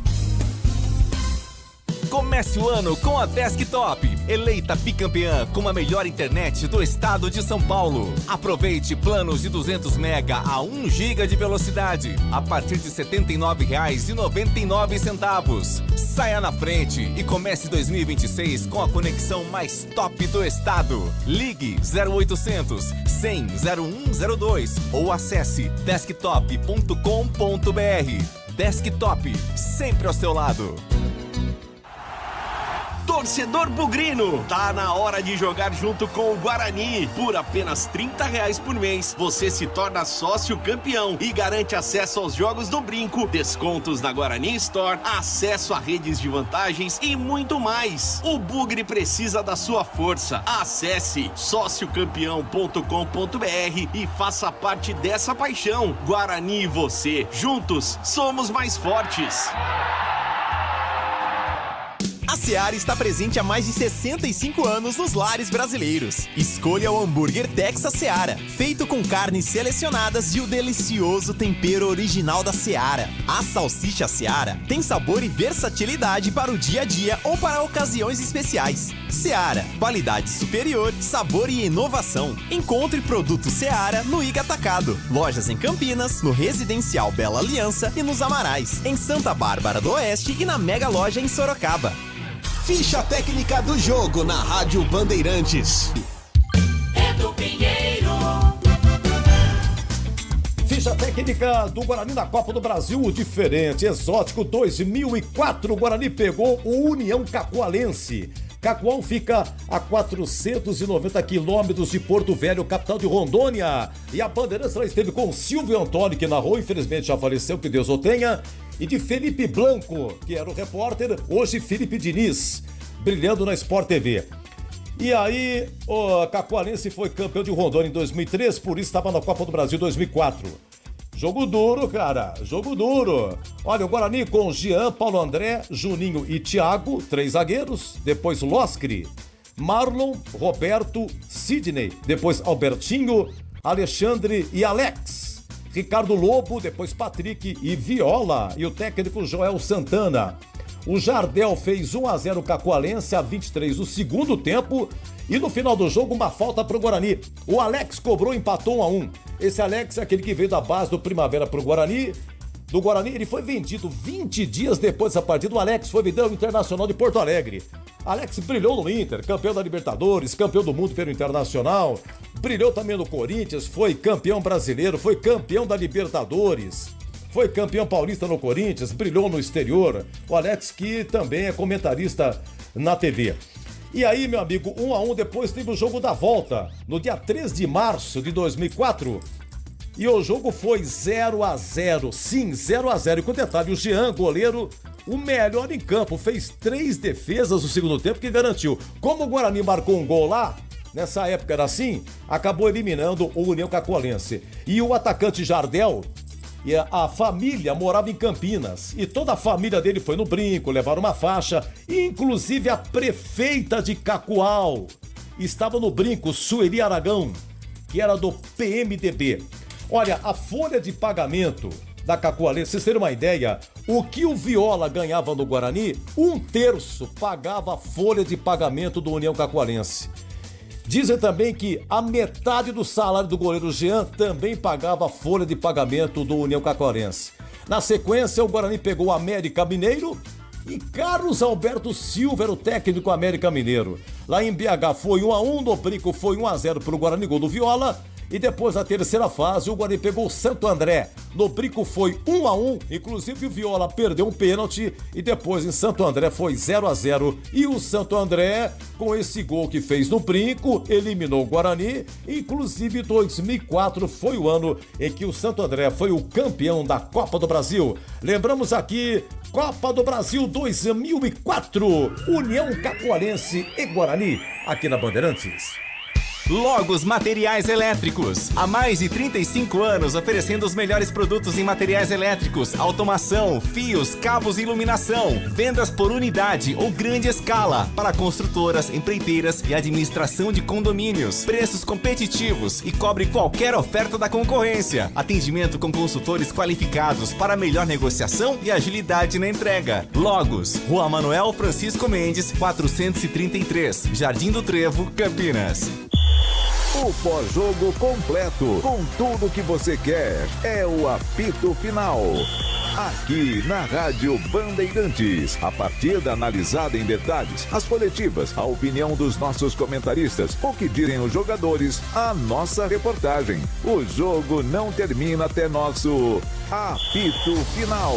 Comece o ano com a Desktop, eleita bicampeã com a melhor internet do estado de São Paulo. Aproveite planos de 200 mega a 1 giga de velocidade a partir de R$ 79,99. Saia na frente e comece 2026 com a conexão mais top do estado. Ligue 0800 100 0102 ou acesse desktop.com.br. Desktop, sempre ao seu lado. Torcedor bugrino, tá na hora de jogar junto com o Guarani. Por apenas R$30 por mês, você se torna sócio campeão e garante acesso aos jogos do Brinco, descontos na Guarani Store, acesso a redes de vantagens e muito mais. O Bugre precisa da sua força. Acesse sociocampeão.com.br e faça parte dessa paixão. Guarani e você, juntos, somos mais fortes. A Seara está presente há mais de 65 anos nos lares brasileiros. Escolha o hambúrguer Texas Seara, feito com carnes selecionadas e o delicioso tempero original da Seara. A salsicha Seara tem sabor e versatilidade para o dia a dia ou para ocasiões especiais. Seara, qualidade superior, sabor e inovação. Encontre produto Seara no Iga Atacado. Lojas em Campinas, no Residencial Bela Aliança e nos Amarais, em Santa Bárbara do Oeste e na Mega Loja em Sorocaba. Ficha técnica do jogo na Rádio Bandeirantes. Edu Pinheiro. Ficha técnica do Guarani na Copa do Brasil, diferente, exótico 2004. O Guarani pegou o União Cacoalense. Cacoal fica a 490 quilômetros de Porto Velho, capital de Rondônia. E a Bandeirantes esteve com Silvio Antônio, que narrou, infelizmente já faleceu, que Deus o tenha. E de Felipe Blanco, que era o repórter, hoje Felipe Diniz, brilhando na Sport TV. E aí, o Cacoalense foi campeão de Rondônia em 2003, por isso estava na Copa do Brasil 2004. Jogo duro, cara, jogo duro. Olha, o Guarani com Jean, Paulo André, Juninho e Thiago, 3 zagueiros. Depois Loscri, Marlon, Roberto, Sidney. Depois Albertinho, Alexandre e Alex. Ricardo Lobo, depois Patrick e Viola. E o técnico Joel Santana. O Jardel fez 1-0 o Cacoalense a 23 do segundo tempo. E no final do jogo, uma falta pro Guarani. O Alex cobrou, empatou 1-1. Esse Alex é aquele que veio da base do Primavera pro Guarani. Do Guarani, ele foi vendido 20 dias depois da partida. O Alex foi vendido ao Internacional de Porto Alegre. Alex brilhou no Inter, campeão da Libertadores, campeão do mundo pelo Internacional. Brilhou também no Corinthians, foi campeão brasileiro, foi campeão da Libertadores. Foi campeão paulista no Corinthians, brilhou no exterior. O Alex, que também é comentarista na TV. E aí, meu amigo, 1-1, depois teve o jogo da volta, no dia 3 de março de 2004. E o jogo foi 0-0, sim, 0-0. E com detalhe, o Jean, goleiro, o melhor em campo, fez 3 defesas no segundo tempo que garantiu. Como o Guarani marcou um gol lá, nessa época era assim, acabou eliminando o União Cacoalense. E o atacante Jardel, e a família morava em Campinas, e toda a família dele foi no Brinco, levaram uma faixa, inclusive a prefeita de Cacoal estava no Brinco, Sueli Aragão, que era do PMDB. Olha, a folha de pagamento da Cacoalense, vocês terem uma ideia, o que o Viola ganhava no Guarani, 1/3 pagava a folha de pagamento do União Cacoalense. Dizem também que a metade do salário do goleiro Jean também pagava a folha de pagamento do União Cacoalense. Na sequência, o Guarani pegou o América Mineiro e Carlos Alberto Silva era o técnico América Mineiro. Lá em BH foi 1-1, no Brinco foi 1-0 para o Guarani, gol do Viola. E depois, na terceira fase, o Guarani pegou o Santo André. No Brinco foi 1-1, inclusive o Viola perdeu um pênalti. E depois, em Santo André, foi 0-0. E o Santo André, com esse gol que fez no Brinco, eliminou o Guarani. Inclusive, 2004 foi o ano em que o Santo André foi o campeão da Copa do Brasil. Lembramos aqui, Copa do Brasil 2004, União Cacoalense e Guarani, aqui na Bandeirantes. Logos Materiais Elétricos. Há mais de 35 anos oferecendo os melhores produtos em materiais elétricos, automação, fios, cabos e iluminação. Vendas por unidade ou grande escala para construtoras, empreiteiras e administração de condomínios. Preços competitivos e cobre qualquer oferta da concorrência. Atendimento com consultores qualificados para melhor negociação e agilidade na entrega. Logos, Rua Manuel Francisco Mendes, 433, Jardim do Trevo, Campinas. O pós-jogo completo, com tudo que você quer, é o apito final. Aqui na Rádio Bandeirantes, a partida analisada em detalhes, as coletivas, a opinião dos nossos comentaristas, o que dizem os jogadores, a nossa reportagem. O jogo não termina até nosso apito final.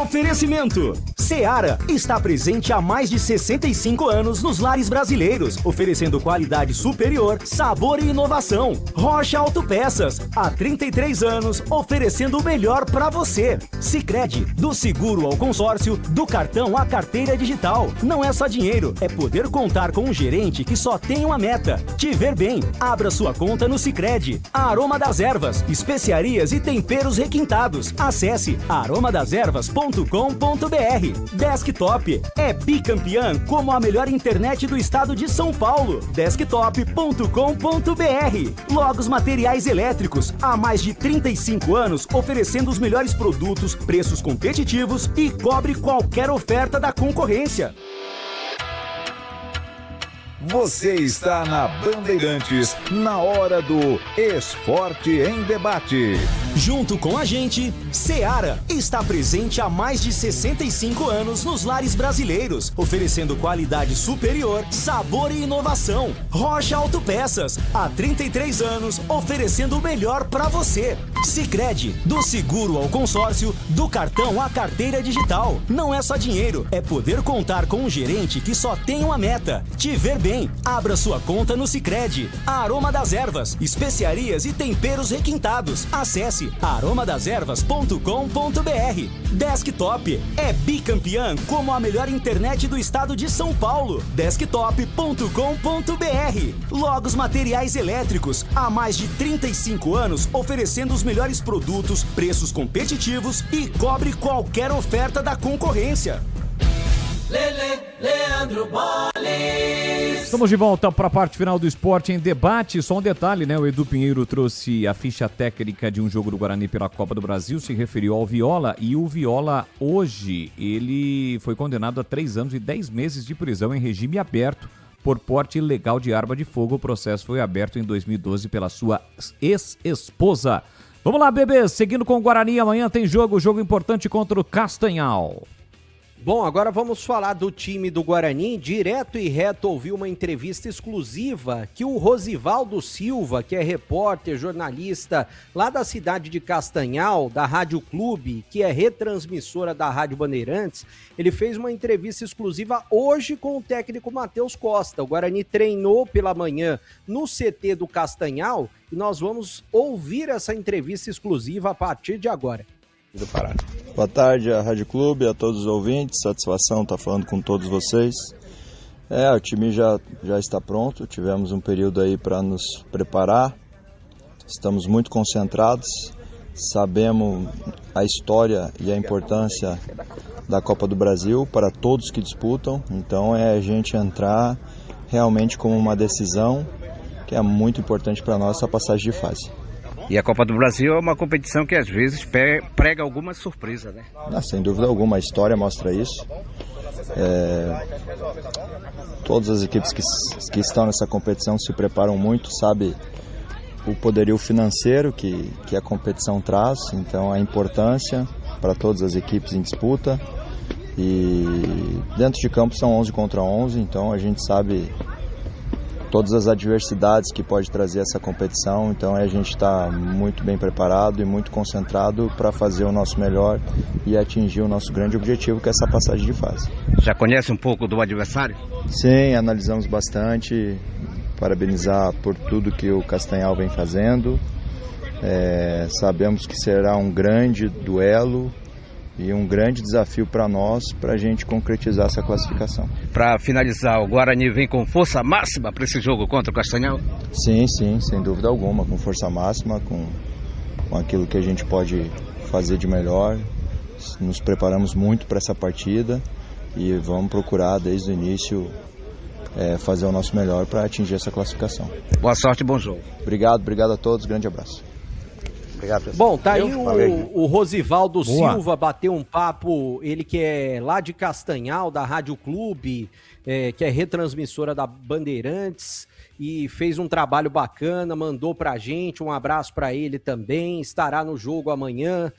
Oferecimento: Seara está presente há mais de 65 anos nos lares brasileiros, oferecendo qualidade superior, sabor e inovação. Rocha Autopeças, há 33 anos, oferecendo o melhor para você. Sicredi, do seguro ao consórcio, do cartão à carteira digital. Não é só dinheiro, é poder contar com um gerente que só tem uma meta: te ver bem. Abra sua conta no Sicredi. Aroma das Ervas, especiarias e temperos requintados. Acesse aromadeservas.com.br. Desktop é bicampeã como a melhor internet do estado de São Paulo. Desktop.com.br. Logos Materiais Elétricos, há mais de 35 anos oferecendo os melhores produtos, preços competitivos e cobre qualquer oferta da concorrência. Você está na Bandeirantes, na hora do Esporte em Debate. Junto com a gente, Seara está presente há mais de 65 anos nos lares brasileiros, oferecendo qualidade superior, sabor e inovação. Rocha Autopeças, há 33 anos, oferecendo o melhor para você. Sicredi, do seguro ao consórcio, do cartão à carteira digital. Não é só dinheiro, é poder contar com um gerente que só tem uma meta: te ver bem. Abra sua conta no Sicredi. Aroma das Ervas, especiarias e temperos requintados. Acesse aromadeservas.com.br. Desktop é bicampeã como a melhor internet do estado de São Paulo. Desktop.com.br. Logos Materiais Elétricos, há mais de 35 anos oferecendo os melhores produtos, preços competitivos e cobre qualquer oferta da concorrência. Leandro Bolles. Estamos de volta para a parte final do Esporte em Debate. Só um detalhe, né? O Edu Pinheiro trouxe a ficha técnica de um jogo do Guarani pela Copa do Brasil, se referiu ao Viola, e o Viola hoje, ele foi condenado a 3 anos e 10 meses de prisão em regime aberto por porte ilegal de arma de fogo. O processo foi aberto em 2012 pela sua ex-esposa. Vamos lá, bebês, seguindo com o Guarani, amanhã tem jogo importante contra o Castanhal. Bom, agora vamos falar do time do Guarani. Direto e reto ouviu uma entrevista exclusiva que o Rosivaldo Silva, que é repórter, jornalista lá da cidade de Castanhal, da Rádio Clube, que é retransmissora da Rádio Bandeirantes, ele fez uma entrevista exclusiva hoje com o técnico Matheus Costa. O Guarani treinou pela manhã no CT do Castanhal e nós vamos ouvir essa entrevista exclusiva a partir de agora. Do Pará. Boa tarde à Rádio Clube, a todos os ouvintes, satisfação estar falando com todos vocês. O time já está pronto, tivemos um período aí para nos preparar, estamos muito concentrados, sabemos a história e a importância da Copa do Brasil para todos que disputam, então é a gente entrar realmente como uma decisão que é muito importante para nós, essa passagem de fase. E a Copa do Brasil é uma competição que às vezes prega alguma surpresa, né? Sem dúvida alguma, a história mostra isso. Todas as equipes que estão nessa competição se preparam muito, sabe o poderio financeiro que a competição traz, então a importância para todas as equipes em disputa. E dentro de campo são 11 contra 11, então a gente sabe todas as adversidades que pode trazer essa competição, então a gente está muito bem preparado e muito concentrado para fazer o nosso melhor e atingir o nosso grande objetivo, que é essa passagem de fase. Já conhece um pouco do adversário? Sim, analisamos bastante, parabenizar por tudo que o Castanhal vem fazendo, sabemos que será um grande duelo, e um grande desafio para nós, para a gente concretizar essa classificação. Para finalizar, o Guarani vem com força máxima para esse jogo contra o Castanhal? Sim, sem dúvida alguma, com força máxima, com aquilo que a gente pode fazer de melhor. Nos preparamos muito para essa partida e vamos procurar desde o início fazer o nosso melhor para atingir essa classificação. Boa sorte e bom jogo. Obrigado a todos, grande abraço. Bom, tá aí o Rosivaldo Silva bateu um papo, ele que é lá de Castanhal, da Rádio Clube, que é retransmissora da Bandeirantes, e fez um trabalho bacana, mandou pra gente, um abraço pra ele também, estará no jogo amanhã,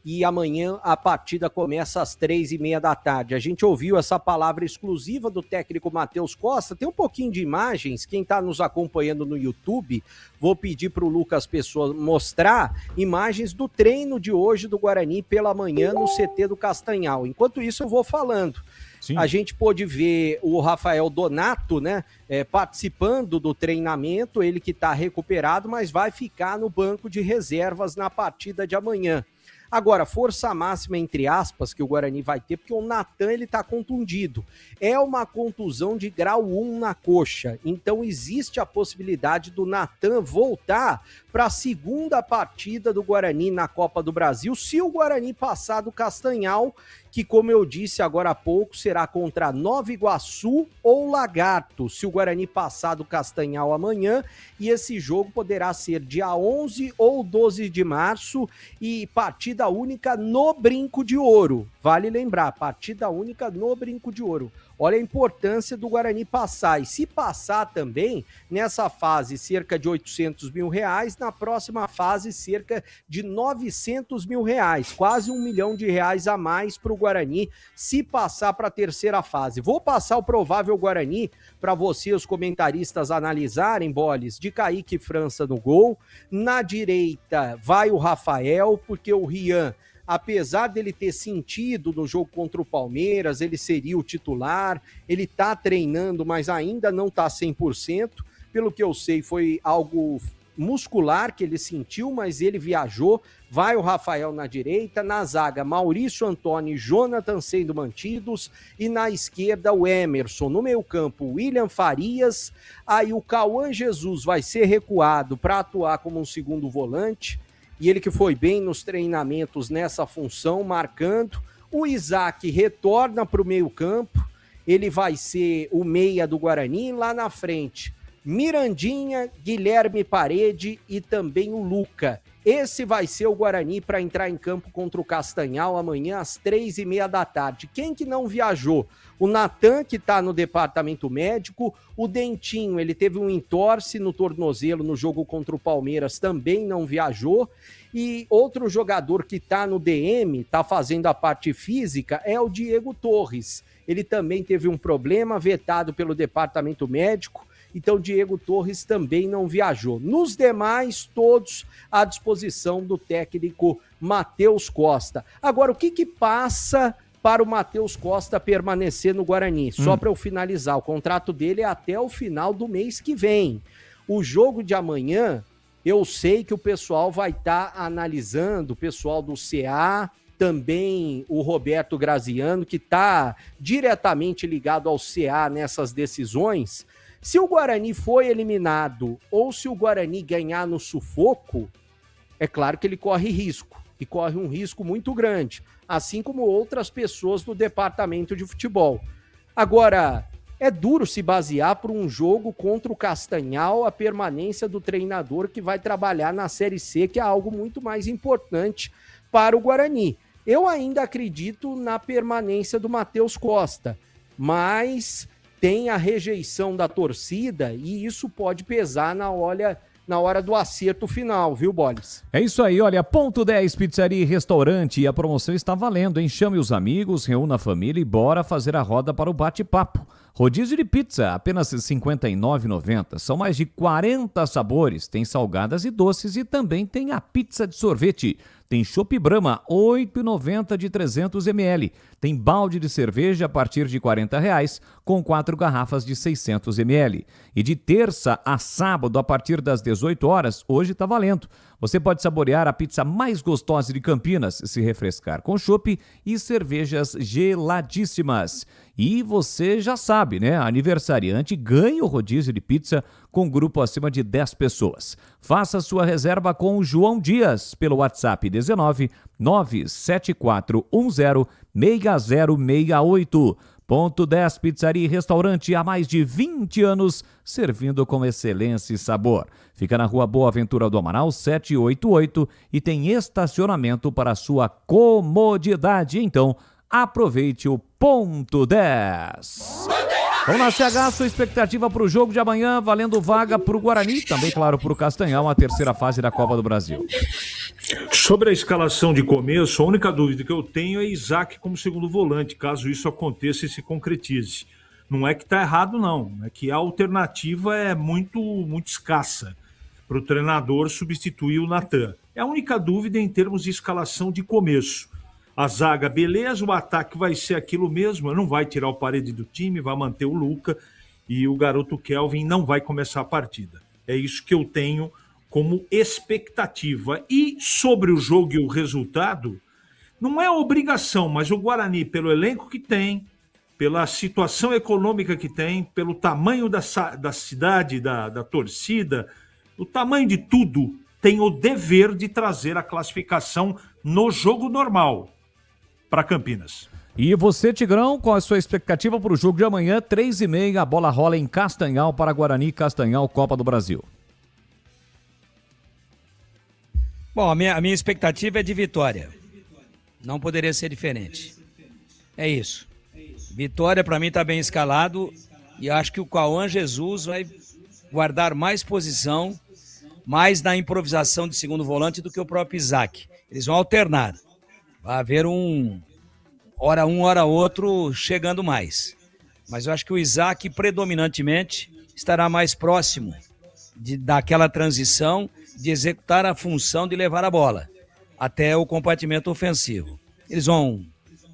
e amanhã a partida começa às 3h30 da tarde. A gente ouviu essa palavra exclusiva do técnico Matheus Costa, tem um pouquinho de imagens, quem está nos acompanhando no YouTube, vou pedir para o Lucas Pessoa mostrar imagens do treino de hoje do Guarani pela manhã no CT do Castanhal. Enquanto isso eu vou falando. Sim. A gente pôde ver o Rafael Donato, né, participando do treinamento, ele que está recuperado, mas vai ficar no banco de reservas na partida de amanhã. Agora, força máxima, entre aspas, que o Guarani vai ter, porque o Natan, ele tá contundido. É uma contusão de grau 1 na coxa. Então, existe a possibilidade do Natan voltar para a segunda partida do Guarani na Copa do Brasil, se o Guarani passar do Castanhal, que, como eu disse agora há pouco, será contra Nova Iguaçu ou Lagarto, se o Guarani passar do Castanhal amanhã, e esse jogo poderá ser dia 11 ou 12 de março, e partida única no Brinco de Ouro. Vale lembrar, partida única no Brinco de Ouro. Olha a importância do Guarani passar, e se passar também, nessa fase cerca de R$800 mil, na próxima fase cerca de R$900 mil, quase R$1 milhão a mais para o Guarani, se passar para a terceira fase. Vou passar o provável Guarani para você, os comentaristas, analisarem, Boles, de Kaique França no gol, na direita vai o Rafael, porque o Rian, apesar dele ter sentido no jogo contra o Palmeiras, ele seria o titular, ele tá treinando, mas ainda não tá 100%, pelo que eu sei foi algo muscular que ele sentiu, mas ele viajou, vai o Rafael na direita, na zaga Maurício Antônio e Jonathan sendo mantidos, e na esquerda o Emerson, no meio campo William Farias, aí o Cauã Jesus vai ser recuado para atuar como um segundo volante, e ele que foi bem nos treinamentos nessa função, marcando. O Isaac retorna para o meio-campo, ele vai ser o meia do Guarani, lá na frente Mirandinha, Guilherme Parede e também o Luca. Esse vai ser o Guarani para entrar em campo contra o Castanhal amanhã às 3h30 da tarde. Quem que não viajou? O Natan, que está no departamento médico, o Dentinho, ele teve um entorse no tornozelo no jogo contra o Palmeiras, também não viajou, e outro jogador que está no DM, está fazendo a parte física, é o Diego Torres. Ele também teve um problema, vetado pelo departamento médico, então Diego Torres também não viajou. Nos demais, todos à disposição do técnico Matheus Costa. Agora, o que passa para o Matheus Costa permanecer no Guarani? Só para eu finalizar, o contrato dele é até o final do mês que vem. O jogo de amanhã, eu sei que o pessoal vai estar analisando, o pessoal do CA, também o Roberto Graziano, que está diretamente ligado ao CA nessas decisões. Se o Guarani foi eliminado ou se o Guarani ganhar no sufoco, é claro que ele corre risco, e corre um risco muito grande, assim como outras pessoas do departamento de futebol. Agora, é duro se basear por um jogo contra o Castanhal, a permanência do treinador que vai trabalhar na Série C, que é algo muito mais importante para o Guarani. Eu ainda acredito na permanência do Matheus Costa, mas tem a rejeição da torcida e isso pode pesar na hora do acerto final, viu, Boles? É isso aí, olha, Ponto 10 Pizzaria e Restaurante, e a promoção está valendo, hein? Chame os amigos, reúna a família e bora fazer a roda para o bate-papo. Rodízio de pizza, apenas R$ 59,90. São mais de 40 sabores, tem salgadas e doces e também tem a pizza de sorvete. Tem Chopp Brahma, R$ 8,90 de 300 ml. Tem balde de cerveja a partir de R$ 40, com 4 garrafas de 600 ml. E de terça a sábado, a partir das 18 horas, hoje está valendo. Você pode saborear a pizza mais gostosa de Campinas, se refrescar com chopp e cervejas geladíssimas. E você já sabe, né? Aniversariante ganha o rodízio de pizza com grupo acima de 10 pessoas. Faça sua reserva com o João Dias pelo WhatsApp 19 97410 6068. Ponto 10 Pizzaria e Restaurante há mais de 20 anos, servindo com excelência e sabor. Fica na Rua Boa Ventura do Amaral, 788 e tem estacionamento para sua comodidade. Então, aproveite o Ponto 10. Vamos na CH, sua expectativa para o jogo de amanhã, valendo vaga para o Guarani, também, claro, para o Castanhal, a terceira fase da Copa do Brasil. Sobre a escalação de começo, a única dúvida que eu tenho é Isaac como segundo volante, caso isso aconteça e se concretize. Não é que está errado, não. É que a alternativa é muito escassa para o treinador substituir o Natan. É a única dúvida em termos de escalação de começo. A zaga, beleza, o ataque vai ser aquilo mesmo, não vai tirar o Parede do time, vai manter o Luca e o garoto Kelvin não vai começar a partida. É isso que eu tenho como expectativa. E sobre o jogo e o resultado, não é obrigação, mas o Guarani, pelo elenco que tem, pela situação econômica que tem, pelo tamanho da cidade, da torcida, o tamanho de tudo, tem o dever de trazer a classificação no jogo normal para Campinas. E você, Tigrão, qual a sua expectativa para o jogo de amanhã? 3h30, a bola rola em Castanhal para Guarani, Castanhal, Copa do Brasil. Bom, a minha expectativa é de vitória. Não poderia ser diferente. É isso. Vitória, para mim, está bem escalado e acho que o Cauã Jesus vai guardar mais posição, mais na improvisação de segundo volante do que o próprio Isaac. Eles vão alternar. Vai haver hora outro chegando mais. Mas eu acho que o Isaac predominantemente estará mais próximo daquela transição de executar a função de levar a bola até o compartimento ofensivo. Eles vão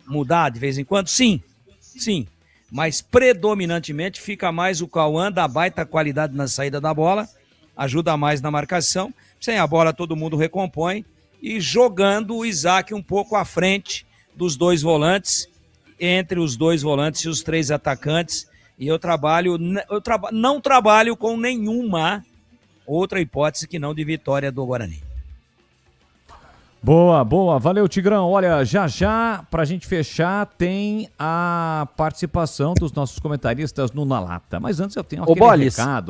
mudar de vez em quando? Sim. Mas predominantemente fica mais o Cauã da baita qualidade na saída da bola, ajuda mais na marcação. Sem a bola todo mundo recompõe e jogando o Isaac um pouco à frente dos dois volantes, entre os dois volantes e os três atacantes. E eu não trabalho com nenhuma outra hipótese que não de vitória do Guarani. Boa. Valeu, Tigrão. Olha, já, pra gente fechar, tem a participação dos nossos comentaristas no Na Lata. Mas antes eu tenho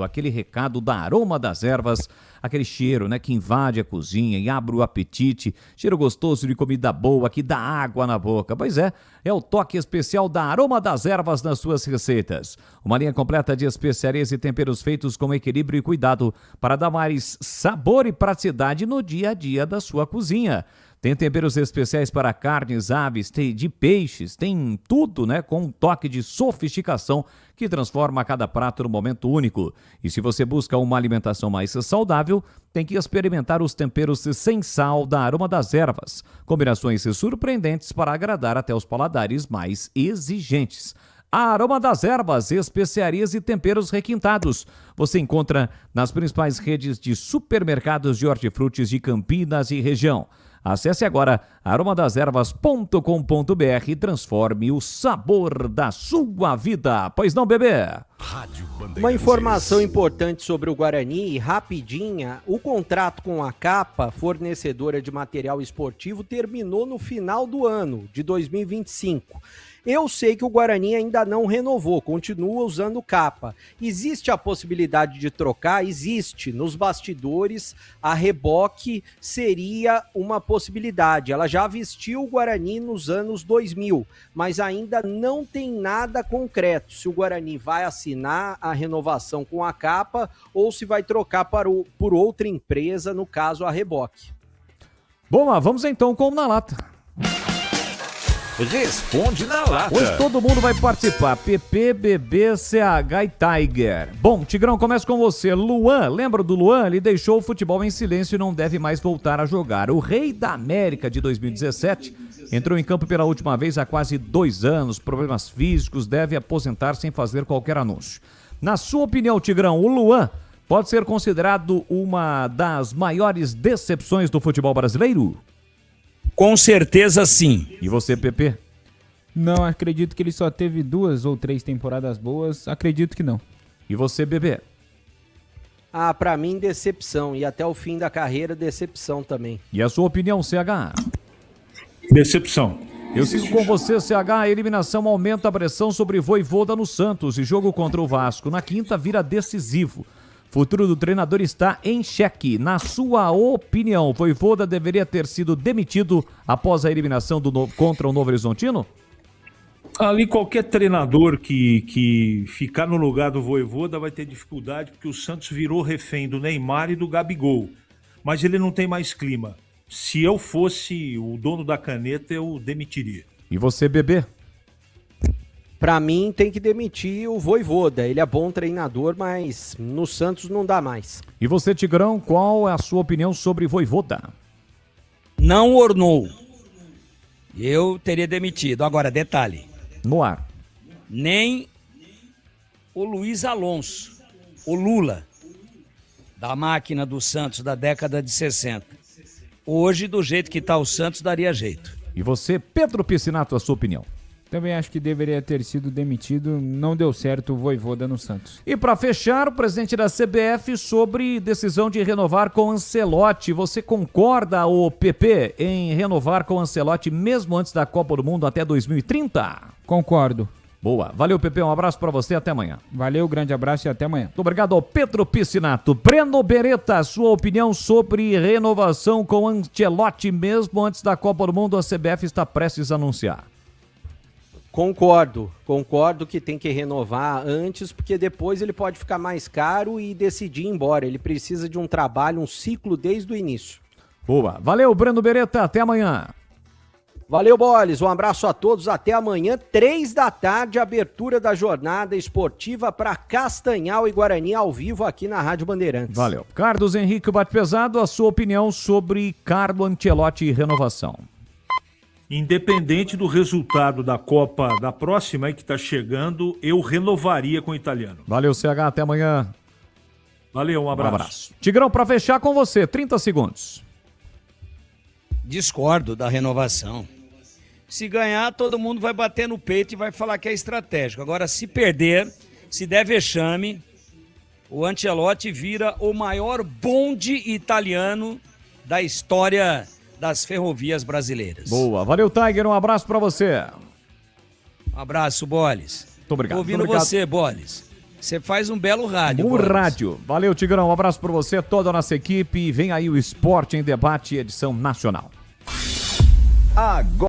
aquele recado da Aroma das Ervas, aquele cheiro, né, que invade a cozinha e abre o apetite, cheiro gostoso de comida boa que dá água na boca. Pois é o toque especial da Aroma das Ervas nas suas receitas. Uma linha completa de especiarias e temperos feitos com equilíbrio e cuidado para dar mais sabor e praticidade no dia a dia da sua cozinha. Tem temperos especiais para carnes, aves, de peixes, tem tudo, né, com um toque de sofisticação que transforma cada prato num momento único. E se você busca uma alimentação mais saudável, tem que experimentar os temperos sem sal da Aroma das Ervas. Combinações surpreendentes para agradar até os paladares mais exigentes. A Aroma das Ervas, especiarias e temperos requintados. Você encontra nas principais redes de supermercados de hortifrutis de Campinas e região. Acesse agora aromadeservas.com.br e transforme o sabor da sua vida. Pois não, bebê? Uma informação importante sobre o Guarani, rapidinha. O contrato com a Capa, fornecedora de material esportivo, terminou no final do ano de 2025. Eu sei que o Guarani ainda não renovou, continua usando Capa. Existe a possibilidade de trocar? Existe. Nos bastidores, a Reboque seria uma possibilidade. Ela já vestiu o Guarani nos anos 2000, mas ainda não tem nada concreto. Se o Guarani vai assinar a renovação com a Capa ou se vai trocar por outra empresa, no caso a Reboque. Bom, vamos então com o Na Lata. Responde na Lata. Hoje todo mundo vai participar. PP, BB, CH e Tiger. Bom, Tigrão, começa com você. Luan, lembra do Luan? Ele deixou o futebol em silêncio e não deve mais voltar a jogar. O Rei da América de 2017 entrou em campo pela última vez há quase 2 anos. Problemas físicos, deve aposentar sem fazer qualquer anúncio. Na sua opinião, Tigrão, o Luan pode ser considerado uma das maiores decepções do futebol brasileiro? Com certeza sim. E você, Pepe? Não, acredito que ele só teve 2 ou 3 temporadas boas. Acredito que não. E você, Bebê? Pra mim, decepção. E até o fim da carreira, decepção também. E a sua opinião, CH? Decepção. Eu sigo com você, CH. A eliminação aumenta a pressão sobre Vojvoda no Santos. E jogo contra o Vasco na quinta vira decisivo. Futuro do treinador está em xeque. Na sua opinião, Vojvoda deveria ter sido demitido após a eliminação contra o Novo Horizontino? Ali qualquer treinador que ficar no lugar do Vojvoda vai ter dificuldade, porque o Santos virou refém do Neymar e do Gabigol. Mas ele não tem mais clima. Se eu fosse o dono da caneta, eu demitiria. E você, Bebê? Pra mim, tem que demitir o Vojvoda. Ele é bom treinador, mas no Santos não dá mais. E você, Tigrão, qual é a sua opinião sobre Vojvoda? Não ornou. Eu teria demitido. Agora, detalhe. No ar. Nem o Luiz Alonso, o Lula, da máquina do Santos da década de 60. Hoje, do jeito que está o Santos, daria jeito. E você, Pedro Piscinato, a sua opinião? Também acho que deveria ter sido demitido. Não deu certo o Vojvoda no Santos. E para fechar, o presidente da CBF sobre decisão de renovar com Ancelotti. Você concorda, o PP, em renovar com Ancelotti mesmo antes da Copa do Mundo até 2030? Concordo. Boa. Valeu, PP. Um abraço para você. Até amanhã. Valeu, grande abraço e até amanhã. Muito obrigado ao Pedro Piscinato. Breno Beretta, sua opinião sobre renovação com Ancelotti mesmo antes da Copa do Mundo. A CBF está prestes a anunciar. Concordo que tem que renovar antes, porque depois ele pode ficar mais caro e decidir ir embora. Ele precisa de um trabalho, um ciclo desde o início. Boa. Valeu, Breno Beretta. Até amanhã. Valeu, Boles. Um abraço a todos. Até amanhã, 15h, abertura da jornada esportiva para Castanhal e Guarani ao vivo aqui na Rádio Bandeirantes. Valeu. Carlos Henrique Bate Pesado, a sua opinião sobre Carlo Ancelotti e renovação. Independente do resultado da Copa da próxima aí que está chegando, eu renovaria com o italiano. Valeu, CH, até amanhã. Valeu, um abraço. Tigrão, para fechar com você, 30 segundos. Discordo da renovação. Se ganhar, todo mundo vai bater no peito e vai falar que é estratégico. Agora, se perder, se der vexame, o Ancelotti vira o maior bonde italiano da história das ferrovias brasileiras. Boa. Valeu, Tiger. Um abraço pra você. Um abraço, Boles. Muito obrigado. Tô ouvindo muito obrigado. você, Boles. Você faz um belo rádio, Um Boles. rádio. Valeu, Tigrão. Um abraço pra você, toda a nossa equipe. Vem aí o Esporte em Debate, edição nacional. Agora